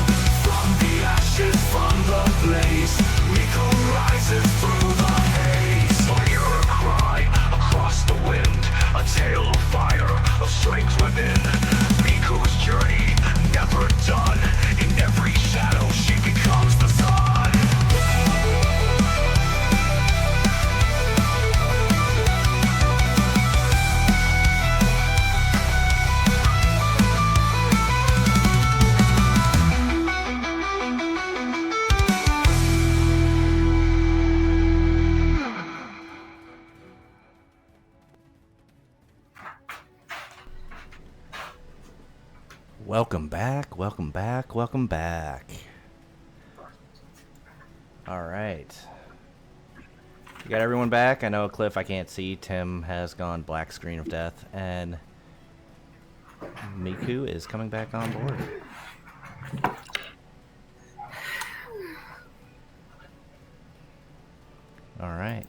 From the ashes, from the blaze, Niku rises through the haze. Hear her cry across the wind, a tale of fire, of strength within. Niku's journey never done. In every shadow she becomes the sun. Welcome back, welcome back, welcome back. All right. You got everyone back? I know, Cliff, I can't see. Tim has gone black screen of death, and Miku is coming back on board. All right.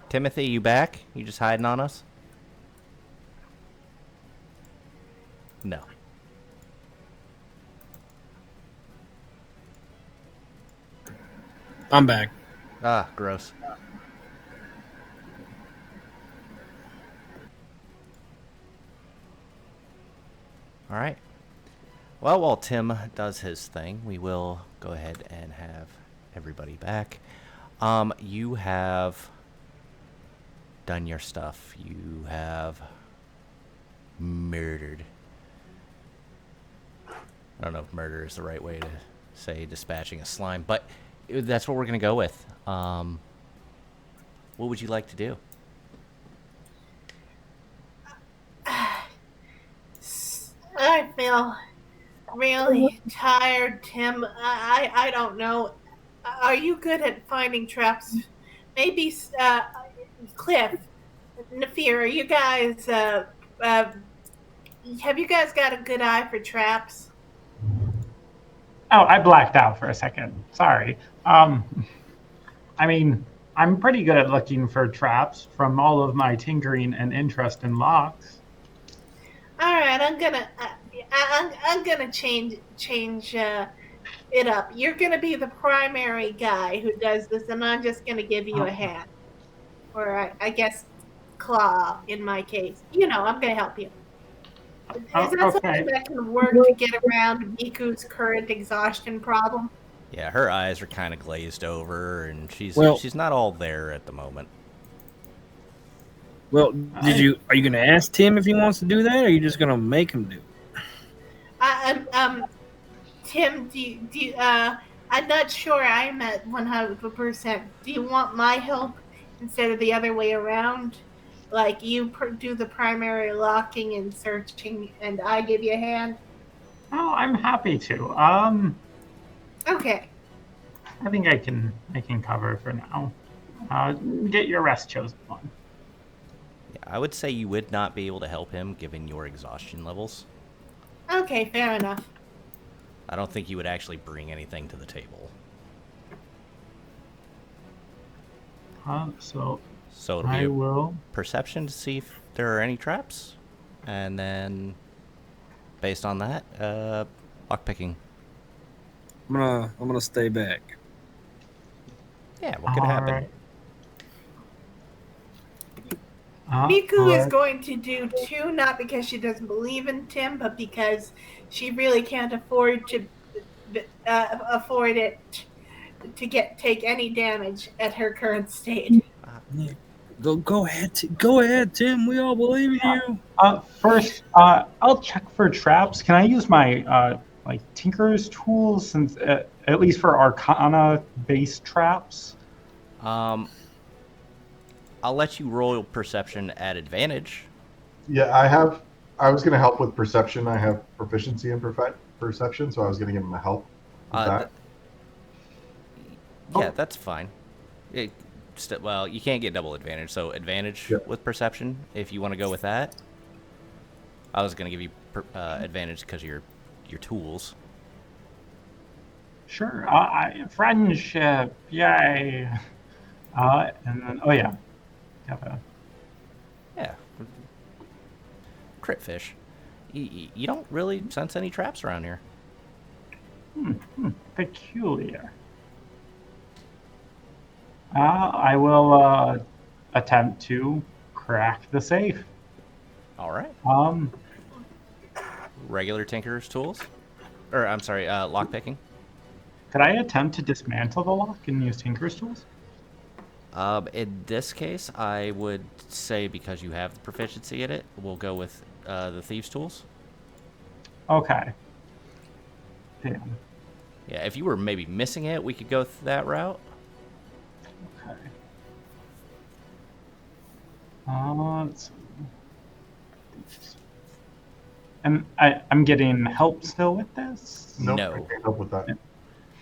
Timothy, you back? You just hiding on us? No. I'm back. Ah, gross. All right. Well, while Tim does his thing, we will go ahead and have everybody back. You have done your stuff. You have murdered. I don't know if murder is the right way to say dispatching a slime, but that's what we're going to go with. What would you like to do? I feel really tired, Tim. I don't know. Are you good at finding traps? Maybe Cliff, Nefir, are you guys have you guys got a good eye for traps? Oh, I blacked out for a second. Sorry. I mean, I'm pretty good at looking for traps from all of my tinkering and interest in locks. All right, I'm gonna change it up. You're gonna be the primary guy who does this, and I'm just gonna give you a hand, or I guess claw in my case. I'm gonna help you. Is Oh, that something okay. that can work to get around Miku's current exhaustion problem? Yeah, her eyes are kind of glazed over, and she's Well- not all there at the moment. Well, are you going to ask Tim if he wants to do that, or are you just going to make him do it? Tim, I'm not sure I'm at 100%. Do you want my help instead of the other way around? Like you do the primary locking and searching, and I give you a hand? Oh, I'm happy to. Okay. I think I can cover for now. Get your rest, chosen one. Yeah, I would say you would not be able to help him given your exhaustion levels. Okay, fair enough. I don't think you would actually bring anything to the table. So it'll be I will perception to see if there are any traps, and then based on that, lockpicking. I'm gonna stay back. Yeah, what could happen? Right. Miku is going to do 2, not because she doesn't believe in Tim, but because she really can't afford to take any damage at her current state. Go ahead, Tim. We all believe in you. First, I'll check for traps. Can I use my Tinker's tools, since at least for Arcana-based traps? I'll let you roll perception at advantage. Yeah, I was going to help with perception. I have proficiency in perception, so I was going to give him a help with that. Yeah, that's fine. Well, you can't get double advantage, so advantage with perception if you want to go with that. I was going to give you advantage because of your tools. Sure. Friendship, yay. And then, Yeah. Crit fish. You don't really sense any traps around here. Peculiar. I will attempt to crack the safe. All right. Regular tinker's tools? Or, I'm sorry, lockpicking? Could I attempt to dismantle the lock and use Tinker's tools? In this case, I would say because you have the proficiency in it, we'll go with the thieves' tools. Okay. Damn. Yeah, if you were maybe missing it, we could go that route. Okay. Let's see. And I'm getting help still with this? Nope, No. I can't help with that.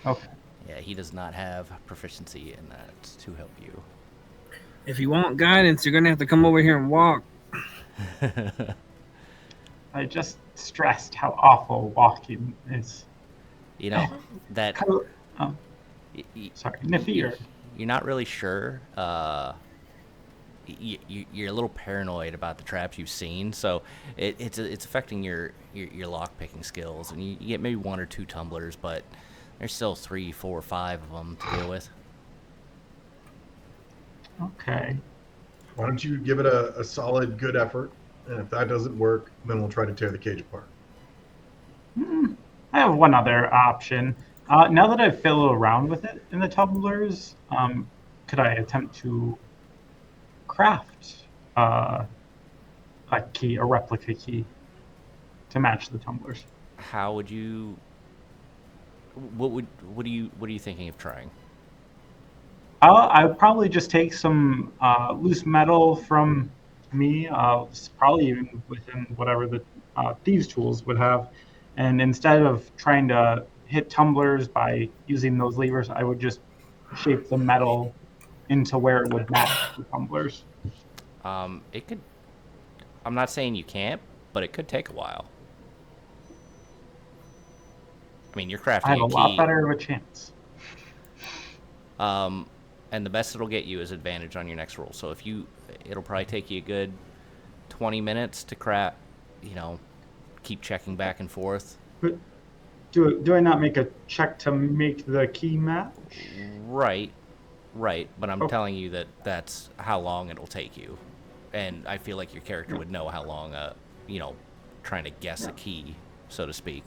Okay. Yeah, he does not have proficiency in that to help you. If you want guidance, you're gonna have to come over here and walk. I just stressed how awful walking is. You know, that How, oh, sorry, Nefir. you're not really sure. You're a little paranoid about the traps you've seen, so it's affecting your lock picking skills, and you get maybe 1 or 2 tumblers, but there's still 3, 4, 5 of them to deal with. Okay. Why don't you give it a solid, good effort? And if that doesn't work, then we'll try to tear the cage apart. I have one other option. Now that I've fiddled around with it in the tumblers, could I attempt to craft a key, a replica key, to match the tumblers? How would you? What are you thinking of trying? I would probably just take some loose metal from me, probably even within whatever the thieves' tools would have, and instead of trying to hit tumblers by using those levers, I would just shape the metal into where it would match the tumblers. It could. I'm not saying you can't, but it could take a while. I mean, you're crafting I have a key. lot better of a chance. And the best it'll get you is advantage on your next roll. So it'll probably take you a good 20 minutes to craft. Keep checking back and forth. But do I not make a check to make the key match? Right. But I'm Oh. telling you that's how long it'll take you, and I feel like your character would know how long. Trying to guess a key, so to speak.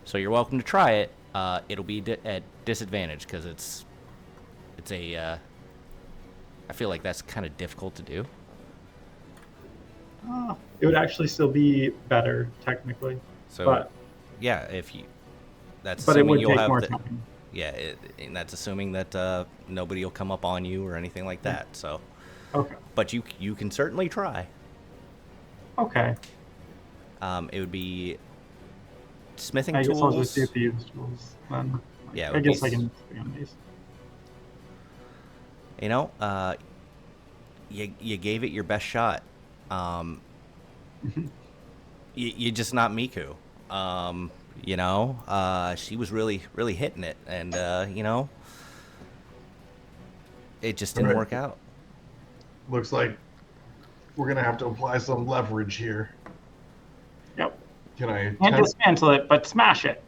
So you're welcome to try it. It'll be at disadvantage because it's a. I feel like that's kind of difficult to do. It would actually still be better technically. So, but yeah, if you. That's but it assuming would you'll take have more the, time. Yeah, and that's assuming that nobody will come up on you or anything like that. So, Okay. but you can certainly try. Okay. It would be smithing I guess tools. I'll just do thieves' tools then. Yeah, it I would guess be I can stay on these. You gave it your best shot. You just not Miku. She was really hitting it, and it just didn't Right. work out. Looks like we're gonna have to apply some leverage here. Yep. Can I Can't attempt? dismantle it, but smash it.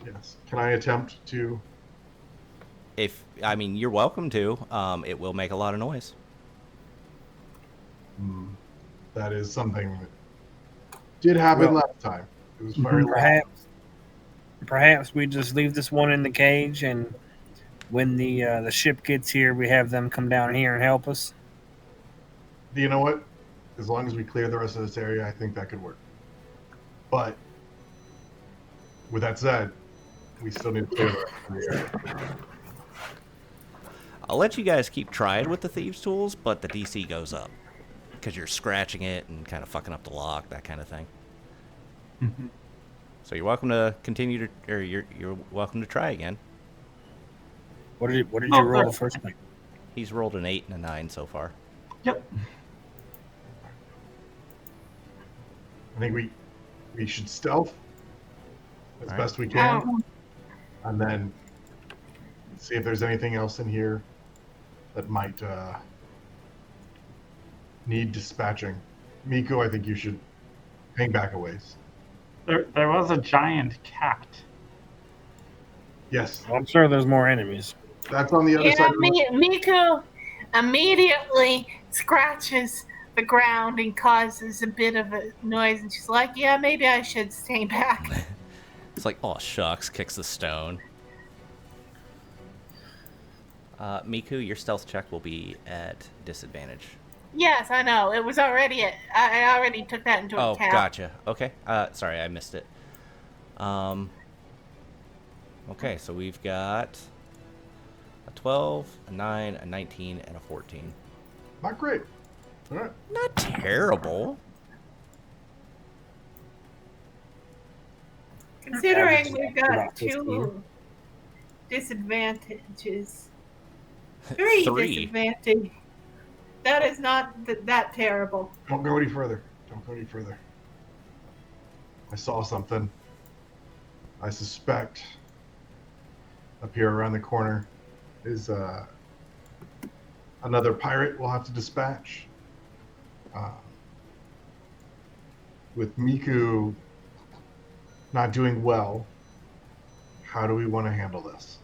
Yes. Can I attempt to? You're welcome to. It will make a lot of noise. That is something that did happen last time. It was very loud. Perhaps we just leave this one in the cage, and when the ship gets here, we have them come down here and help us. Do you know what? As long as we clear the rest of this area, I think that could work. But with that said, we still need to clear the rest of the area. I'll let you guys keep trying with the thieves' tools, but the DC goes up because you're scratching it and kind of fucking up the lock, that kind of thing. Mm-hmm. So you're welcome to continue to, or you're welcome to try again. What did you roll the first time? He's rolled an 8 and a 9 so far. Yep. I think we should stealth as All right. best we can, and then see if there's anything else in here that might need dispatching. Miku, I think you should hang back a ways. There was a giant cat. Yes, I'm sure there's more enemies. that's on the other Yeah, side. Of the Miku immediately scratches the ground and causes a bit of a noise, and she's like, "Yeah, maybe I should stay back." It's like, oh shucks, kicks the stone. Miku, your stealth check will be at disadvantage. Yes, I know. It was already I already took that into Oh, account. gotcha. Okay. Sorry, I missed it. Okay, so we've got a 12, a 9, a 19, and a 14. Not great. All right. Not terrible. Considering Average we've about got 15. 2 disadvantages, 3 3. disadvantage, that is not that terrible. Don't go any further. Don't go any further. I saw something. I suspect up here around the corner is another pirate we'll have to dispatch. With Miku not doing well, how do we want to handle this?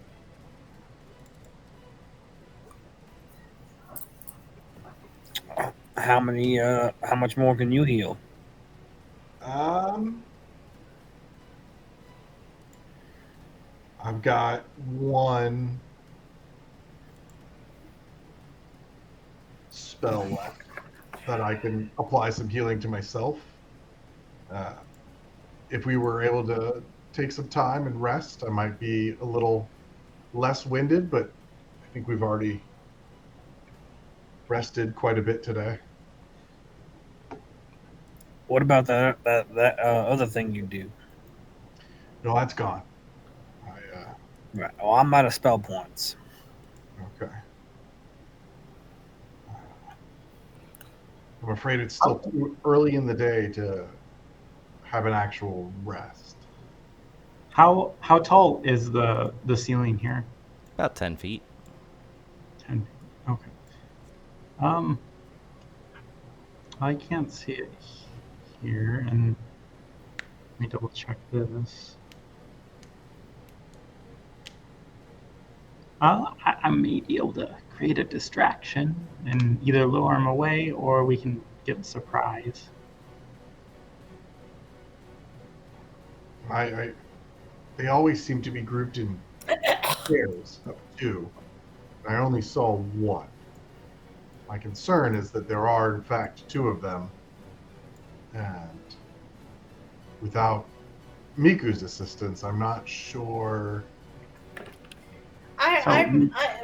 How many? How much more can you heal? I've got 1 spell left that I can apply some healing to myself. If we were able to take some time and rest, I might be a little less winded, but I think we've already rested quite a bit today. What about that other thing you do? No, that's gone. Right. Oh, I'm out of spell points. Okay. I'm afraid it's still too early in the day to have an actual rest. How tall is the ceiling here? About 10 feet. 10. Okay. I can't see it here, and let me double check this. I may be able to create a distraction and either lure him away or we can get a surprise. They always seem to be grouped in pairs of 2. I only saw 1. My concern is that there are, in fact, 2 of them, and without Miku's assistance, I'm not sure.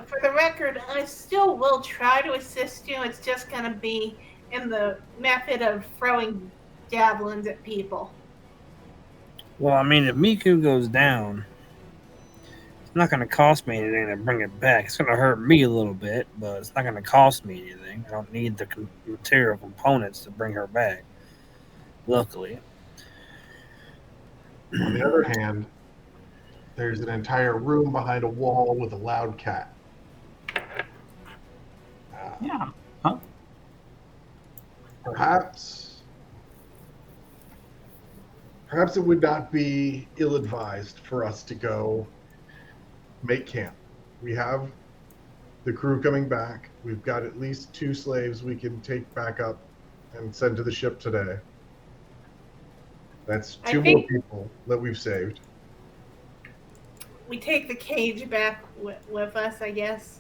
For the record, I still will try to assist you. It's just going to be in the method of throwing javelins at people. Well, I mean, if Miku goes down, it's not going to cost me anything to bring it back. It's going to hurt me a little bit, but it's not going to cost me anything. I don't need the material components to bring her back, luckily. On the other hand, there's an entire room behind a wall with a loud cat. Yeah. Huh? Perhaps it would not be ill-advised for us to go make camp. We have the crew coming back. We've got at least 2 slaves we can take back up and send to the ship today. That's 2 more people that we've saved. We take the cage back with us, I guess.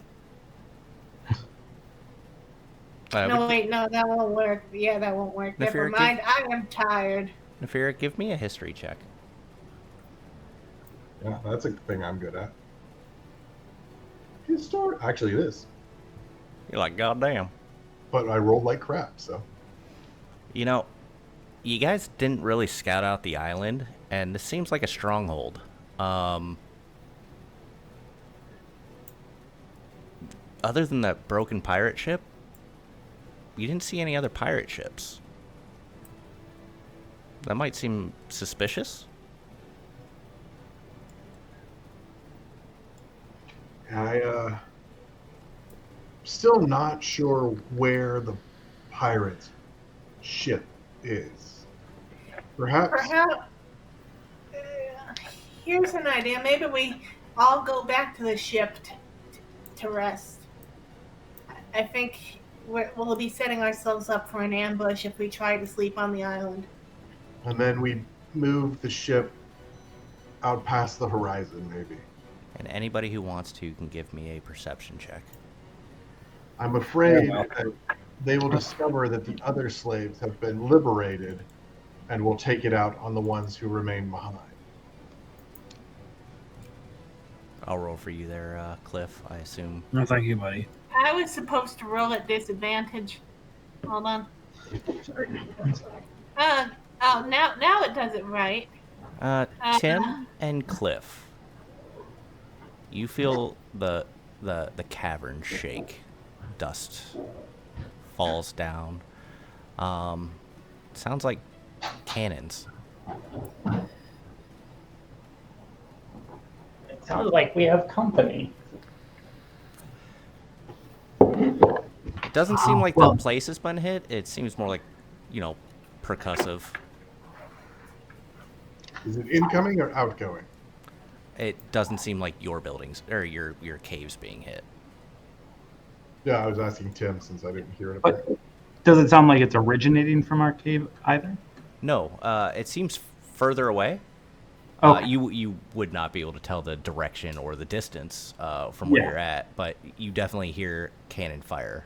No, wait, no, that won't work. Yeah, that won't work. Never mind, I am tired. Nefir, give me a history check. Yeah, that's a thing I'm good at. Actually, it is. You're like, goddamn. But I rolled like crap, so. You know, you guys didn't really scout out the island, and this seems like a stronghold. Other than that broken pirate ship, you didn't see any other pirate ships. That might seem suspicious. Still not sure where the pirate ship is. Perhaps here's an idea. Maybe we all go back to the ship to rest. I think we'll be setting ourselves up for an ambush if we try to sleep on the island. And then we move the ship out past the horizon, maybe. And anybody who wants to can give me a perception check. I'm afraid that they will discover that the other slaves have been liberated and will take it out on the ones who remain behind. I'll roll for you there, Cliff, I assume. No, thank you, buddy. I was supposed to roll at disadvantage. Hold on. Oh, now it does it right. Tim and Cliff, you feel the cavern shake. Dust falls down. Sounds like cannons. It sounds like we have company. It doesn't seem like well- the place has been hit. It seems more like, percussive. Is it incoming or outgoing? It doesn't seem like your buildings or your caves being hit. Yeah, I was asking Tim since I didn't hear it. But does it sound like it's originating from our cave either? No, it seems further away. Okay. You would not be able to tell the direction or the distance from where Yeah. you're at, but you definitely hear cannon fire.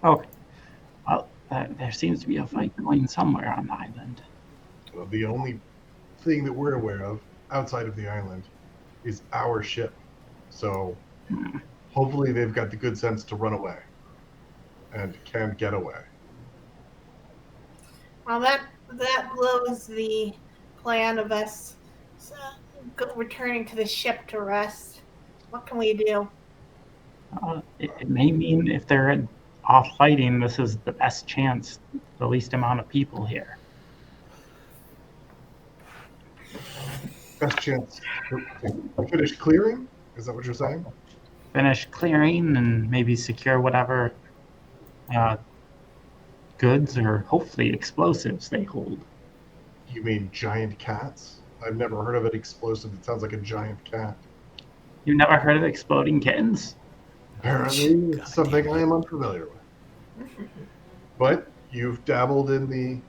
Okay. Well, there seems to be a fight going somewhere on the island. Well, the only thing that we're aware of outside of the island is our ship. So hopefully they've got the good sense to run away and can get away. Well, that blows the plan of us returning to the ship to rest. What can we do? It may mean if they're off fighting, this is the best chance, the least amount of people here. Best chance to finish clearing? Is that what you're saying? Finish clearing and maybe secure whatever goods or hopefully explosives they hold. You mean giant cats? I've never heard of an explosive that sounds like a giant cat. You've never heard of exploding kittens? Apparently, it's something I am unfamiliar with. But you've dabbled in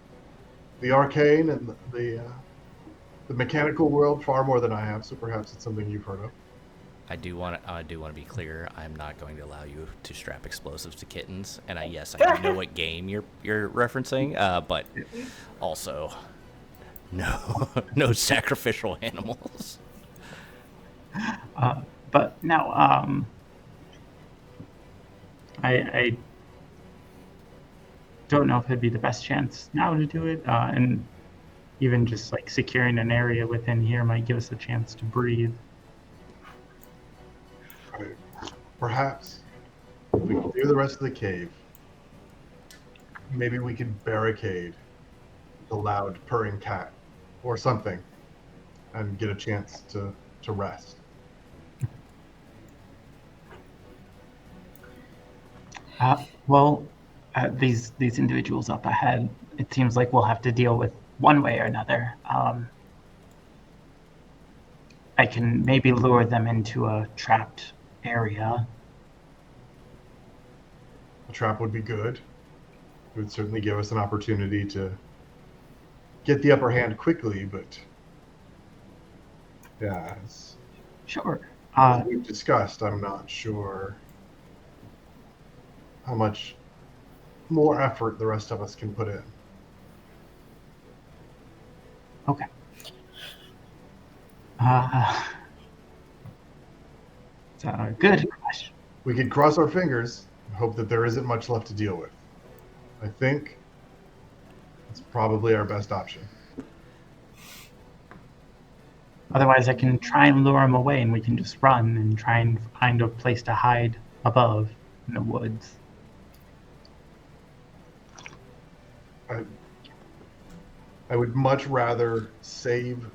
the arcane and the mechanical world far more than I have, so perhaps it's something you've heard of. I do want to be clear. I'm not going to allow you to strap explosives to kittens. And I do know what game you're referencing, but also no sacrificial animals. But now, I don't know if it'd be the best chance now to do it, and even just like securing an area within here might give us a chance to breathe. Right. Perhaps if we clear the rest of the cave, maybe we can barricade the loud purring cat or something and get a chance to rest. These individuals up ahead, it seems like we'll have to deal with one way or another. I can maybe lure them into a trapped area. A trap would be good. It would certainly give us an opportunity to get the upper hand quickly, but yeah, Sure. as we've discussed, I'm not sure how much more effort the rest of us can put in. Okay. It's a good question. We could cross our fingers and hope that there isn't much left to deal with. I think it's probably our best option. Otherwise, I can try and lure them away, and we can just run and try and find a place to hide above in the woods. I would much rather save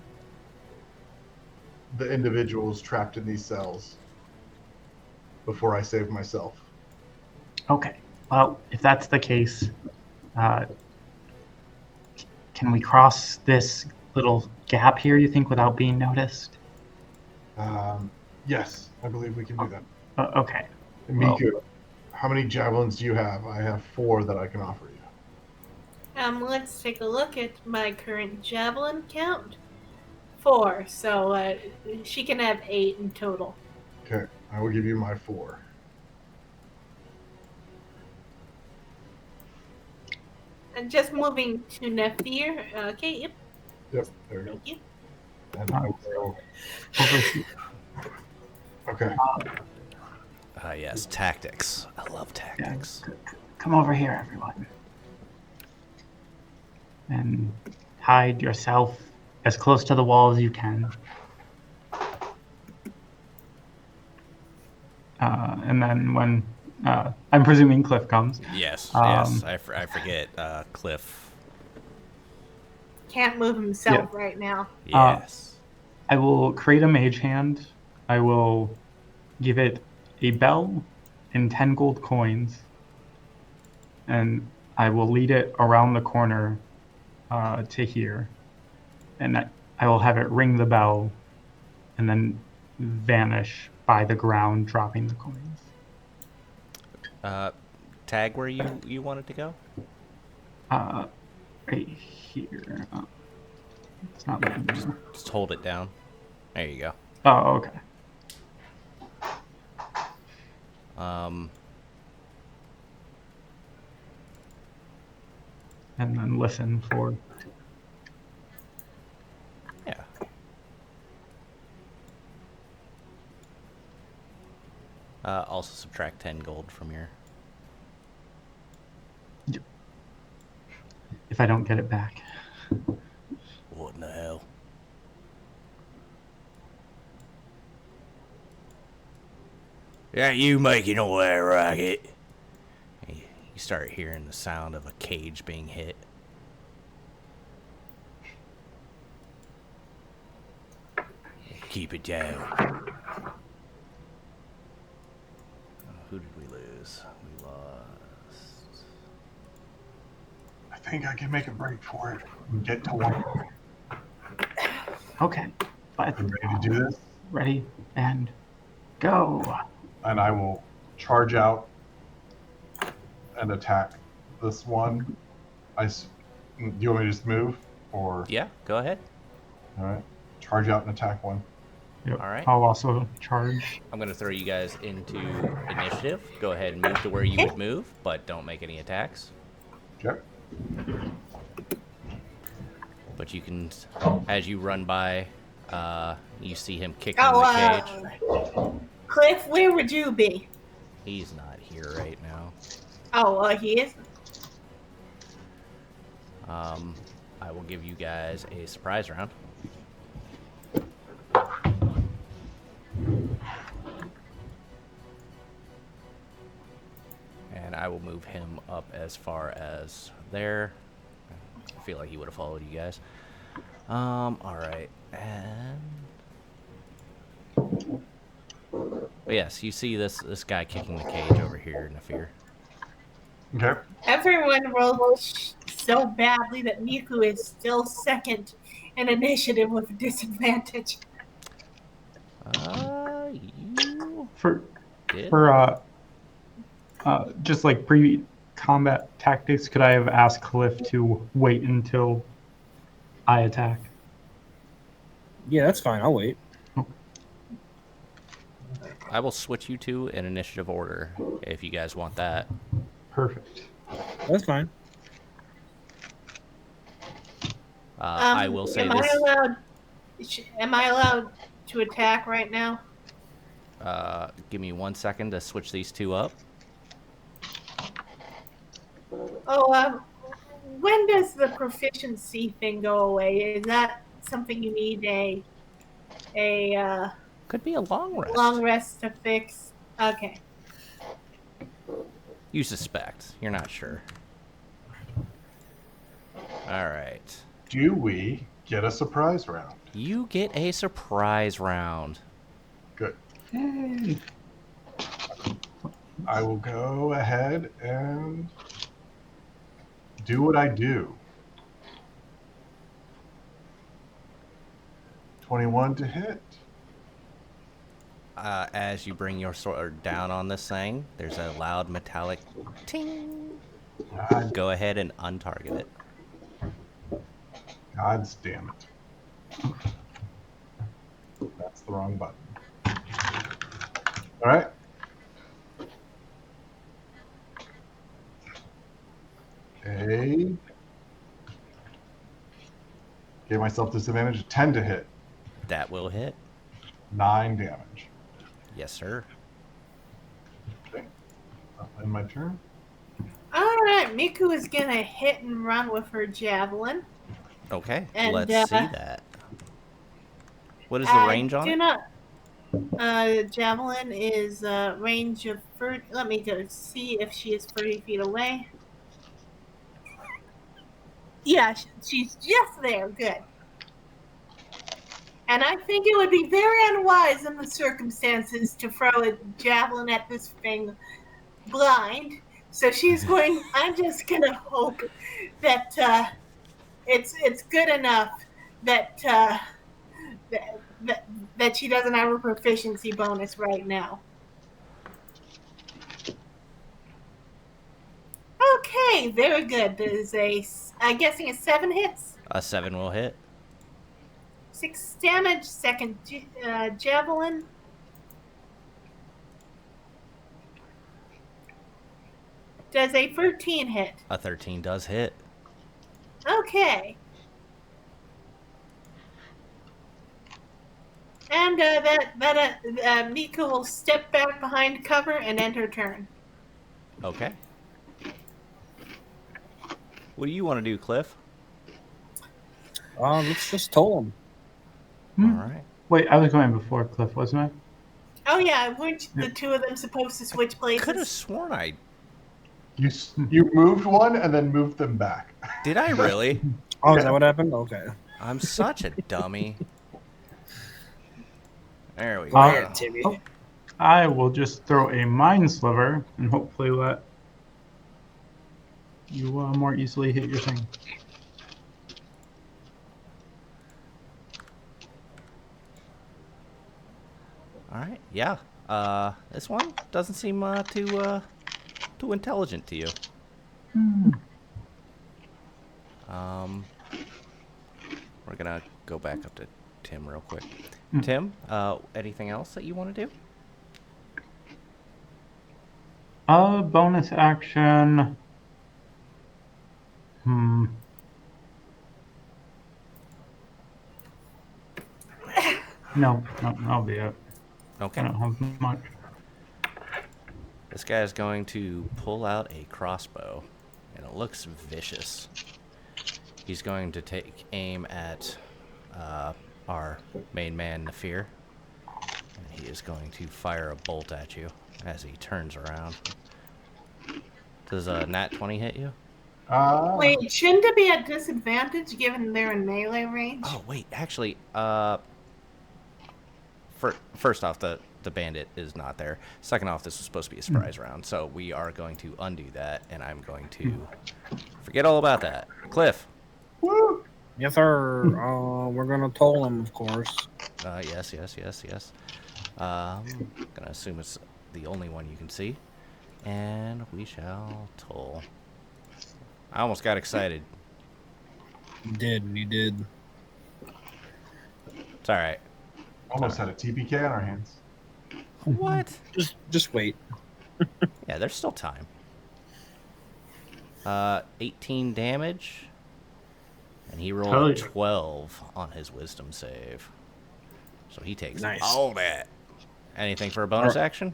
the individuals trapped in these cells before I save myself. Okay. Well, if that's the case, can we cross this little gap here, you think, without being noticed? Yes, I believe we can do that. Okay. Miku, how many javelins do you have? I have 4 that I can offer you. Let's take a look at my current javelin count. 4, so she can have 8 in total. Okay, I will give you my 4. And just moving to Nefir. Okay, yep. Yep, there you go. Thank you. And I will... Okay. Yes, tactics. I love tactics. Come over here, everyone. And hide yourself as close to the wall as you can. And then when I'm presuming Cliff comes. Yes, Um, I forget. Cliff. Can't move himself right now. Yes. I will create a mage hand. I will give it a bell and 10 gold coins, and I will lead it around the corner to here, and I will have it ring the bell, and then vanish by the ground, dropping the coins. Tag where you wanted to go. Right here. It's not letting me. Just hold it down. There you go. Oh, okay. And then listen for. Yeah. Also subtract 10 gold from your. If I don't get it back. What in the hell? Yeah, you making all that racket? You start hearing the sound of a cage being hit. Keep it down. Who did we lose? We lost. I think I can make a break for it and get to one. Okay. But You ready to do this? ready and go. And I will charge out and attack this one. Do you want me to just move? Or Yeah, go ahead. all right. Charge out and attack one. Yep. All right. I'll also charge. I'm going to throw you guys into initiative. Go ahead and move to where you would move, but don't make any attacks. Okay. But you can, as you run by, you see him kicking the cage. Cliff, where would you be? He's not here right now. Oh, he is? I will give you guys a surprise round. And I will move him up as far as there. I feel like he would have followed you guys. Alright. And but yes, you see this guy kicking the cage over here, Nefir. Okay. Everyone rolled so badly that Miku is still second in initiative with disadvantage. You For did? just like pre-combat tactics, could I have asked Cliff to wait until I attack? Yeah, that's fine. I'll wait. I will switch you two in initiative order if you guys want that. Perfect. That's fine. I will say this. Am I allowed to attack right now? Give me 1 second to switch these two up. Oh, when does the proficiency thing go away? Is that something you need a Could be a long rest. long rest to fix? Okay. You suspect. You're not sure. All right. Do we get a surprise round? You get a surprise round. Good. Yay. I will go ahead and do what I do. 21 to hit. As you bring your sword down on this thing, there's a loud metallic ting. Go ahead and untarget it. God's damn it. That's the wrong button. All right. Okay. Gave myself disadvantage. 10 to hit. That will hit. 9 damage. Yes, sir. Okay. I'll end my turn. All right, Miku is gonna hit and run with her javelin. Okay, And, let's see that. What is the range on do it? not. Javelin is range of 30. Let me go see if she is 30 feet away. Yeah, she's just there. Good. And I think it would be very unwise in the circumstances to throw a javelin at this thing blind. So she's going. I'm just gonna hope that it's good enough that, that she doesn't have a proficiency bonus right now. Okay, very good. There's I'm guessing a 7 hits, A 7 will hit. 6 damage. Second javelin. Does a 13 hit? A 13 does hit. Okay. And Mika will step back behind cover and end her turn. Okay. What do you want to do, Cliff? Let's just toll him. All right. Wait, I was going before Cliff, wasn't I? Oh yeah, weren't the two of them supposed to switch places? Could have sworn I You moved one and then moved them back. did. I really? Oh, is that what happened? Okay. I'm such a dummy. There we Uh, go. Timmy. Oh, I will just throw a mind sliver and hopefully let you more easily hit your thing. All right. Yeah. This one doesn't seem too intelligent to you. We're gonna go back up to Tim real quick. Tim, anything else that you want to do? Bonus action. No, that'll be it. Okay. I don't have much. This guy is going to pull out a crossbow, and it looks vicious. He's going to take aim at our main man, Nefir. And he is going to fire a bolt at you as he turns around. Does a nat 20 hit you? Wait, shouldn't it be at disadvantage given they're in melee range? Oh, wait, actually, first off, the bandit is not there. Second off, this was supposed to be a surprise round, so we are going to undo that, and I'm going to forget all about that. Cliff. Woo! Yes, sir. We're gonna toll him, of course. Yes. I'm gonna assume it's the only one you can see, and we shall toll. I almost got excited. You did. It's all right. Almost had a TPK on our hands. What? Just wait. Yeah, there's still time. 18 damage, and he rolled Hell a yeah. 12 on his wisdom save, so he takes Nice. all that. Anything for a bonus action?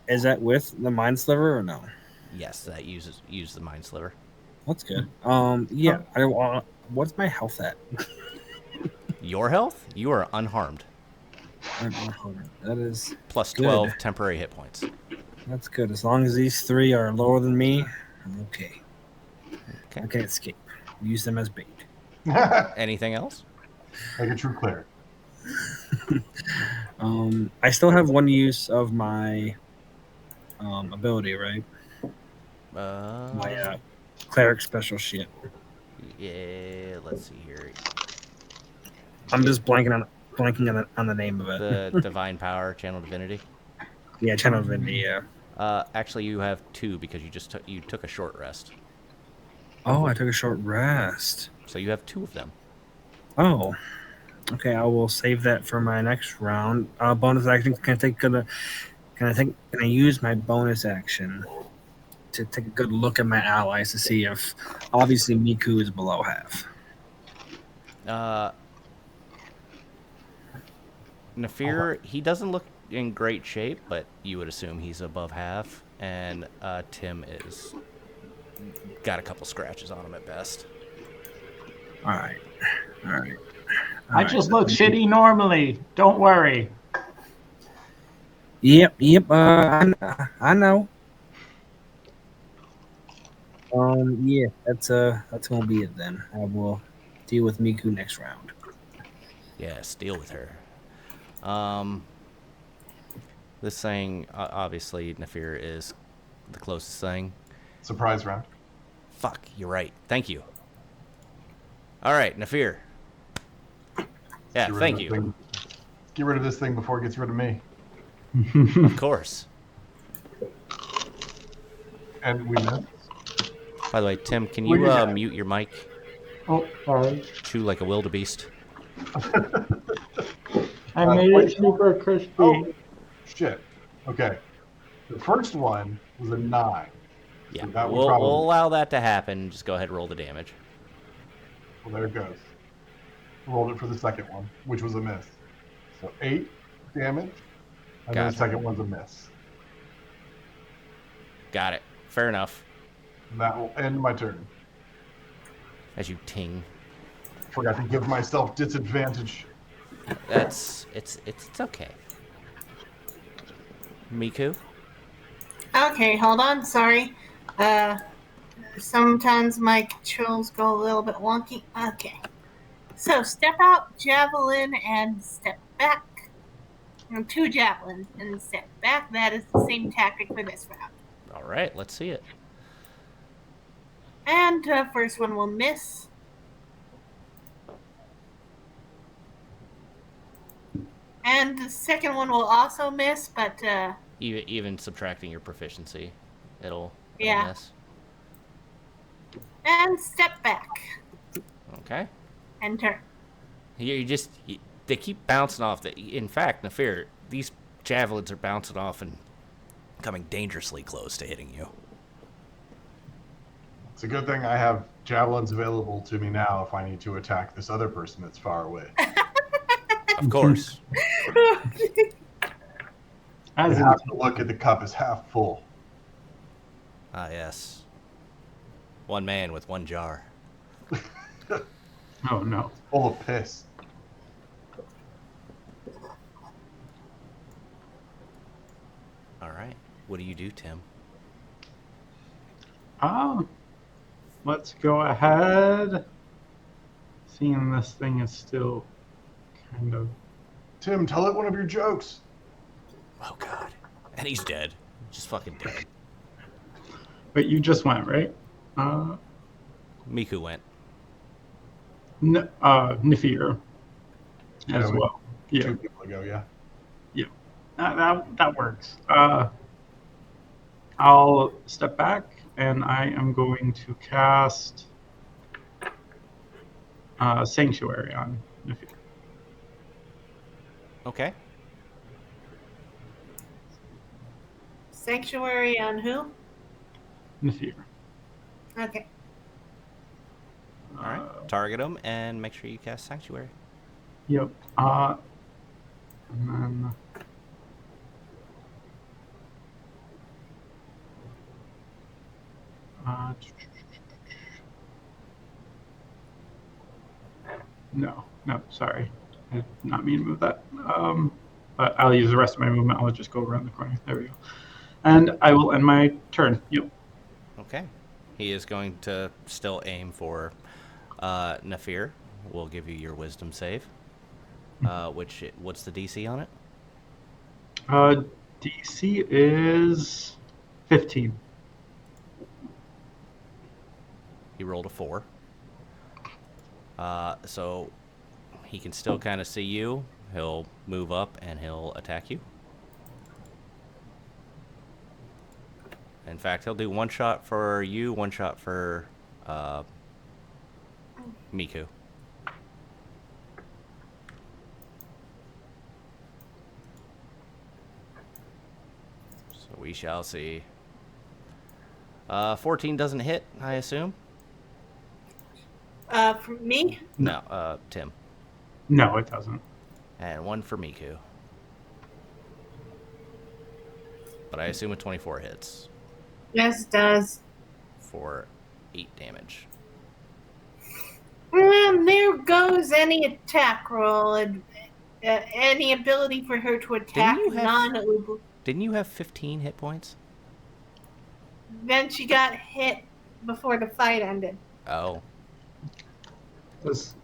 Is that with the mind sliver or no? Yes, that use the mind sliver. That's good. Yeah. What's my health at? Your health? You are unharmed. That is Plus good. 12 temporary hit points. That's good. As long as these three are lower than me, I'm okay. Okay. I can't escape. Use them as bait. Anything else? Like a true cleric. I still have one use of my ability, right? My cleric special shit. Yeah, let's see here. I'm just blanking on the name of it. The divine power, channel divinity. Yeah, channel divinity. Yeah. Actually, you have 2 because you took a short rest. Oh, I took a short rest. So you have 2 of them. Oh, okay. I will save that for my next round. Bonus action. Can I use my bonus action to take a good look at my allies to see if obviously Miku is below half. Nefir, he doesn't look in great shape, but you would assume he's above half, and Tim is got a couple scratches on him at best. All right. All right. I just look shitty normally. Don't worry. Yep. Yep. I know. Yeah. That's gonna be it then. I will deal with Miku next round. Yes, deal with her. This thing, obviously, Nefir is the closest thing. Surprise round. Fuck, you're right. Thank you. All right, Nefir. Yeah, thank you. Get rid of this thing before it gets rid of me. Of course. And we missed. By the way, Tim, can Look you at that. mute your mic? Oh, sorry. Chew like a wildebeest. I made it 20 super crispy. Oh, shit. Okay. The first one was a 9. Yeah, So that would we'll probably. allow that to happen. Just go ahead and roll the damage. Well, there it goes. Rolled it for the second one, which was a miss. So 8 damage. And then the Gotcha. second one's a miss. Got it. Fair enough. And that will end my turn. As you ting. Forgot to give myself disadvantage. It's okay. Miku? Okay, hold on. Sorry. Sometimes my controls go a little bit wonky. Okay. So step out, javelin, and step back. 2 javelins and step back. That is the same tactic for this round. All right, let's see it. And first one will miss. And the second one will also miss, but Even subtracting your proficiency, it'll Yeah. miss. and step back Okay. and turn. They keep bouncing off. In fact, Nefir, these javelins are bouncing off and coming dangerously close to hitting you. It's a good thing I have javelins available to me now if I need to attack this other person that's far away. Of course. You As in, have to look at the cup as half full. Ah, yes. One man with one jar. oh no. Full of piss. All right. What do you do, Tim? Let's go ahead. Seeing this thing is still kind of. Tim, tell it one of your jokes. Oh, God. And he's dead. Just fucking dead. But you just went, right? Miku went. Nefir as we- well. Yeah, 2 people ago, yeah. that works. I'll step back and I am going to cast Sanctuary on Nefir. Okay. Sanctuary on who? Nefir. Okay. All right. Target him and make sure you cast Sanctuary. Yep. And then. No, sorry. I did not mean to move that. But I'll use the rest of my movement. I'll just go around the corner. There we go. And I will end my turn. Yep. Okay. He is going to still aim for Nefir. We'll give you your wisdom save. What's the DC on it? DC is 15. He rolled a 4. So he can still kind of see you. He'll move up and he'll attack you. In fact, he'll do one shot for you, one shot for Miku. So we shall see. 14 doesn't hit, I assume? For me? No, Tim. No, it doesn't. And 1 for Miku. But I assume a 24 hits Yes, it does. for 8 damage. And there goes any attack roll and any ability for her to attack non-Ubu. Didn't you have 15 hit points? Then she got hit before the fight ended. Oh. Does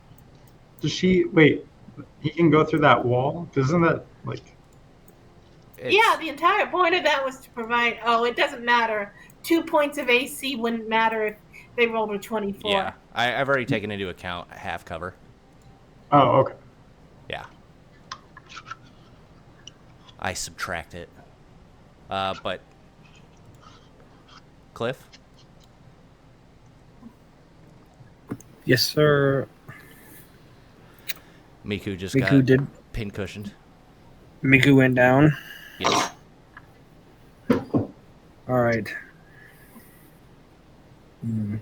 she wait? He can go through that wall. Isn't that like? Yeah, the entire point of that was to provide. Oh, it doesn't matter. 2 points of AC wouldn't matter if they rolled a 24. Yeah, I've already taken into account half cover. Oh, okay. Yeah. I subtract it. But Cliff? Yes, sir. Miku just Miku got did. pin-cushioned. Miku went down. Yes. All right. Hmm.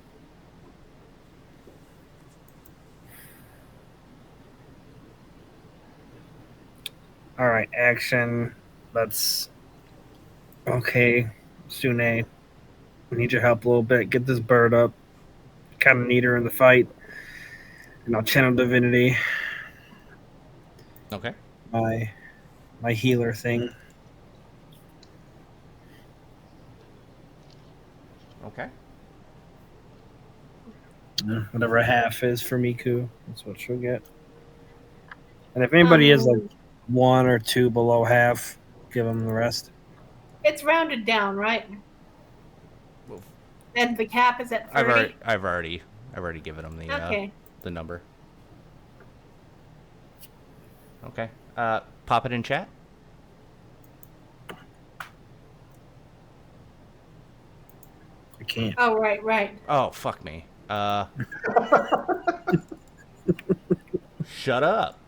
All right, action. Let's. Okay, Sune. We need your help a little bit. Get this bird up. Kind of need her in the fight. And I'll channel divinity. Okay. My healer thing. Okay. Whatever a half is for Miku, that's what she'll get. And if anybody is like 1 or 2 below half, give them the rest. It's rounded down, right? And the cap is at 30. I've already given him the number. Okay. Pop it in chat. I can't. Oh, right. Oh, fuck me. Shut up.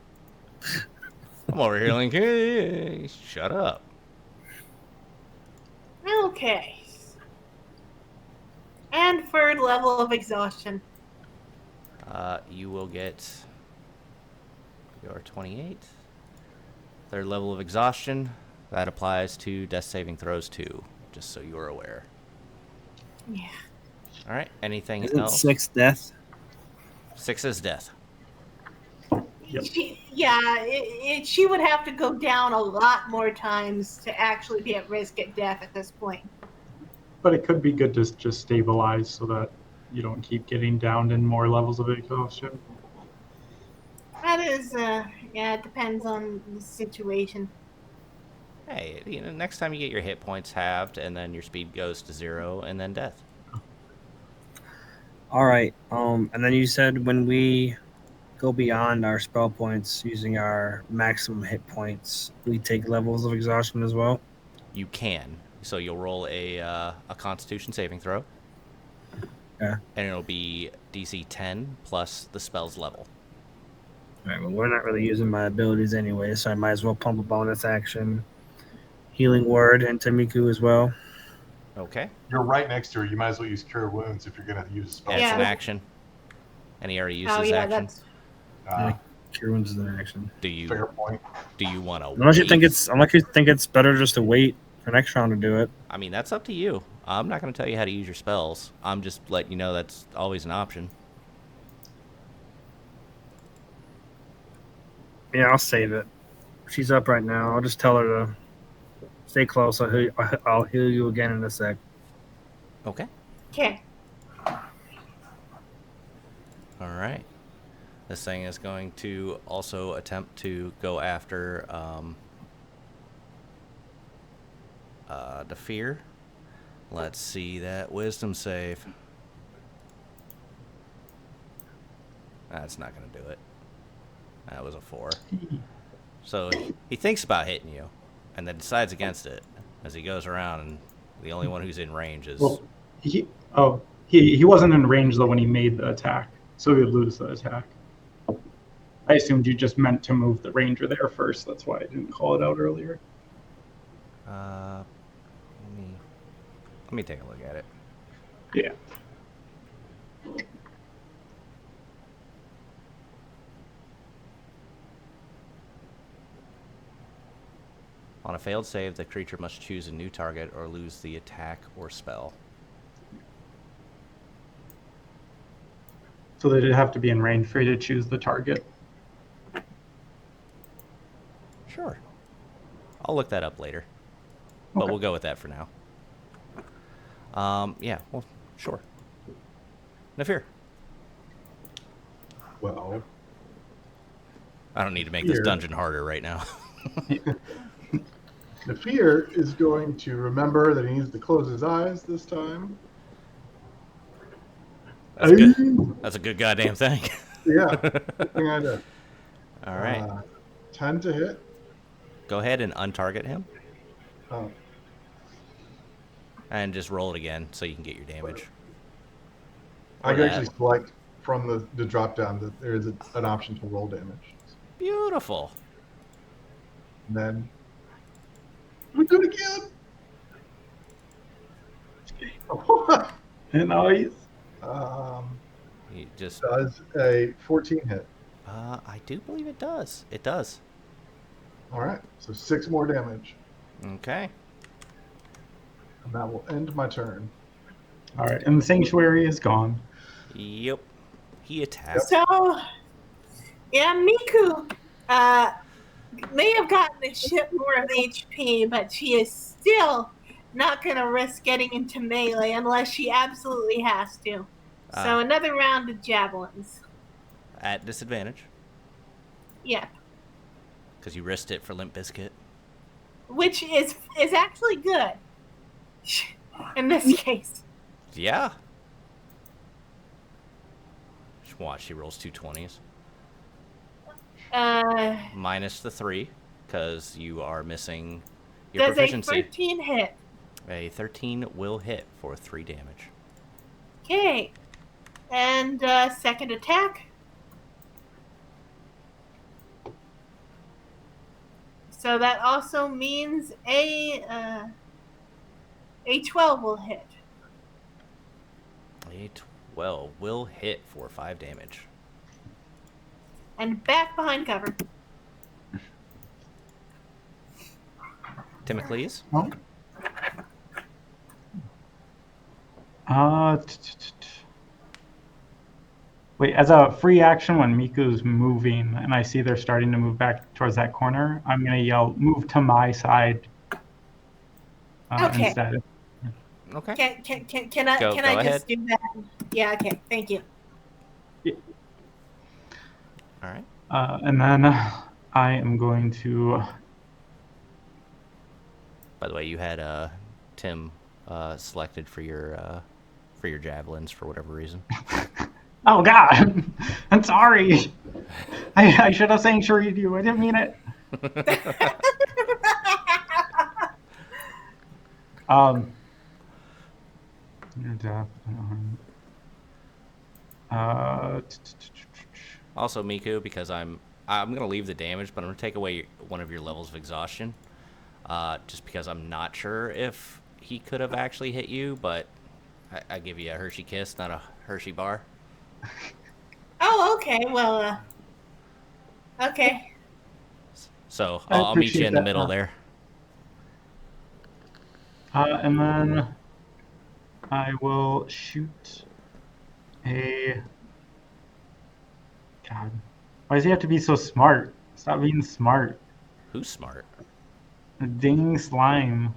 I'm over here like, hey, shut up. Okay. And third level of exhaustion. You will get your 28. Third level of exhaustion. That applies to death saving throws too, just so you're aware. Yeah. All right. Anything Isn't else? 6 death? 6 is death. Yep. She would have to go down a lot more times to actually be at risk at death at this point. But it could be good to just stabilize so that you don't keep getting down in more levels of exhaustion. That is, it depends on the situation. Hey, next time you get your hit points halved, and then your speed goes to 0, and then death. All right. And then you said when we go beyond our spell points using our maximum hit points, we take levels of exhaustion as well. You can. So you'll roll a Constitution saving throw. Yeah. And it'll be DC 10 plus the spell's level. All right. Well, we're not really using my abilities anyway, so I might as well pump a bonus action. Healing word into Miku as well. Okay. You're right next to her. You might as well use Cure Wounds if you're going to use a spell. Yeah, it's an action. And he already used his action. Cure wounds is an action. Fair point. Do you want to unless you think it's better just to wait for next round to do it. I mean, that's up to you. I'm not going to tell you how to use your spells. I'm just letting you know that's always an option. Yeah, I'll save it. She's up right now. I'll just tell her to stay close. I'll heal you again in a sec. Okay. Okay. All right. This thing is going to also attempt to go after Nefir. Let's see that wisdom save. That's not going to do it. That was a 4. So he thinks about hitting you, and then decides against it as he goes around, and the only one who's in range is... Well, he wasn't in range, though, when he made the attack, so he would lose the attack. I assumed you just meant to move the ranger there first. That's why I didn't call it out earlier. Let me take a look at it. Yeah. On a failed save, the creature must choose a new target or lose the attack or spell. So they'd have to be in range for you to choose the target. Sure. I'll look that up later. But Okay. we'll go with that for now. Yeah, well, sure. Nefir. Well, I don't need to make this Here. dungeon harder right now. Nefir is going to remember that he needs to close his eyes this time. That's good. That's a good goddamn thing. Yeah, good thing I did. All right. 10 to hit. Go ahead and untarget him. Oh, And just roll it again so you can get your damage. I Or can that. actually select from the drop down that there is an option to roll damage. Beautiful. And then we do it again. Nice. You just. Does a 14 hit. I do believe it does. It does. All right, so 6 more damage, Okay. and that will end my turn. All right, and the sanctuary is gone. Yep. He attacks. So, yeah, Miku may have gotten a shit more of HP, but she is still not going to risk getting into melee unless she absolutely has to. So another round of javelins. At disadvantage. Yeah, Because you risked it for Limp Bizkit. which is actually good in this case. Yeah. Just watch. She rolls 2 20s. Minus the 3. Because you are missing your Does proficiency. a 13 hit? A 13 will hit for 3 damage. Okay. And second attack. So that also means a 12 will hit. A 12 will hit for 5 damage. And back behind cover. Timocles? Oh. Wait, as a free action, when Miku's moving and I see they're starting to move back towards that corner, I'm going to yell, "Move to my side," Okay. instead. Okay. Can I Go just ahead. do that? Yeah, okay. Thank you. All right. And then I am going to... By the way, you had Tim selected for your javelins for whatever reason. Oh, God! I'm sorry! I should have sanctuaried you. I didn't mean it. Also, Miku, because I'm gonna leave the damage, but I'm gonna take away one of your levels of exhaustion. Just because I'm not sure if he could have actually hit you, but I give you a Hershey kiss, not a Hershey bar. Oh, okay. Well, okay. So I I'll meet you appreciate in the that, middle there. And then I will shoot a... God. Why does he have to be so smart? Stop being smart. Who's smart? Ding slime.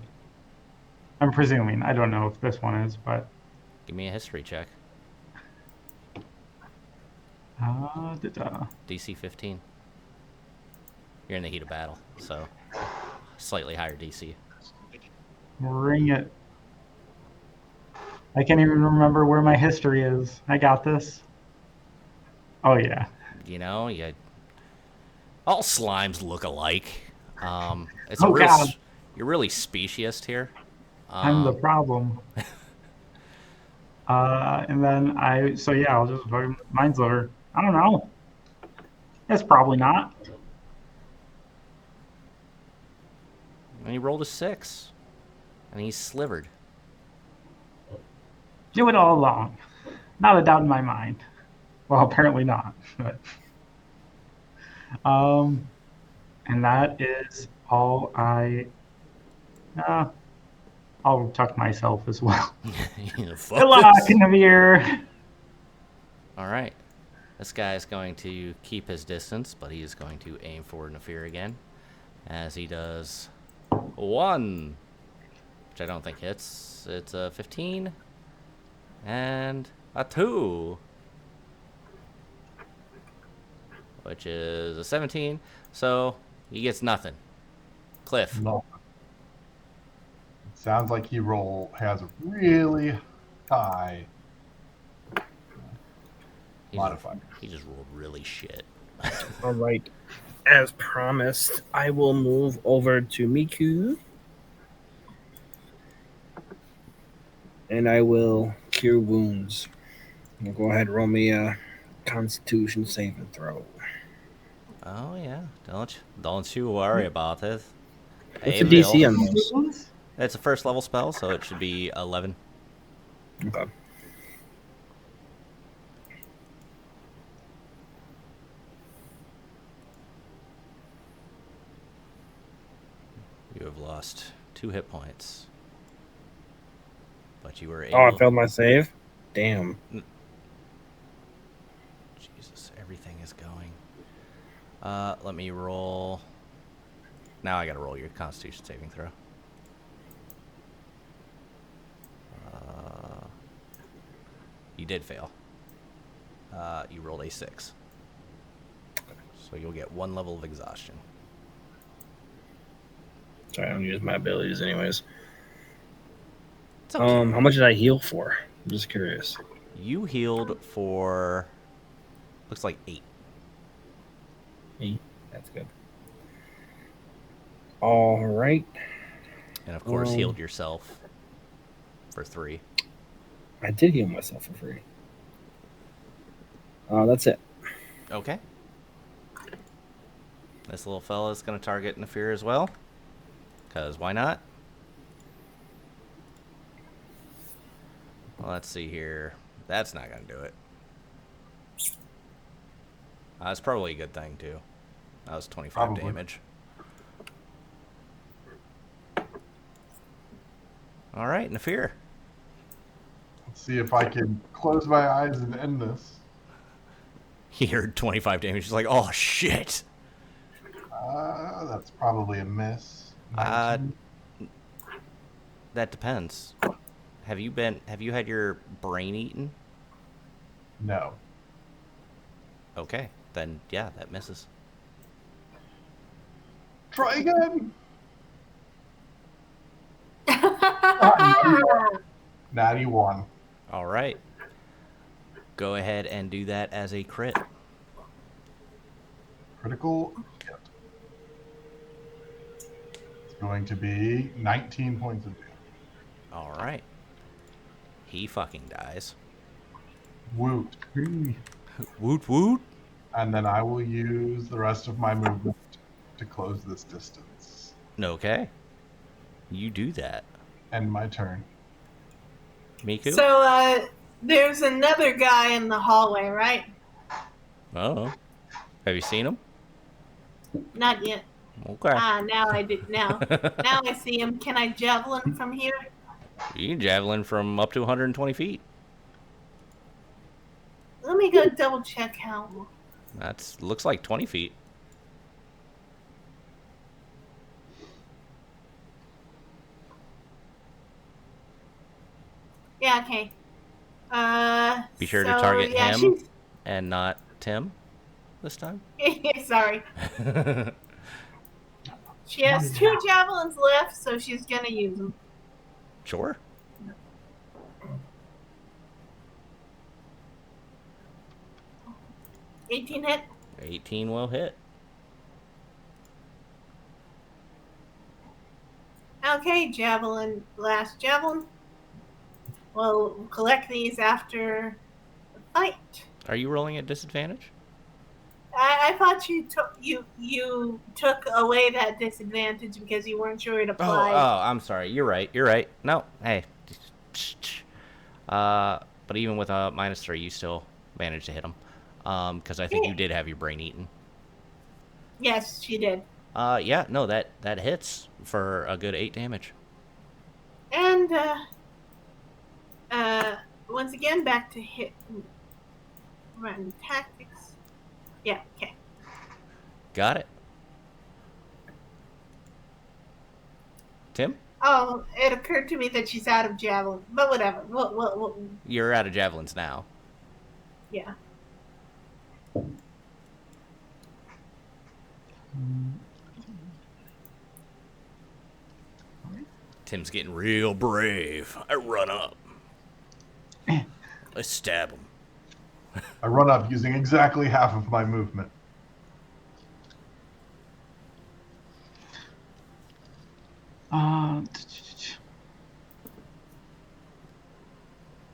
I'm presuming. I don't know if this one is, but... Give me a history check. DC 15. You're in the heat of battle, so slightly higher DC. Bring it. I can't even remember where my history is. I got this. Oh, yeah. You know, all slimes look alike. It's Oh, God. You're really speciest here. I'm the problem. And then I'll just vote Mindslaver. I don't know. It's probably not. And he rolled a 6. And he's slivered. Do it all along. Not a doubt in my mind. Well, apparently not. But and that is all I'll tuck myself as well. Fuck Good luck, this. Nefir. All right. This guy is going to keep his distance, but he is going to aim for Nefir again, as he does 1, which I don't think hits. It's a 15 and a 2, which is a 17. So he gets nothing. Cliff. No. It sounds like he has a really high modifier. He just rolled really shit. All right. As promised, I will move over to Miku. And I will cure wounds. I'll go ahead and roll me a Constitution saving throw. Oh yeah, don't you worry about it. What's the DC on those? It's a first level spell, so it should be 11. Okay. You have lost 2 hit points, but you were able. Oh, I failed my save. Damn. Jesus, everything is going. Let me roll. Now I gotta roll your Constitution saving throw. You did fail. You rolled a 6. So you'll get 1 level of exhaustion. Sorry, I don't use my abilities anyways. It's okay. How much did I heal for? I'm just curious. You healed for looks like 8. 8. That's good. All right. And of course healed yourself for 3. I did heal myself for free. That's it. Okay. This little fella is going to target Nefir as well. Because why not? Well, let's see here. That's not going to do it. That's probably a good thing, too. That was 25 damage. All right, Nefir. Let's see if I can close my eyes and end this. He heard 25 damage. He's like, oh, shit. That's probably a miss. That depends. Have you had your brain eaten? No. Okay, then yeah, that misses. Try again. Natty 1. All right. Go ahead and do that as a crit. Critical hit. It's going to be 19 points of damage. All right. He fucking dies. Woot. Woot woot. And then I will use the rest of my movement to close this distance. Okay. You do that. End my turn. Miku? So, there's another guy in the hallway, right? Oh. Have you seen him? Not yet. Okay. Now I do. Now I see him. Can I javelin from here? You can javelin from up to 120 feet. Let me go double check how. That's looks like 20 feet. Yeah, okay. Be sure to so, target yeah, him and not Tim this time. Sorry. She has 2 javelins left, so she's gonna use them. Sure. $18 hit. 18 will hit. Okay, javelin. Last javelin. We'll collect these after the fight. Are you rolling at disadvantage? I thought you took away that disadvantage because you weren't sure it applied. Oh, I'm sorry. You're right. No, hey. But even with a -3, you still managed to hit him. Because I think you did have your brain eaten. Yes, she did. Yeah, no, that hits for a good 8 damage. And once again, back to hit. Run tactics. Yeah, okay. Got it. Tim? Oh, it occurred to me that she's out of javelin, but whatever. You're out of javelins now. Yeah. Tim's getting real brave. I run up. I stab him. I run up using exactly half of my movement.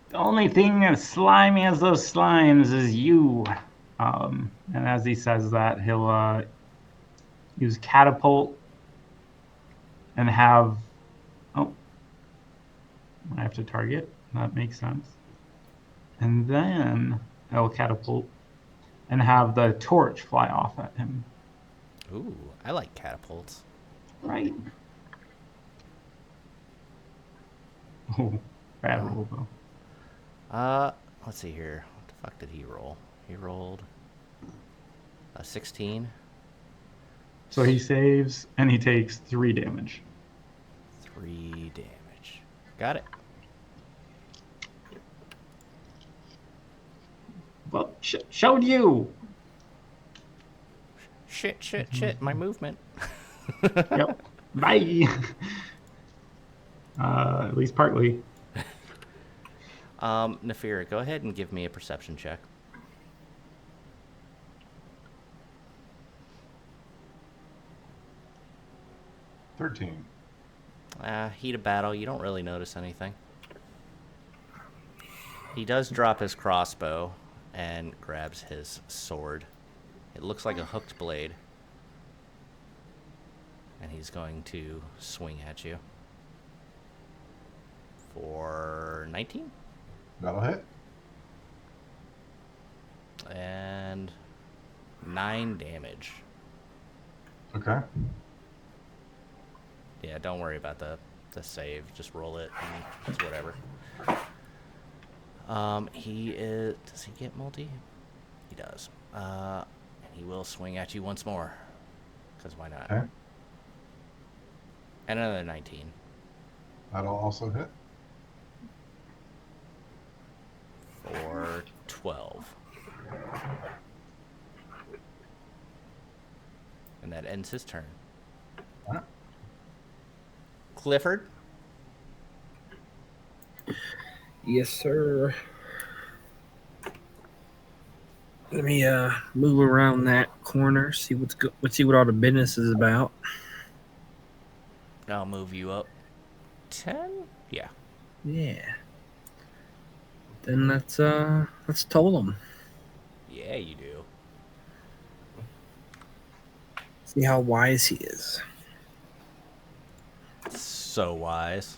The only thing as slimy as those slimes is you. And as he says that, he'll use catapult and have. Oh, I have to target. That makes sense. And then he'll catapult and have the torch fly off at him. Ooh, I like catapults. Right. Oh, bad roll though. Let's see here. What the fuck did he roll? He rolled a 16. So he saves and he takes 3 damage. 3 damage. Got it. Well, showed you. Shit. My movement. Yep. Bye. At least partly. Nefir, go ahead and give me a perception check. $13. Heat of battle, you don't really notice anything. He does drop his crossbow and grabs his sword. It looks like a hooked blade. And he's going to swing at you. For 19? That'll hit. And 9 damage. Okay. Yeah, don't worry about the save. Just roll it and it's whatever. He is... Does he get multi? He does. And he will swing at you once more. Because why not? Okay. And another 19. That'll also hit. For 12. And that ends his turn. All right. Clifford? Yes, sir. Let me move around that corner, see see what all the business is about. I'll move you up 10? Yeah. Yeah. Then let's toll him. Yeah, you do. See how wise he is. So wise.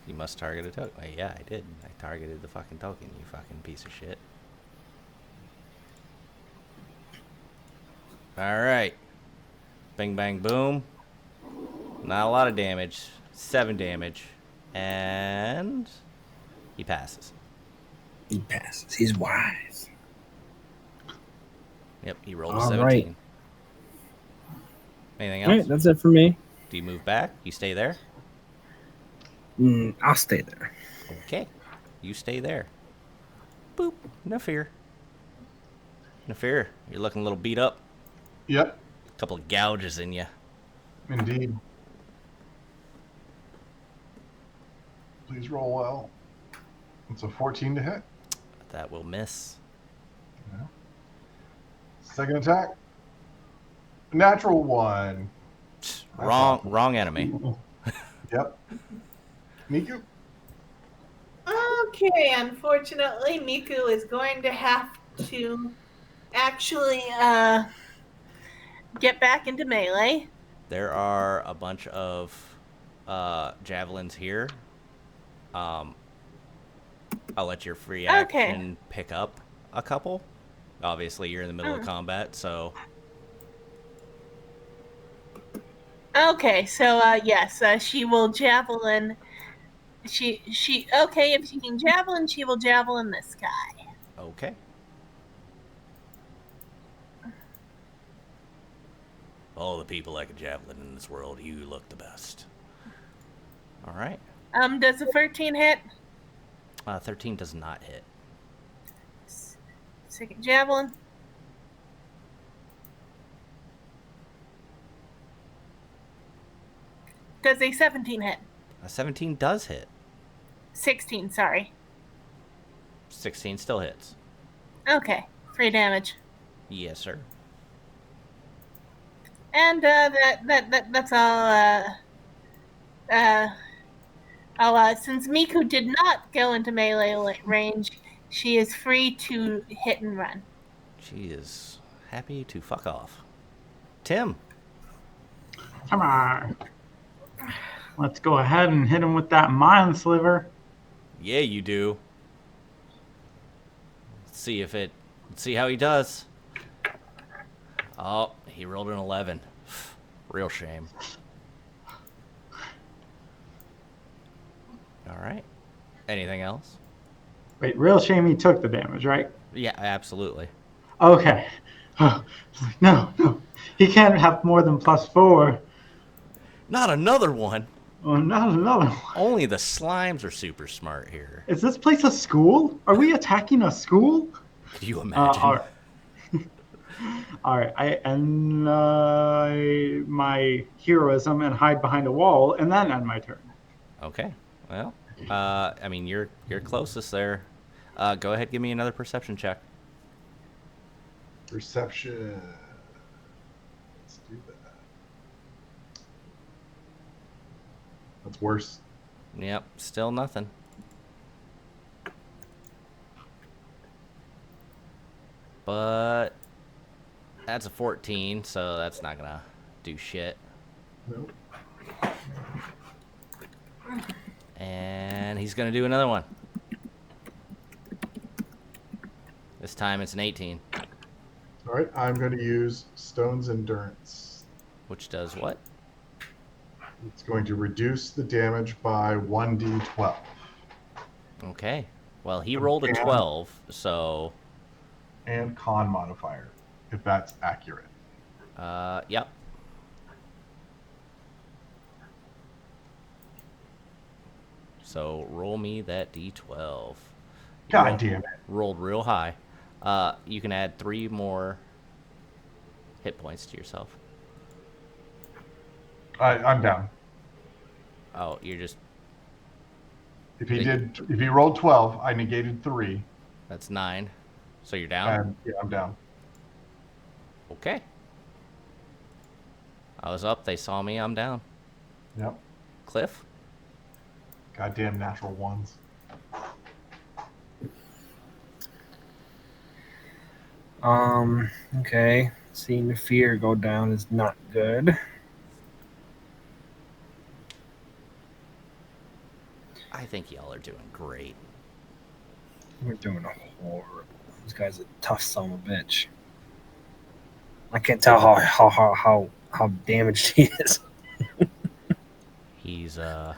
You must target a token. Yeah, I did. I targeted the fucking token, you fucking piece of shit. Alright. Bing, bang, boom. Not a lot of damage. 7 damage. And he passes. He passes. He's wise. Yep, he rolled a All 17. right. Anything All else? right, that's it for me. Do you move back? You stay there? I'll stay there. Okay. You stay there. Boop. Nefir. Nefir, you're looking a little beat up. Yep. A couple of gouges in you. Indeed. Please roll well. It's a 14 to hit. That will miss. Yeah. Second attack. Natural 1. Wrong enemy. Yep. Miku? Okay, unfortunately, Miku is going to have to actually get back into melee. There are a bunch of javelins here. I'll let your free action pick up a couple. Obviously, you're in the middle of combat, so... Okay, so yes, she will javelin She okay, if she can javelin, she will javelin this guy. Okay. All the people like a javelin in this world, you look the best. All right. Does a 13 hit? 13 does not hit. Second javelin. Does a 17 hit? 17 does hit. 16, sorry. 16 still hits. Okay, 3 damage. Yes, sir. And that's all. Since Miku did not go into melee range, she is free to hit and run. She is happy to fuck off. Tim. Come on. Let's go ahead and hit him with that mind sliver. Yeah, you do. Let's see how he does. Oh, he rolled an 11. Real shame. All right. Anything else? Wait, real shame he took the damage, right? Yeah, absolutely. Okay. Oh, no. He can't have more than +4. Not another one. Oh, not another one. Only the slimes are super smart here. Is this place a school? Are we attacking a school? Could you imagine? All right. All right. I end my heroism and hide behind a wall, and then end my turn. Okay. Well, I mean, you're closest there. Go ahead, give me another perception check. Perception. Let's do that. That's worse. Yep, still nothing. But that's a 14, so that's not gonna do shit. Nope. And he's gonna do another one. This time it's an 18. All right, I'm going to use Stone's Endurance. Which does what? It's going to reduce the damage by 1d12. Okay. Well, he rolled a 12, so... And con modifier, if that's accurate. Yep. So roll me that d12. God damn it. Rolled real high. You can add 3 more hit points to yourself. I'm down. Oh, you're just... If he rolled 12, I negated 3. That's 9. So you're down? And yeah, I'm down. Okay. I was up, they saw me, I'm down. Yep. Cliff? Goddamn natural ones. Okay. Seeing Nefir go down is not good. I think y'all are doing great. We're doing horrible. This guy's a tough son of a bitch. I can't tell how damaged he is. He's got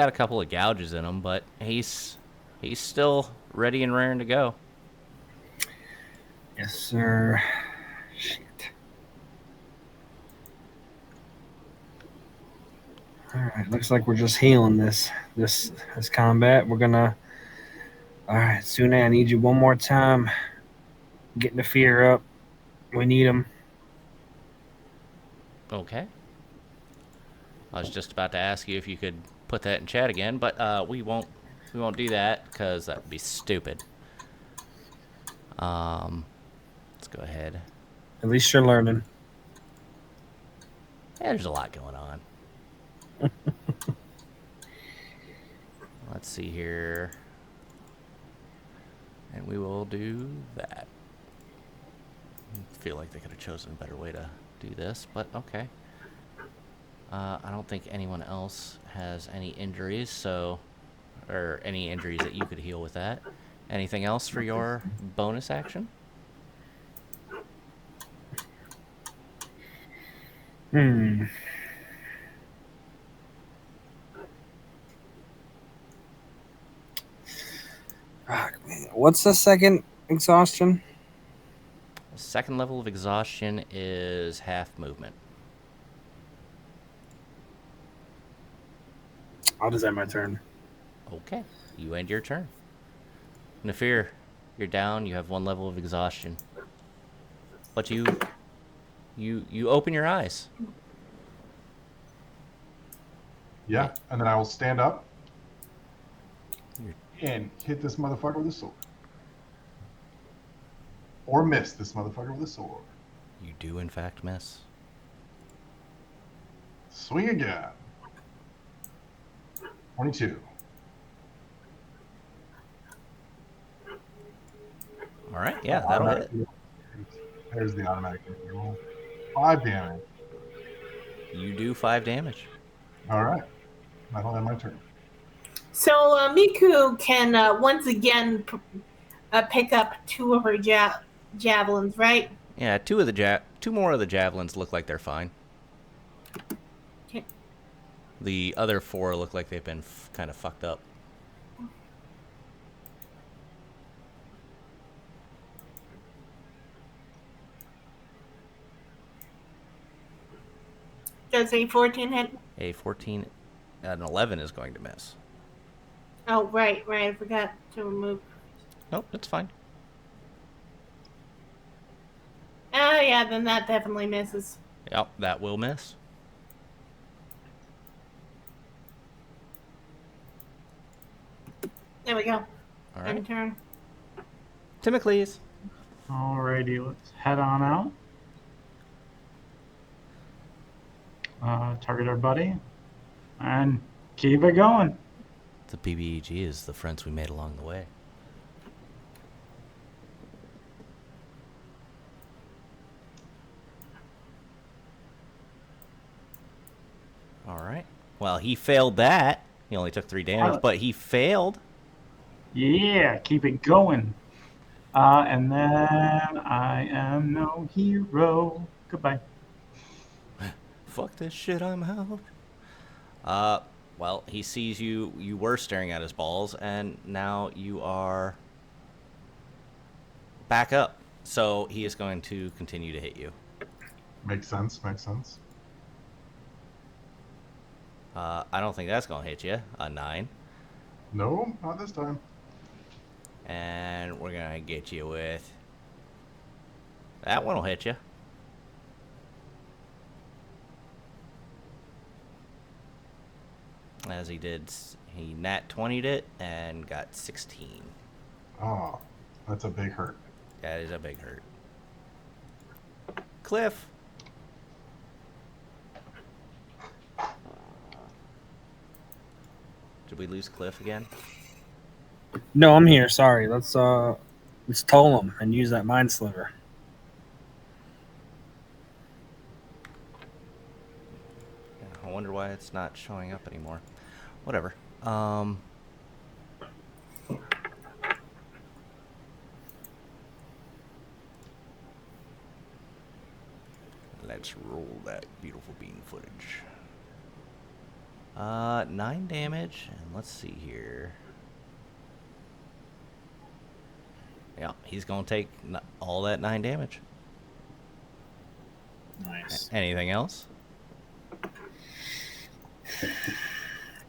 a couple of gouges in him, but he's still ready and raring to go. Yes, sir. Shit. All right, looks like we're just healing this combat. We're gonna. All right, Sune, I need you one more time. Getting the fear up. We need him. Okay. I was just about to ask you if you could put that in chat again, but we won't do that because that would be stupid. Let's go ahead. At least you're learning. Yeah, there's a lot going on. Let's see here. And we will do that. I feel like they could have chosen a better way to do this, but okay. I don't think anyone else has any injuries, or any injuries that you could heal with that. Anything else for your bonus action? What's the second exhaustion? Second level of exhaustion is half movement. I'll just end my turn. Okay, you end your turn. Nefir, you're down. You have 1 level of exhaustion, but you open your eyes. Yeah, and then I will stand up You're- and hit this motherfucker with a sword. Or miss this motherfucker with a sword. You do in fact miss. Swing again. 22. All right, yeah, that'll hit. There's the automatic roll. 5 damage. You do 5 damage. All right. That'll end my turn. So Miku can once again pick up 2 of her javelins, right? Yeah, 2 more of the javelins look like they're fine. Okay. The other 4 look like they've been kind of fucked up. Does a 14 hit? A 14, an 11 is going to miss. Oh, right. I forgot to remove. Nope, that's fine. Oh, yeah, then that definitely misses. Yep, that will miss. There we go. All End right. turn. Timocles. Alrighty, let's head on out. Target our buddy. And keep it going. The BBEG is the friends we made along the way. All right. Well, he failed that. He only took 3 damage, but he failed. Yeah, keep it going. And then I am no hero. Goodbye. Fuck this shit, I'm out. Well, he sees you. You were staring at his balls, and now you are back up. So he is going to continue to hit you. Makes sense. I don't think that's going to hit you. A 9. No, not this time. And we're going to get you with... That one will hit you. As he did, he nat 20'd it and got 16. Oh, that's a big hurt. That is a big hurt. Cliff. Did we lose Cliff again? No, I'm here. Sorry. Let's toll him and use that mind sliver. I wonder why it's not showing up anymore. Whatever. Let's roll that beautiful bean footage. 9 damage, and let's see here. Yeah, he's gonna take all that 9 damage. Nice. Anything else?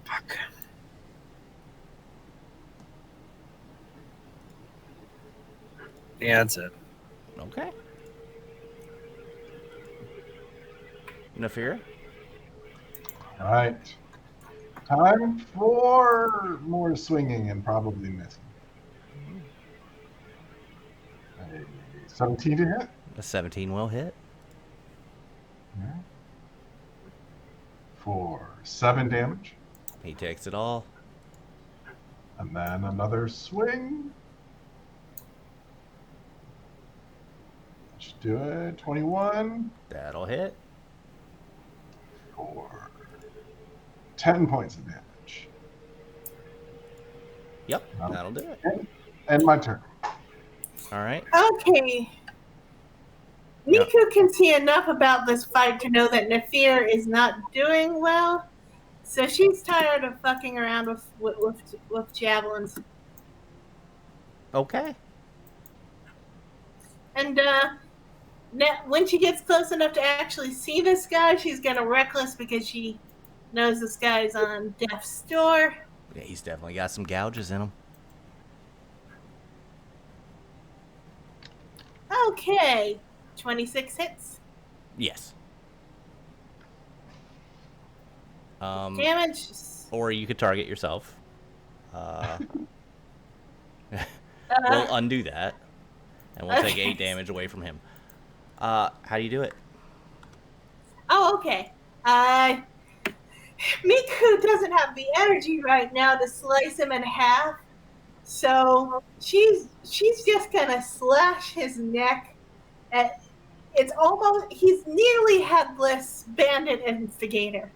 Fuck. Yeah, that's it. Okay. Nefir? All right. Time for more swinging and probably missing. A 17 to hit. A 17 will hit. Yeah. For 7 damage. He takes it all. And then another swing. Should do it. 21 That'll hit. for 10 points of damage. Yep, that'll do it. And my turn. All right. Okay. Miku can see enough about this fight to know that Nefir is not doing well, so she's tired of fucking around with javelins. Okay. And when she gets close enough to actually see this guy, she's gonna reckless because she knows this guy's on death's door. Yeah, he's definitely got some gouges in him. Okay, 26 hits. Yes. Damage. Or you could target yourself. We'll undo that, and we'll take Okay. 8 damage away from him. How do you do it? Oh, okay. Miku doesn't have the energy right now to slice him in half, so she's just gonna slash his neck. It's almost he's nearly headless bandit instigator.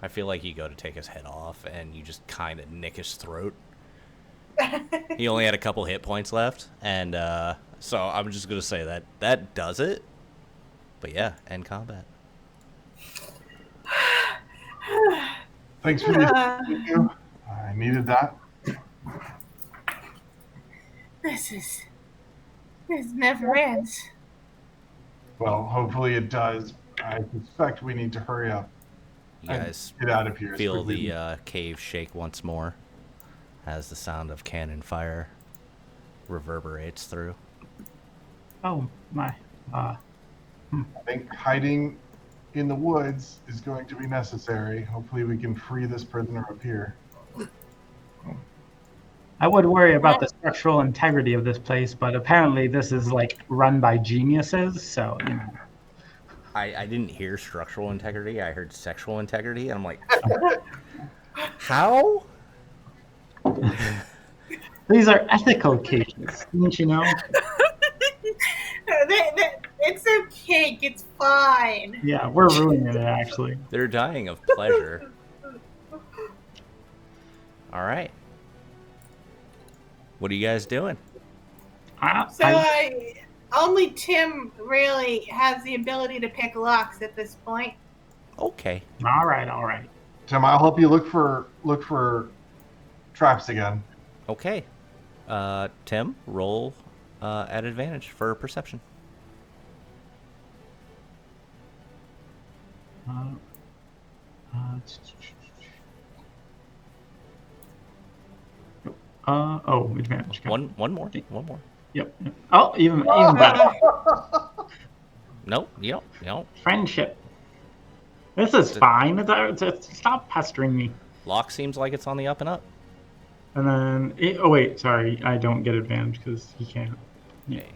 I feel like you go to take his head off, and you just kind of nick his throat. He only had a couple hit points left, and so I'm just gonna say that does it. But yeah, end combat. Thanks for the you. I needed that. This never ends. Well, hopefully it does. I suspect we need to hurry up. You guys Get out of here. as feel quickly the cave shake once more as the sound of cannon fire reverberates through. Oh my. I think hiding in the woods is going to be necessary. Hopefully we can free this prisoner up here. I would worry about the structural integrity of this place, but apparently this is like run by geniuses, so you know. I didn't hear structural integrity. I heard sexual integrity, and I'm like, how? These are ethical cases, didn't you know? It's a cake. It's fine. Yeah, we're ruining it actually. They're dying of pleasure. All right. What are you guys doing? Only Tim really has the ability to pick locks at this point. Okay. All right. Tim, I'll help you look for traps again. Okay. Tim, roll at advantage for perception. Advantage. Okay. One more. Yep. Oh, even better. Nope. You don't. Friendship. This is fine. Stop pestering me. Lock seems like it's on the up and up. And then, oh wait, sorry, I don't get advantage because he can't. Yeah. Okay.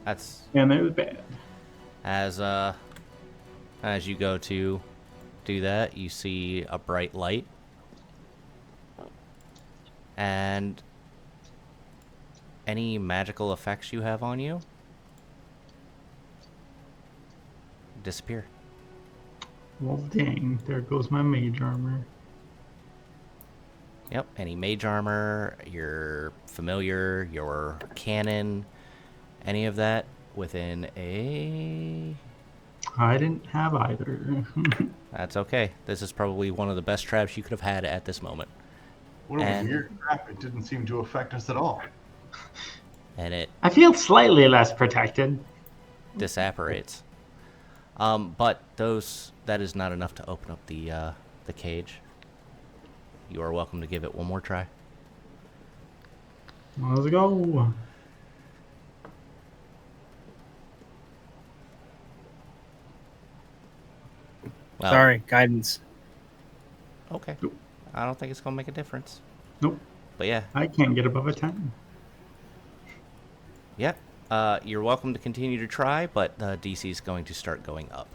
That's. And it was bad. As you go to do that, you see a bright light. And any magical effects you have on you disappear. Well, dang, there goes my mage armor. Yep, any mage armor, your familiar, your cannon, any of that within a... I didn't have either. That's okay. This is probably one of the best traps you could have had at this moment. What a weird trap. It didn't seem to affect us at all. And it I feel slightly less protected. disapparates. But that is not enough to open up the cage. You are welcome to give it one more try. Let's go. Well, Sorry, guidance. Okay. I don't think it's going to make a difference. Nope. But yeah. I can't get above a 10. Yeah. You're welcome to continue to try, but DC is going to start going up.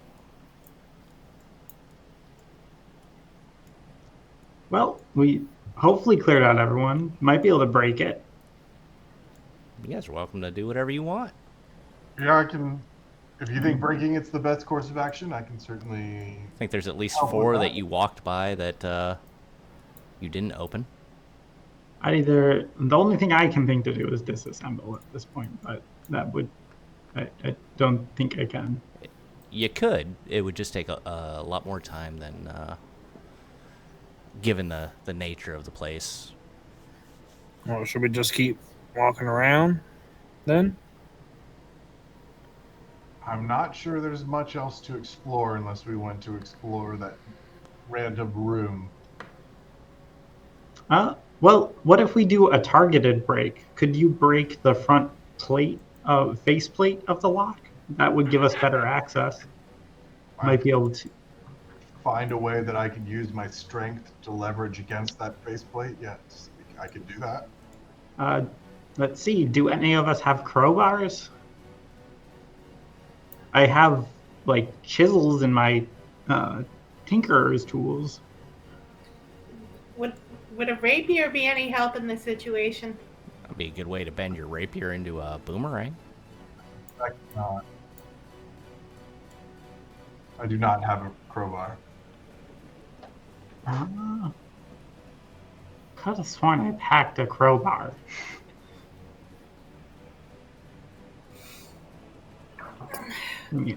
Well, we hopefully cleared out everyone. Might be able to break it. You guys are welcome to do whatever you want. Yeah, I can. If you think breaking it's the best course of action, I can certainly. I think there's at least 4 that you walked by that you didn't open. The only thing I can think to do is disassemble at this point, but that would, I don't think I can. You could. It would just take a lot more time than, given the nature of the place. Well, should we just keep walking around then? I'm not sure there's much else to explore unless we want to explore that random room. Well, what if we do a targeted break? Could you break the front plate, faceplate of the lock? That would give us better access. I Might be able to. find a way that I could use my strength to leverage against that faceplate. Yes, I could do that. Uh, let's see. Do any of us have crowbars? I have like chisels in my tinkerer's tools. Would a rapier be any help in this situation? That'd be a good way to bend your rapier into a boomerang. I do not have a crowbar. Could have sworn I packed a crowbar. Yeah.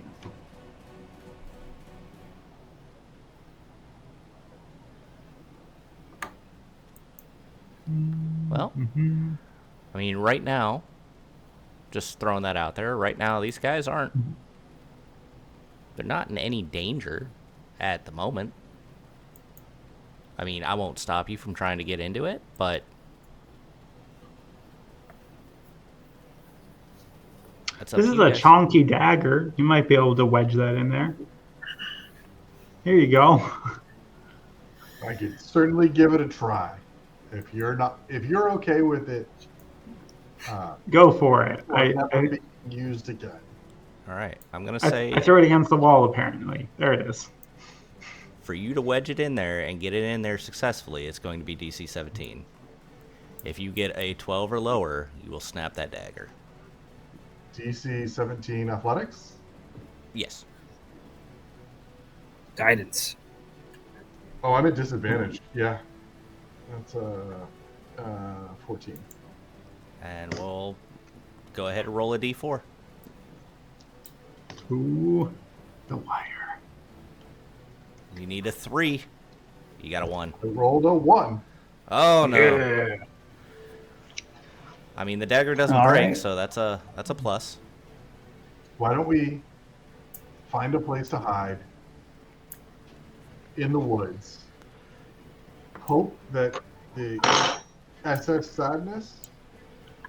Well, I mean, right now, just throwing that out there, right now, these guys aren't. They're not in any danger at the moment. I mean, I won't stop you from trying to get into it, but that's up This to is you a guys. chonky dagger. You might be able to wedge that in there. Here you go. I could certainly give it a try. If you're okay with it, Go for it. never being used again. All right, I'm gonna say I throw it against the wall. Apparently, there it is. for you to wedge it in there and get it in there successfully, it's going to be DC 17. If you get a 12 or lower, you will snap that dagger. DC 17 athletics. Yes. Guidance. Oh, I'm at disadvantage. Yeah, that's 14. And we'll go ahead and roll a D4. Ooh, the wire. You need a 3. You got a 1. I rolled a 1. Oh no. Yeah. I mean, the dagger doesn't All break, right. so that's a plus. Why don't we find a place to hide in the woods? Hope that the SS Sadness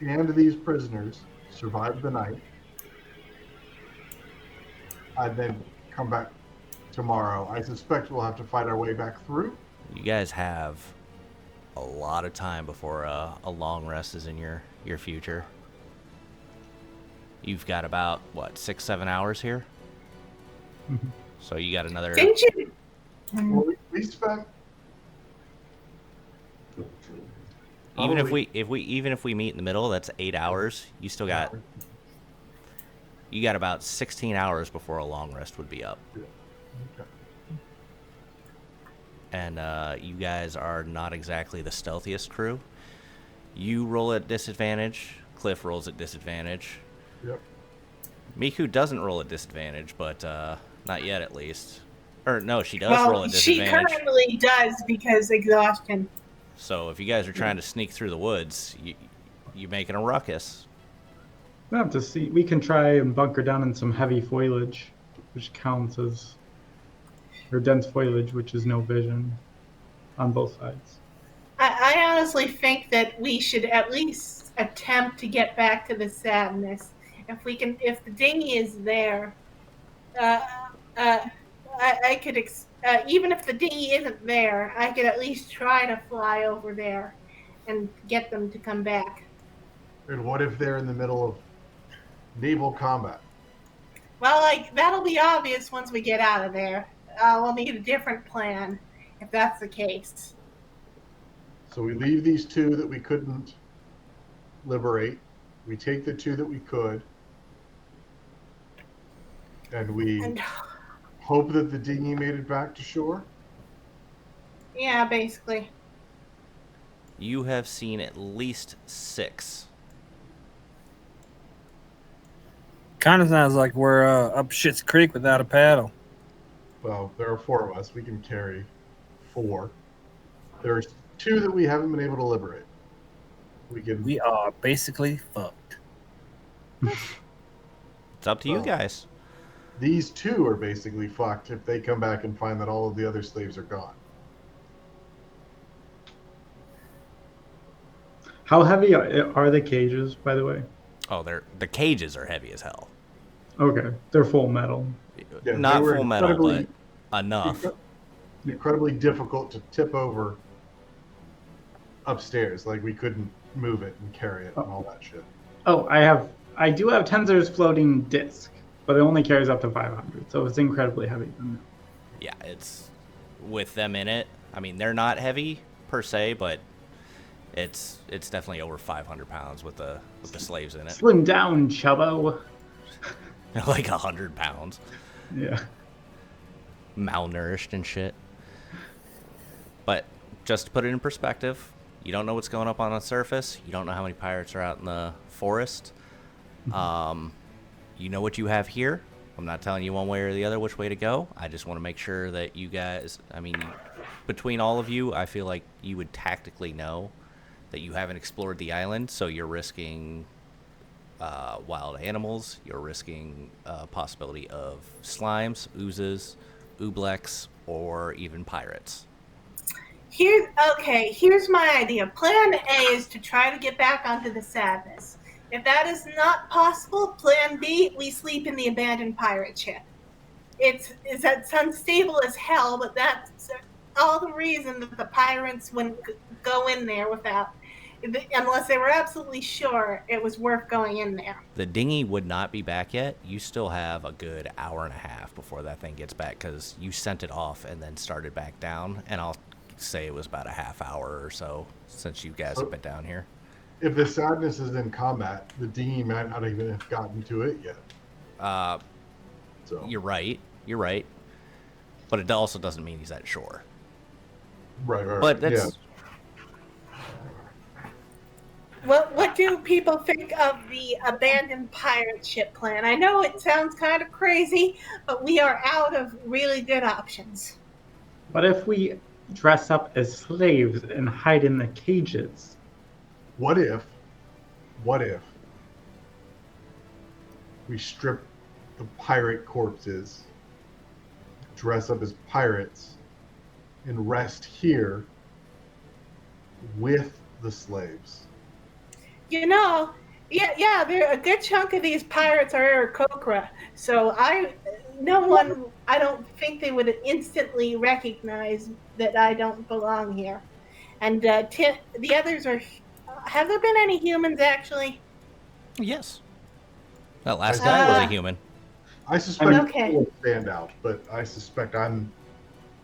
and these prisoners survive the night, and then come back tomorrow. I suspect we'll have to fight our way back through. You guys have a lot of time before a long rest is in your future. You've got about, what, 6-7 hours here? So you got another... Didn't you? Well, we spent Even probably- if we meet in the middle, that's 8 hours. You still got... You got about 16 hours before a long rest would be up. Okay. And you guys are not exactly the stealthiest crew. You roll at disadvantage. Cliff rolls at disadvantage. Yep. Miku doesn't roll at disadvantage, but not yet at least. Or no, she does roll Well, at she disadvantage. currently does because exhaustion. So if you guys are trying to sneak through the woods, you making a ruckus. We'll have to see. We can try and bunker down in some heavy foliage, which counts as, or dense foliage, which is no vision on both sides. I honestly think that we should at least attempt to get back to the sadness. If the dinghy is there, I could, even if the dinghy isn't there, I could at least try to fly over there and get them to come back. And what if they're in the middle of naval combat? Well, that'll be obvious once we get out of there. We'll need a different plan if that's the case. So we leave these two that we couldn't liberate. We take the two that we could. And we And hope that the dinghy made it back to shore. yeah, basically. You have seen at least 6. Kind of sounds like we're up Shit's Creek without a paddle. Well, there are 4 of us. We can carry 4. There's 2 that we haven't been able to liberate. We can. We are basically fucked. It's up to you guys. These two are basically fucked if they come back and find that all of the other slaves are gone. How heavy are the cages, by the way? Oh, the cages are heavy as hell. Okay, they're full metal. Yeah, Not they were full metal, but incredibly- enough. Incredibly difficult to tip over upstairs. Like we couldn't move it and carry it and all that shit. Oh, I do have Tensor's floating disc, but it only carries up to 500, so it's incredibly heavy. Yeah, it's with them in it. I mean, they're not heavy per se, but it's definitely over 500 pounds with the slaves in it. Slim down, Chubbo. Like 100 pounds, Yeah. malnourished and shit. But just to put it in perspective, you don't know what's going up on the surface. You don't know how many pirates are out in the forest. You know what you have here. I'm not telling you one way or the other which way to go. I just want to make sure that you guys, I mean, between all of you, I feel like you would tactically know that you haven't explored the island, so you're risking wild animals. You're risking possibility of slimes, oozes, ooblex, or even pirates. Here's my idea. Plan A is to try to get back onto the Sadness. If that is not possible, Plan B, we sleep in the abandoned pirate ship. It's unstable as hell, but that's all the reason that the pirates wouldn't go in there unless they were absolutely sure it was worth going in there. The dinghy would not be back yet. You still have a good hour and a half before that thing gets back, because you sent it off and then started back down, and I'll say it was about a half hour or so since you guys have been down here. If the Sadness is in combat, the dinghy might not even have gotten to it yet. So You're right, but it also doesn't mean he's at shore. right. But that's What do people think of the abandoned pirate ship plan? I know it sounds kind of crazy, but we are out of really good options. What if we dress up as slaves and hide in the cages? What if we strip the pirate corpses, dress up as pirates, and rest here with the slaves? There a good chunk of these pirates are Aarakocra, so I don't think they would instantly recognize that I don't belong here. And the others are. Have there been any humans actually? yes. That last guy was a human. I suspect Okay. Cliff will stand out, but I suspect I'm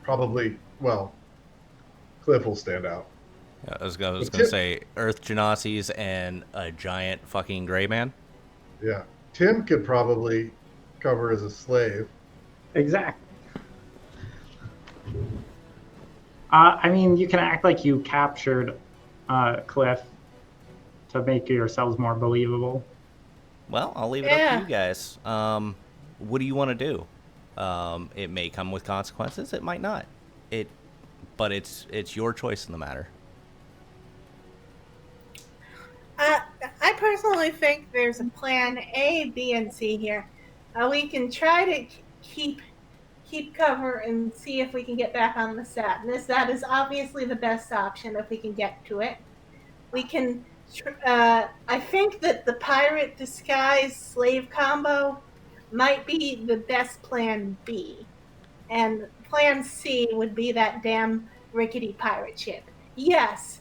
probably Cliff will stand out. I was gonna say Earth Genasi's and a giant fucking gray man. Yeah, Tim could probably cover as a slave. Exactly. I mean, you can act like you captured Cliff to make yourselves more believable. Well, I'll leave it up to you guys. What do you want to do? It may come with consequences. It might not. But it's your choice in the matter. I personally think there's a plan A, B, and C here. We can try to keep cover and see if we can get back on the Sadness. That is obviously the best option if we can get to it. We can. I think that the pirate disguise slave combo might be the best plan B, and plan C would be that damn rickety pirate ship. Yes,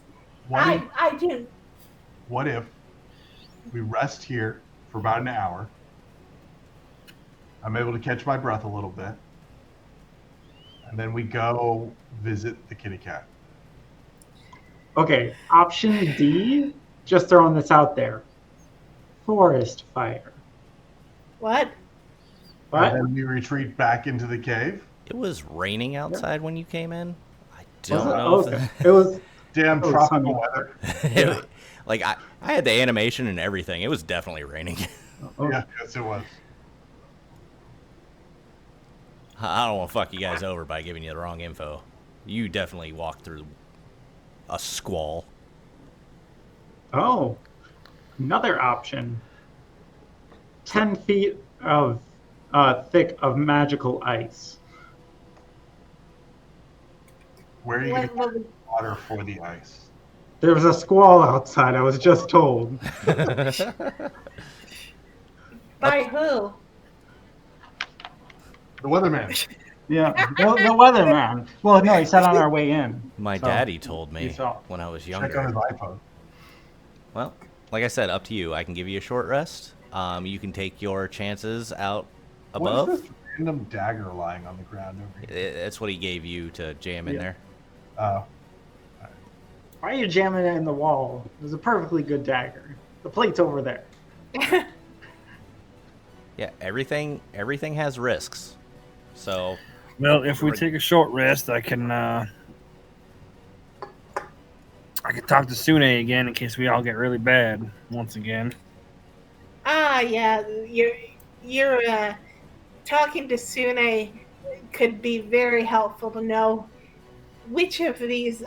I do. What if we rest here for about an hour? I'm able to catch my breath a little bit. And then we go visit the kitty cat. Okay, option D, just throwing this out there. Forest fire. What? What? And then we retreat back into the cave. It was raining outside when you came in. I don't Was it? know. Okay. It was Damn Oh, tropical sunny. weather. Like I had the animation and everything. It was definitely raining. oh, Yeah, yes, it was. I don't want to fuck you guys over by giving you the wrong info. You definitely walked through a squall. Oh, another option. 10 feet of thick of magical ice. Where are you going to What, get water for the ice? There was a squall outside, I was just told. by who? The weatherman. Yeah, the weatherman. Well, no, he said on our way in. My So, daddy told you me saw. when I was Check on younger. his iPhone. Well, like I said, up to you. I can give you a short rest. You can take your chances out What is above. this random dagger lying on the ground over here? That's what he gave you to jam in Yeah. there. Oh, Why are you jamming it in the wall? It was a perfectly good dagger. The plate's over there. Yeah, everything has risks. So Well, if we take a short rest, I can talk to Sune again in case we all get really bad once again. Yeah, you're talking to Sune could be very helpful to know which of these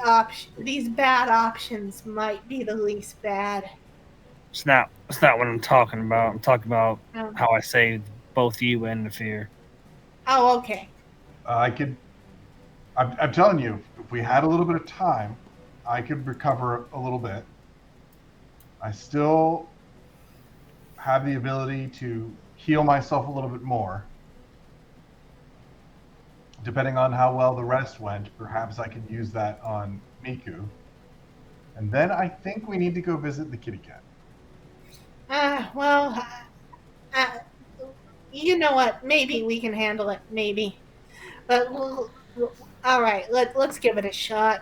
bad options might be the least bad. It's not what I'm talking about. I'm talking about Um, how I saved both you and Nefir. oh, okay. I could. I'm telling you, if we had a little bit of time, I could recover a little bit. I still have the ability to heal myself a little bit more. Depending on how well the rest went, perhaps I could use that on Miku. And then I think we need to go visit the kitty cat. Well, uh, you know what? Maybe we can handle it. Maybe, but all right. Let's give it a shot.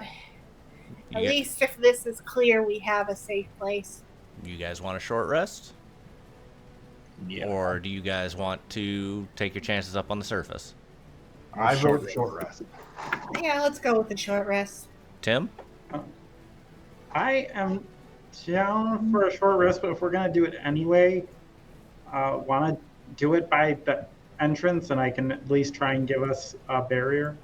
At you, least if this is clear, we have a safe place. you guys want a short rest? Yeah. Or do you guys want to take your chances up on the surface? I vote short rest. Yeah, let's go with the short rest. Tim? I am down for a short rest, but if we're gonna do it anyway, want to do it by the entrance, and I can at least try and give us a barrier.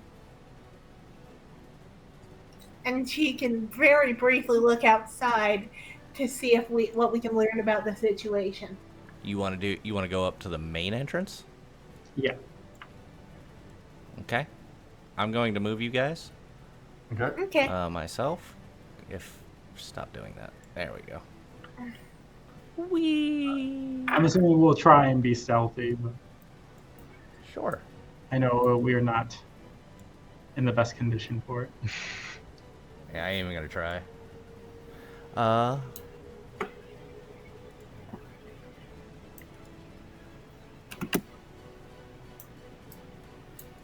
And she can very briefly look outside to see if what we can learn about the situation. You want to go up to the main entrance? Yeah. Okay. I'm going to move you guys. Okay. Okay. Myself. Stop doing that. There we go. Whee! I'm assuming we'll try and be stealthy, but Sure. I know we're not in the best condition for it. Yeah, I ain't even gonna try.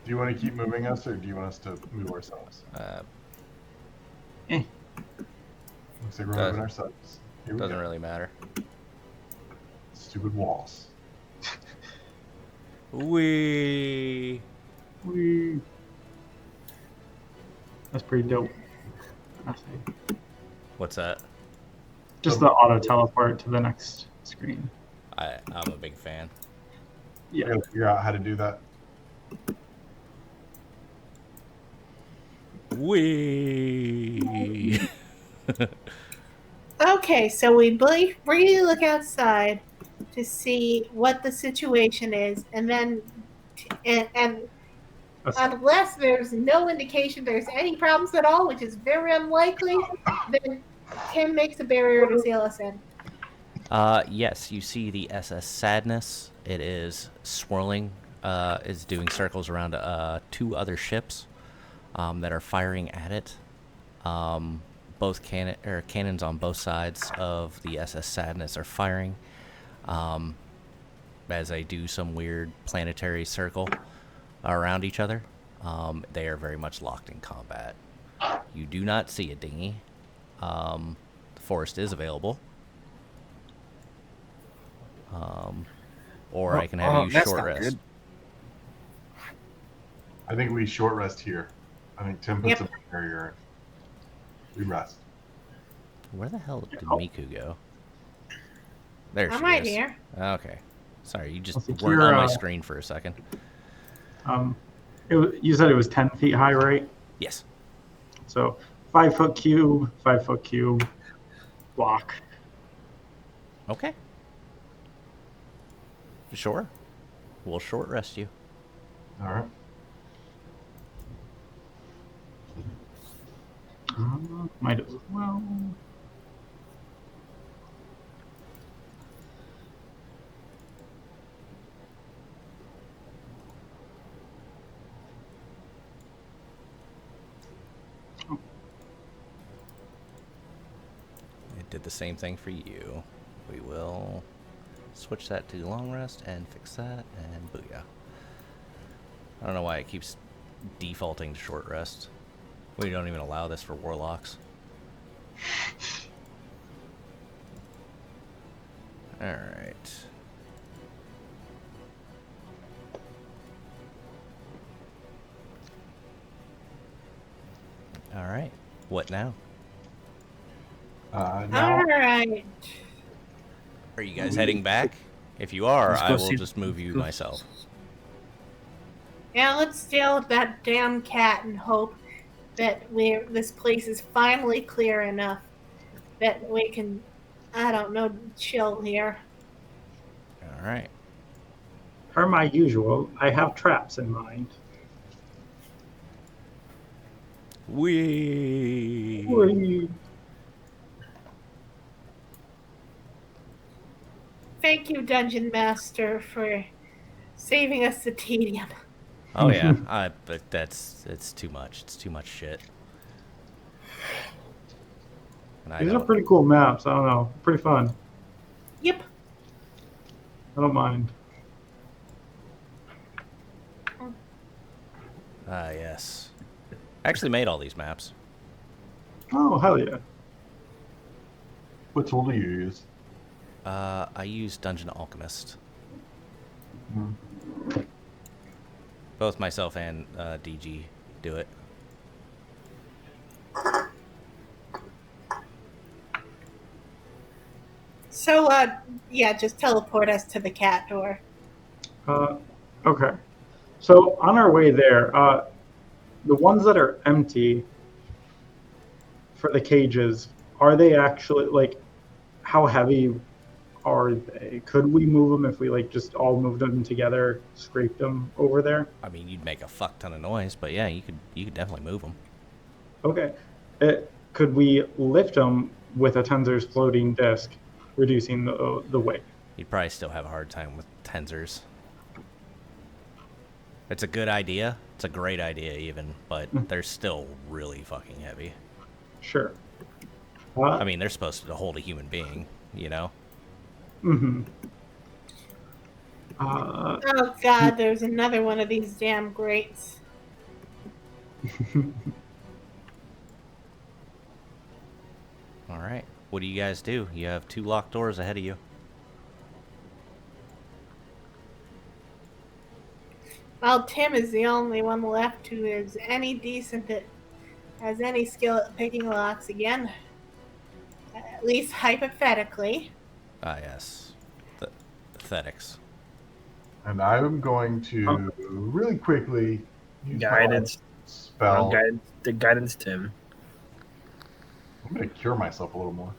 Do you want to keep moving us, or do you want us to move ourselves? Eh. Looks like we're moving ourselves. Here we Doesn't go. really matter. Stupid walls. Whee! Whee. That's pretty dope. I think. What's that? Just the auto teleport to the next screen. I'm a big fan. I Yeah. gotta figure out how to do that. Whee! Okay, so we briefly look outside to see what the situation is, and then, and unless there's no indication there's any problems at all, which is very unlikely, then Tim makes a barrier to seal us in. Yes, you see the SS Sadness. It is swirling, is doing circles around 2 other ships that are firing at it. Both cannons on both sides of the SS Sadness are firing as they do some weird planetary circle around each other. They are very much locked in combat. You do not see a dinghy. The forest is available. Or I can have you that's short not rest. good. I think we short rest here. I think Tim puts Yep. a barrier. We rest. Where the hell did Miku go? There she I'm right is. here. Okay. Sorry, you just I think weren't you're, on my screen for a second. You said it was 10 feet high, right? Yes. So 5 foot cube, 5 foot cube, block. Okay. Sure. We'll short rest you. All right. Might as well. It did the same thing for you. We will switch that to long rest and fix that, and booyah. I don't know why it keeps defaulting to short rest. We don't even allow this for warlocks. Alright. Alright. What now? Now, All right. Are you guys heading back? If you are, Let's go I will see- just move you go- myself. Now let's deal with that damn cat and hope that this place is finally clear enough that we can, I don't know, chill here. Alright. Per my usual, I have traps in mind. Wee. Whee! Thank you, Dungeon Master, for saving us the tedium. Oh yeah, but it's too much. It's too much shit. And I These are don't. pretty cool maps. I don't know. Pretty fun. Yep. I don't mind. Ah yes. I actually made all these maps. Oh, hell yeah. what tool do you use? I use Dungeon Alchemist. Hmm. Both myself and DG do it. So, yeah, just teleport us to the cat door. Okay. So on our way there, the ones that are empty for the cages, are they actually like how heavy are they? Could we move them if we like just all moved them together, scraped them over there? I mean, you'd make a fuck ton of noise, but yeah, you could definitely move them. Okay. Could we lift them with a Tensor's floating disc, reducing the weight? You'd probably still have a hard time with tensors. It's a good idea. It's a great idea, even, but they're still really fucking heavy. Sure. I mean, they're supposed to hold a human being, you know? Mm-hmm. Oh, God, there's another one of these damn grates. Alright. What do you guys do? You have 2 locked doors ahead of you. Well, Tim is the only one left who is any decent at has any skill at picking locks again. At least hypothetically. Ah, yes. The pathetics. And I'm going to really quickly use Guidance. my spell. The guidance, Tim. I'm going to cure myself a little more.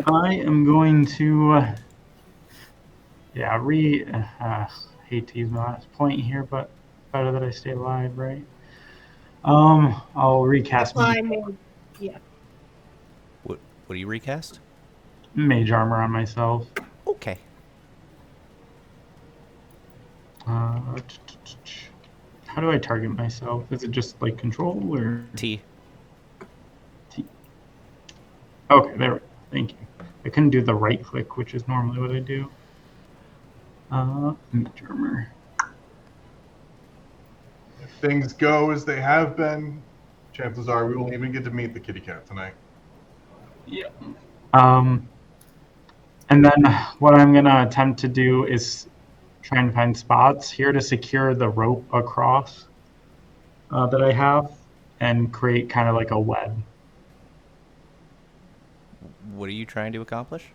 I am going to, hate to use my last point here, but better that I stay alive, right? I'll recast Yeah. What do you recast? mage armor on myself. Okay. How do I target myself? Is it just like control or T. T? Okay, there we go. Thank you. I couldn't do the right click, which is normally what I do. Mage armor. If things go as they have been, chances are we won't even get to meet the kitty cat tonight. Yeah. And then what I'm gonna attempt to do is try and find spots here to secure the rope across that I have and create kind of like a web. What are you trying to accomplish?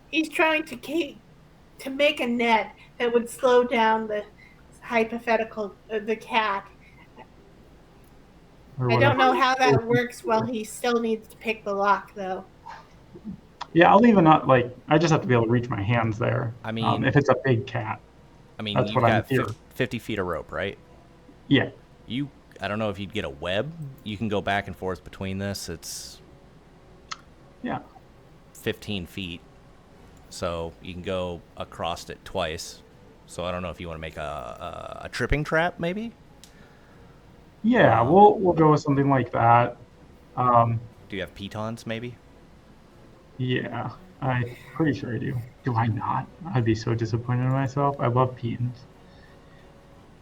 He's trying to make a net that would slow down the hypothetical the cat. Or I don't whatever. know how that works. Well, he still needs to pick the lock, though. Yeah, I'll even not like. I just have to be able to reach my hands there. I mean, If it's a big cat, that's you've what I'm got fearing. 50 feet of rope, right? Yeah. I don't know if you'd get a web. You can go back and forth between this. It's Yeah. 15 feet, so you can go across it twice. So I don't know if you want to make a tripping trap, maybe. Yeah, we'll go with something like that. Do you have pitons, maybe? Yeah, I'm pretty sure I do. Do I not? I'd be so disappointed in myself. I love pitons.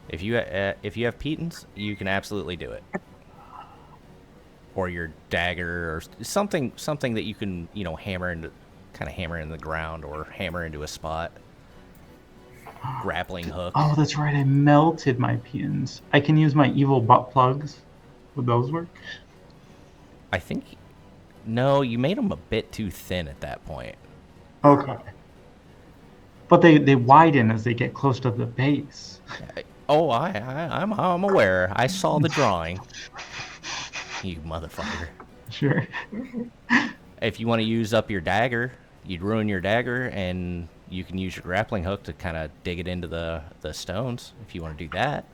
If you have pitons, you can absolutely do it. Or your dagger, or something that you can hammer into, kind of hammer in the ground, or hammer into a spot. Grappling hook. Oh, that's right. I melted my pitons. I can use my evil butt plugs. Would those work? I think. No, you made them a bit too thin at that point. Okay. But they widen as they get close to the base. Oh, I'm aware. I saw the drawing. You motherfucker. Sure. If you want to use up your dagger, you'd ruin your dagger, and you can use your grappling hook to kind of dig it into the stones. If you want to do that,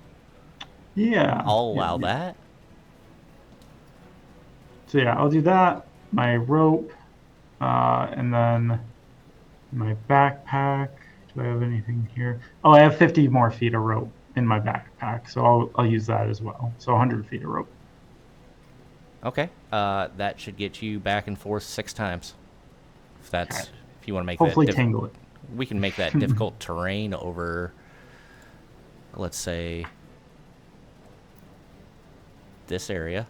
Yeah. I'll allow that. So yeah, I'll do that. My rope, and then my backpack. Do I have anything here? Oh, I have 50 more feet of rope in my backpack, so I'll use that as well. So 100 feet of rope. Okay. That should get you back and forth 6 times. If you want to make Hopefully that tangle it. we can make that difficult terrain over, let's say, this area.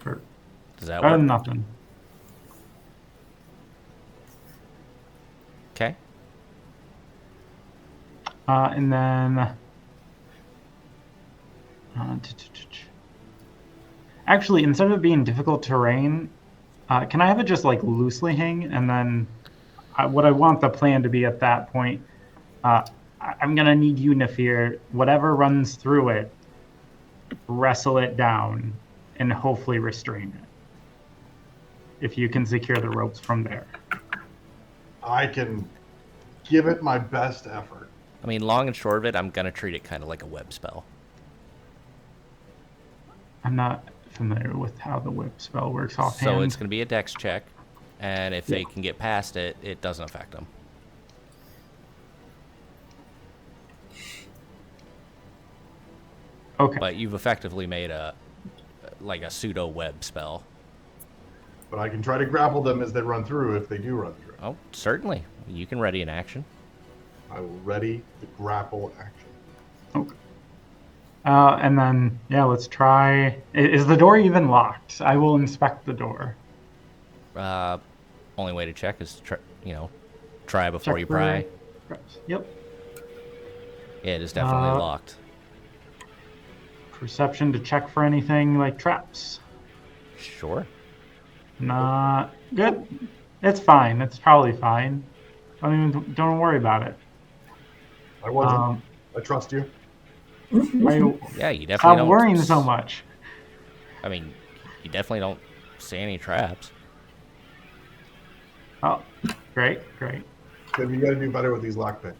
Does that work? Nothing. Okay. And then actually, instead of it being difficult terrain, can I have it just like loosely hang? And then what I want the plan to be at that point, I'm gonna need you, Nefir, whatever runs through it, wrestle it down and hopefully restrain it. If you can secure the ropes from there. I can give it my best effort. I mean, long and short of it, I'm gonna treat it kind of like a web spell. I'm not familiar with how the whip spell works offhand. So it's gonna be a dex check, and if they can get past it, it doesn't affect them. Okay. But you've effectively made a pseudo web spell. But I can try to grapple them as they run through if they do run through. Oh, certainly. You can ready an action. I will ready the grapple action. Okay. And then, let's try. Is the door even locked? I will inspect the door. Only way to check is try before you pry. Yep. Yeah, it is definitely locked. Perception to check for anything like traps. Sure. Not good. It's fine. It's probably fine. Don't worry about it. I wasn't. I trust you. Yeah, you definitely Stop don't. worrying so much. I mean, you definitely don't see any traps. Oh, great. So you got to do better with these lockpicks.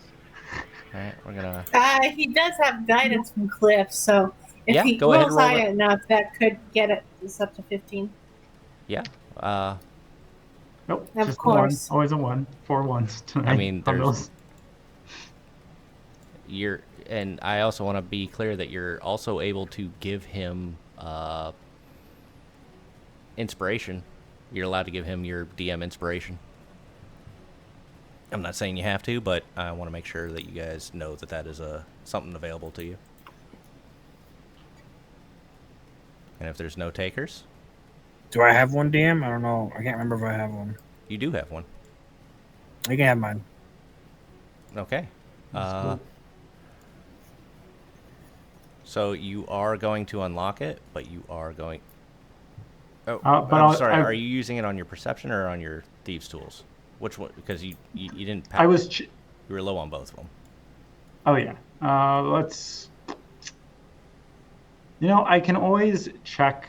All right, we're gonna. He does have guidance from Cliff, so if he go ahead and rolls roll high it. enough, that could get it up to 15. Yeah. Nope. Of just course. One. Always a 1. 4 ones tonight. I mean, on there's. those. And I also want to be clear that you're also able to give him inspiration. You're allowed to give him your DM inspiration. I'm not saying you have to, but I want to make sure that you guys know that is something available to you. And if there's no takers, Do I have one, DM? I don't know. I can't remember if I have one. you do have one. You can have mine. Okay. Cool. So you are going to unlock it, but you are going. Oh, but I'm sorry. Are you using it on your perception or on your thieves' tools? Which one? Because you didn't. I was. You were low on both of them. Oh yeah. Let's. I can always check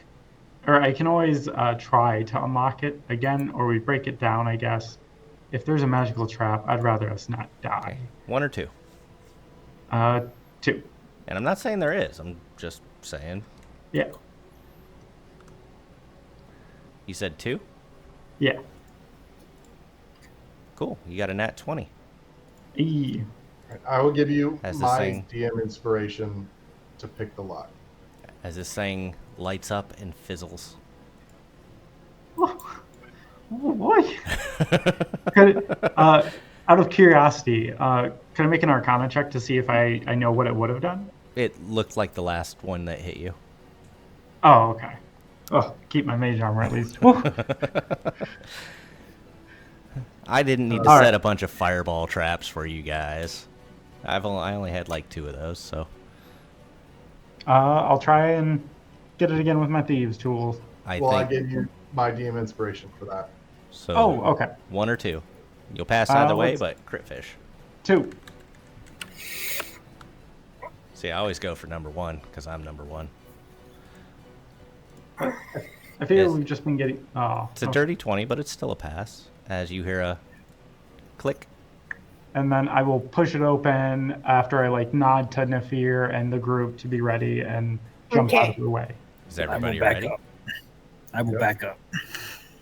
or I can always try to unlock it again, or we break it down, I guess. If there's a magical trap, I'd rather us not die. 1 or 2. 2. And I'm not saying there is. I'm just saying. Yeah. You said 2? Yeah. Cool. You got a nat 20. E. I will give you As this my thing- DM inspiration to pick the lock. As this thing lights up and fizzles. Oh boy. Out of curiosity, can I make an Arcana check to see if I know what it would have done? It looked like the last one that hit you. Oh, okay. Oh, keep my mage armor at least. Woo. I didn't need to All set right. a bunch of fireball traps for you guys. I only had like 2 of those, so. I'll try and get it again with my thieves' tools. I think gave you my DM inspiration for that. so. Oh, okay. 1 or 2. You'll pass either way, let's- but crit fish. 2. See, I always go for number 1 because I'm number 1. I feel Yes. we've just been getting. Oh. It's a dirty 20, but it's still a pass. As you hear a click. And then I will push it open after I nod to Nefir and the group to be ready and jump out of the way. Is I will everybody back ready? up. I will back up.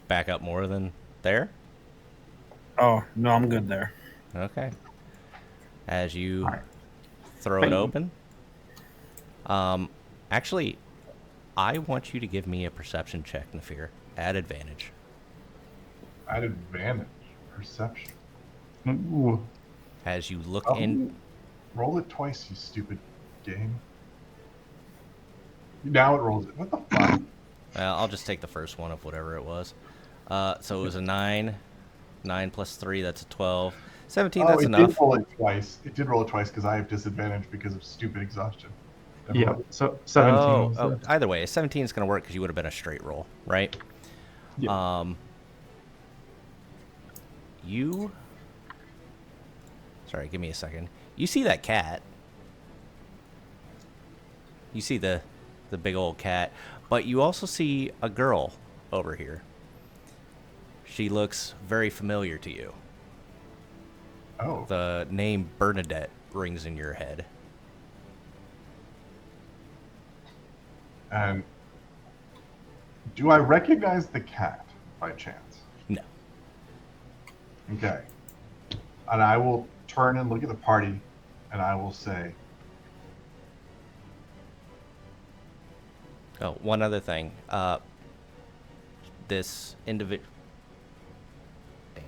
Back up more than there? Oh, no, I'm good there. Okay. As you All right. throw it Bang. open. Actually, I want you to give me a perception check, Nefir, at advantage. At advantage. Perception. Ooh. As you look Oh. in. Roll it twice, you stupid game. Now it rolls it. What the fuck? Well, I'll just take the first one of whatever it was. So it was a 9. 9 plus 3, that's a 12. 17, that's it enough. did roll it twice. It did roll it twice because I have disadvantage because of stupid exhaustion. Never Yeah, mind. so 17. Oh, either way, a 17 is going to work because you would have been a straight roll, right? Yeah. You. Sorry, give me a second. You see that cat. You see the big old cat, but you also see a girl over here. She looks very familiar to you. Oh. The name Bernadette rings in your head. And do I recognize the cat by chance? No. Okay. And I will turn and look at the party and I will say, Oh, one other thing. This individual. Damn.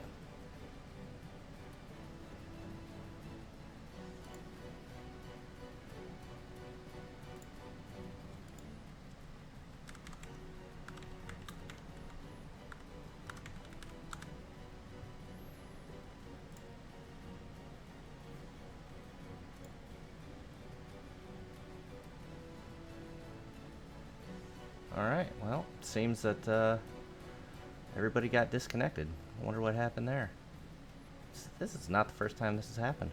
All right. Well, seems that everybody got disconnected. I wonder what happened there. This is not the first time this has happened.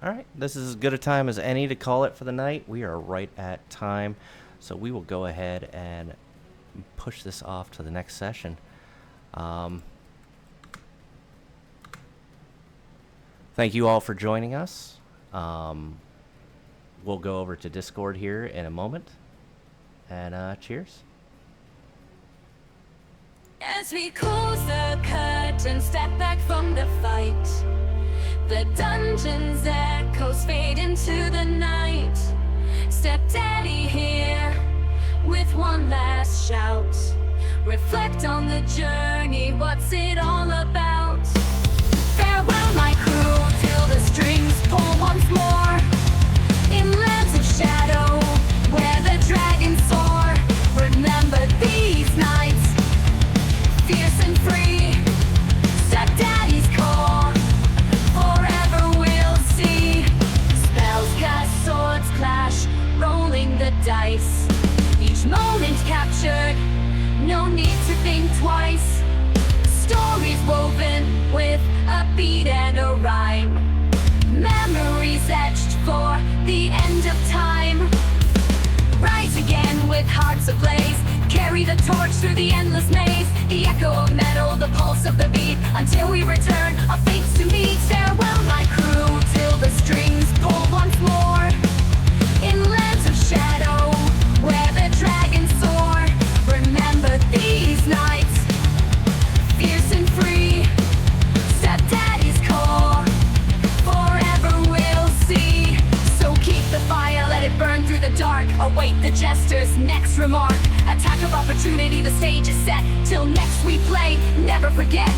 All right, this is as good a time as any to call it for the night. We are right at time, so we will go ahead and push this off to the next session. Thank you all for joining us. We'll go over to Discord here in a moment, and cheers. As we close the curtain, step back from the fight. The dungeon's echoes fade into the night. Stepdaddy here with one last shout. Reflect on the journey, what's it all about? Farewell, my crew, till the strings pull. no need to think twice. Stories woven with a beat and a rhyme. Memories etched for the end of time. Rise again with hearts ablaze. Carry the torch through the endless maze. The echo of metal, the pulse of the beat. Until we return, our fates to meet. Farewell, my crew, till the strings pull once more. In lands of shadow, where the dragons soar. Remember these nights, fierce and free. Stepdaddy's call, forever we'll see. So keep the fire, let it burn through the dark. Await the jester's next remark. Attack of opportunity, the stage is set. Till next we play, never forget.